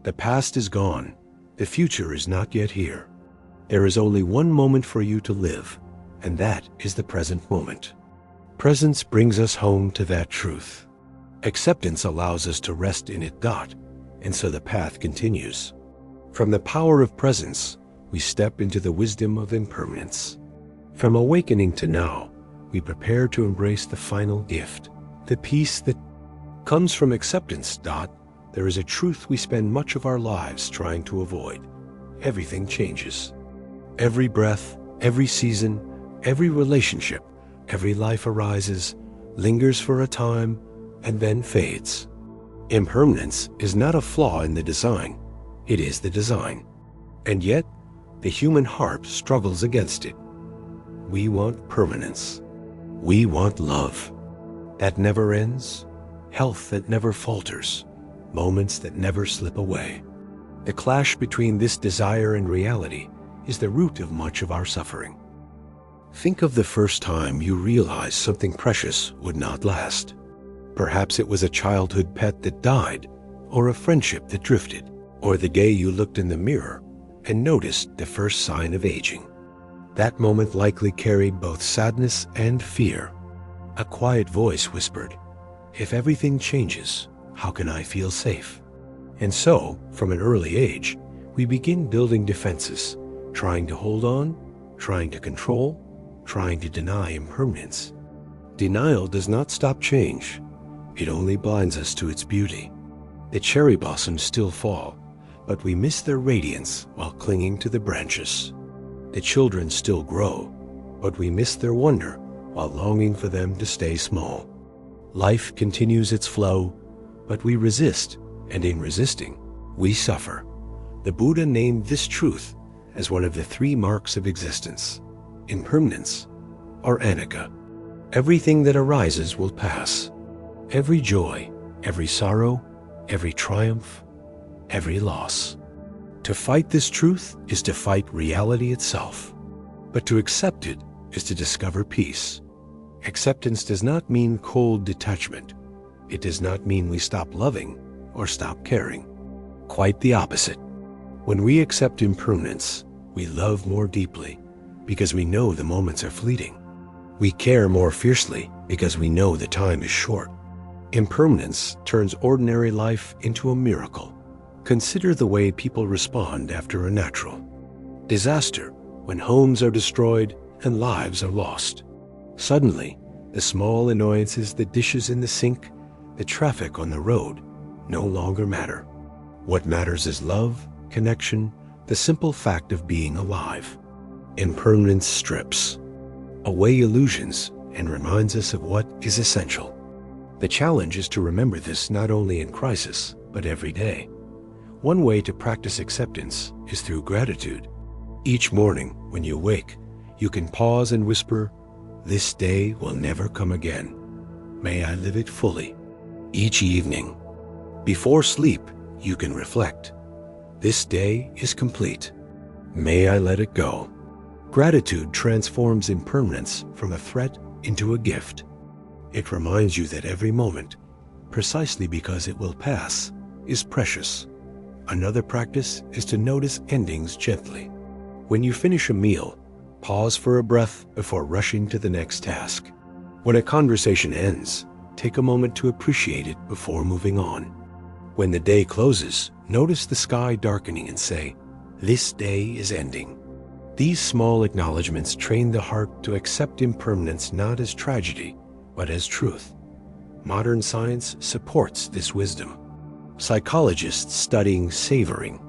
the past is gone, the future is not yet here. There is only one moment for you to live, and that is the present moment. Presence brings us home to that truth. Acceptance allows us to rest in it. And so the path continues. From the power of presence, we step into the wisdom of impermanence. From awakening to now, we prepare to embrace the final gift, the peace that comes from acceptance. There is a truth we spend much of our lives trying to avoid. Everything changes. Every breath, every season, every relationship, every life arises, lingers for a time, and then fades. Impermanence is not a flaw in the design, it is the design. And yet, the human heart struggles against it. We want permanence. We want love that never ends, health that never falters, moments that never slip away. The clash between this desire and reality is the root of much of our suffering. Think of the first time you realized something precious would not last. Perhaps it was a childhood pet that died, or a friendship that drifted, or the day you looked in the mirror and noticed the first sign of aging. That moment likely carried both sadness and fear. A quiet voice whispered, "If everything changes, how can I feel safe?" And so, from an early age, we begin building defenses, trying to hold on, trying to control, trying to deny impermanence. Denial does not stop change. It only blinds us to its beauty. The cherry blossoms still fall, but we miss their radiance while clinging to the branches. The children still grow, but we miss their wonder while longing for them to stay small. Life continues its flow, but we resist, and in resisting, we suffer. The Buddha named this truth as one of the 3 marks of existence: impermanence, or anicca. Everything that arises will pass. Every joy, every sorrow, every triumph, every loss. To fight this truth is to fight reality itself. But to accept it is to discover peace. Acceptance does not mean cold detachment. It does not mean we stop loving or stop caring. Quite the opposite. When we accept impermanence, we love more deeply because we know the moments are fleeting. We care more fiercely because we know the time is short. Impermanence turns ordinary life into a miracle. Consider the way people respond after a natural disaster, when homes are destroyed and lives are lost. Suddenly, the small annoyances, the dishes in the sink, the traffic on the road, no longer matter. What matters is love, connection, the simple fact of being alive. Impermanence strips away illusions and reminds us of what is essential. The challenge is to remember this not only in crisis, but every day. One way to practice acceptance is through gratitude. Each morning when you wake, you can pause and whisper, "This day will never come again. May I live it fully." Each evening, before sleep, you can reflect, "This day is complete. May I let it go." Gratitude transforms impermanence from a threat into a gift. It reminds you that every moment, precisely because it will pass, is precious. Another practice is to notice endings gently. When you finish a meal, pause for a breath before rushing to the next task. When a conversation ends, take a moment to appreciate it before moving on. When the day closes, notice the sky darkening and say, "This day is ending." These small acknowledgments train the heart to accept impermanence not as tragedy, but as truth. Modern science supports this wisdom. Psychologists studying savoring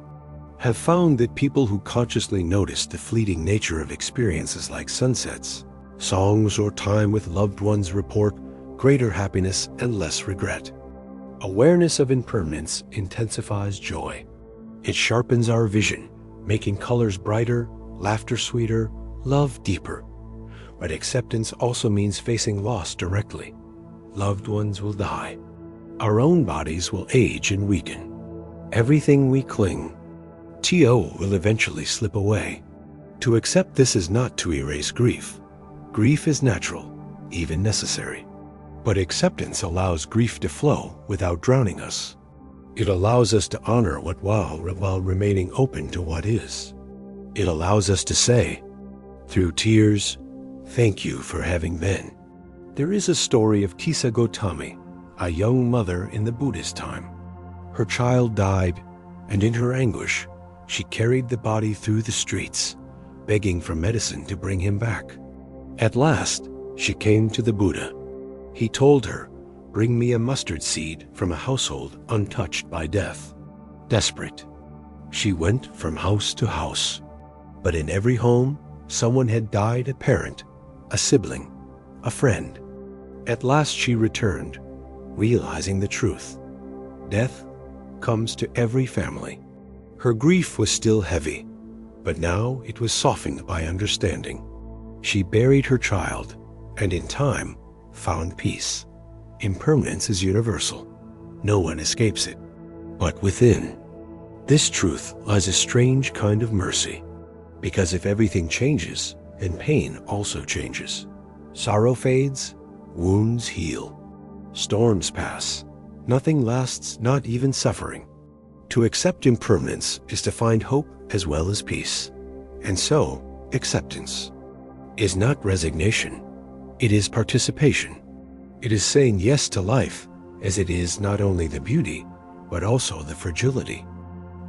have found that people who consciously notice the fleeting nature of experiences like sunsets, songs, or time with loved ones report greater happiness and less regret. Awareness of impermanence intensifies joy. It sharpens our vision, making colors brighter, laughter sweeter, love deeper. But acceptance also means facing loss directly. Loved ones will die. Our own bodies will age and weaken. Everything we cling to will eventually slip away. To accept this is not to erase grief. Grief is natural, even necessary. But acceptance allows grief to flow without drowning us. It allows us to honor what while remaining open to what is. It allows us to say, through tears, "Thank you for having been." There is a story of Kisa Gotami, a young mother in the Buddhist time. Her child died, and in her anguish, she carried the body through the streets, begging for medicine to bring him back. At last, she came to the Buddha. He told her, "Bring me a mustard seed from a household untouched by death." Desperate, she went from house to house. But in every home, someone had died: a parent, a sibling, a friend. At last she returned, realizing the truth. Death comes to every family. Her grief was still heavy, but now it was softened by understanding. She buried her child, and in time found peace. Impermanence is universal. No one escapes it. But within this truth lies a strange kind of mercy. Because if everything changes, then pain also changes. Sorrow fades, wounds heal. Storms pass. Nothing lasts, not even suffering. To accept impermanence is to find hope as well as peace. And so, acceptance is not resignation. It is participation. It is saying yes to life as it is not only the beauty, but also the fragility.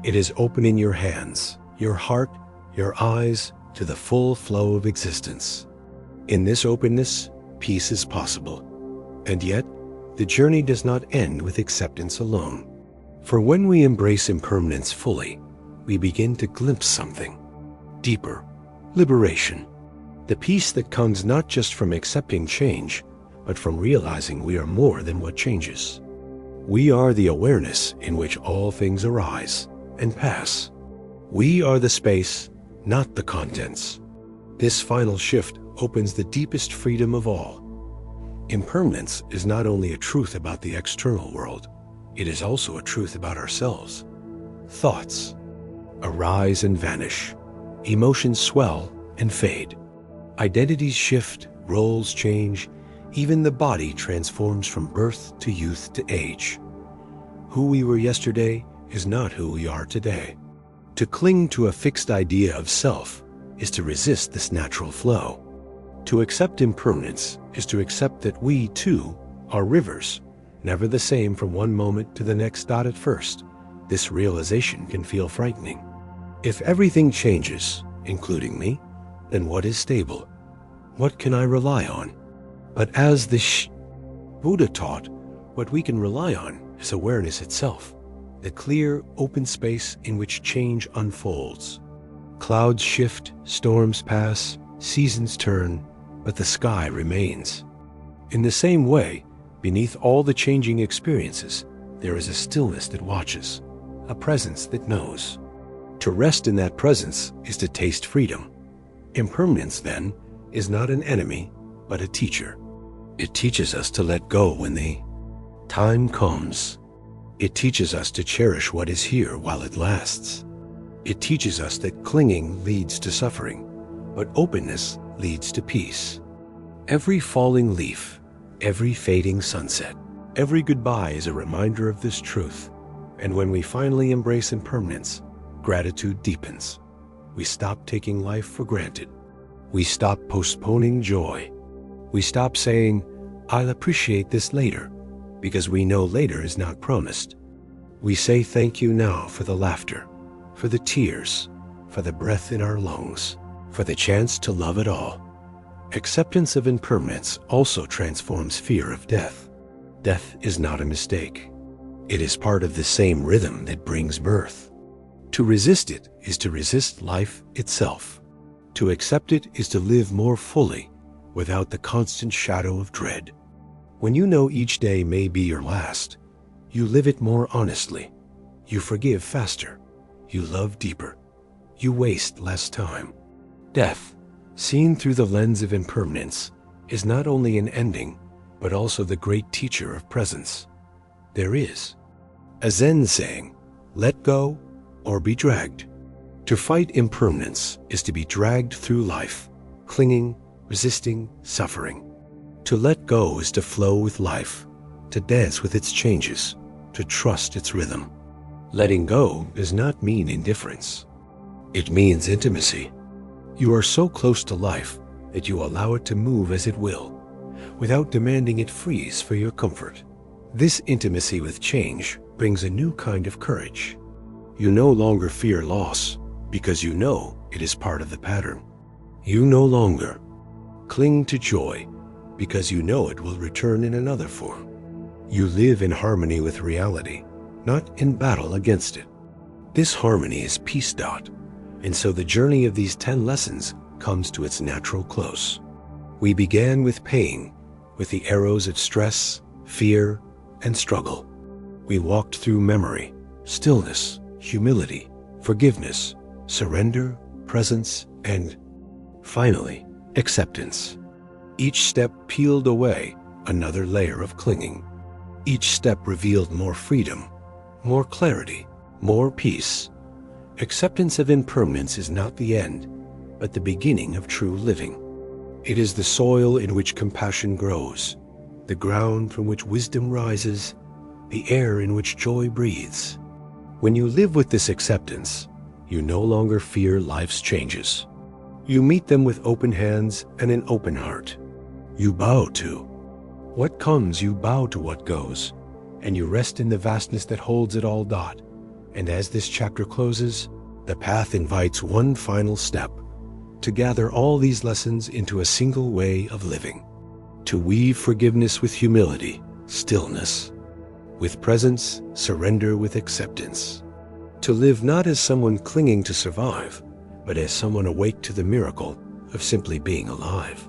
It is opening your hands, your heart, your eyes to the full flow of existence. In this openness, peace is possible. And yet, the journey does not end with acceptance alone. For when we embrace impermanence fully, we begin to glimpse something deeper, liberation. The peace that comes not just from accepting change, but from realizing we are more than what changes. We are the awareness in which all things arise and pass. We are the space, not the contents. This final shift opens the deepest freedom of all. Impermanence is not only a truth about the external world, it is also a truth about ourselves. Thoughts arise and vanish. Emotions swell and fade. Identities shift, roles change, even the body transforms from birth to youth to age. Who we were yesterday is not who we are today. To cling to a fixed idea of self is to resist this natural flow. To accept impermanence is to accept that we, too, are rivers, never the same from one moment to the next. At first, this realization can feel frightening. If everything changes, including me, then what is stable? What can I rely on? But as the Buddha taught, what we can rely on is awareness itself, the clear, open space in which change unfolds. Clouds shift, storms pass, seasons turn, but the sky remains. In the same way, beneath all the changing experiences, there is a stillness that watches, a presence that knows. To rest in that presence is to taste freedom. Impermanence, then, is not an enemy, but a teacher. It teaches us to let go when the time comes. It teaches us to cherish what is here while it lasts. It teaches us that clinging leads to suffering, but openness leads to peace. Every falling leaf, every fading sunset, every goodbye is a reminder of this truth. And when we finally embrace impermanence, gratitude deepens. We stop taking life for granted. We stop postponing joy. We stop saying, "I'll appreciate this later," because we know later is not promised. We say thank you now for the laughter, for the tears, for the breath in our lungs, for the chance to love it all. Acceptance of impermanence also transforms fear of death. Death is not a mistake. It is part of the same rhythm that brings birth. To resist it is to resist life itself. To accept it is to live more fully, without the constant shadow of dread. When you know each day may be your last, you live it more honestly. You forgive faster. You love deeper. You waste less time. Death, seen through the lens of impermanence, is not only an ending, but also the great teacher of presence. There is a Zen saying, "Let go or be dragged." To fight impermanence is to be dragged through life, clinging, resisting, suffering. To let go is to flow with life, to dance with its changes, to trust its rhythm. Letting go does not mean indifference. It means intimacy. You are so close to life that you allow it to move as it will, without demanding it freeze for your comfort. This intimacy with change brings a new kind of courage. You no longer fear loss, because you know it is part of the pattern. You no longer cling to joy, because you know it will return in another form. You live in harmony with reality, not in battle against it. This harmony is peace. And so the journey of these 10 lessons comes to its natural close. We began with pain, with the arrows of stress, fear, and struggle. We walked through memory, stillness, humility, forgiveness, surrender, presence, and finally, acceptance. Each step peeled away another layer of clinging. Each step revealed more freedom, more clarity, more peace. Acceptance of impermanence is not the end, but the beginning of true living. It is the soil in which compassion grows, the ground from which wisdom rises, the air in which joy breathes. When you live with this acceptance, you no longer fear life's changes. You meet them with open hands and an open heart. You bow to what comes, you bow to what goes, and you rest in the vastness that holds it all. And as this chapter closes, the path invites one final step, to gather all these lessons into a single way of living. To weave forgiveness with humility, stillness. With presence, surrender with acceptance. To live not as someone clinging to survive, but as someone awake to the miracle of simply being alive.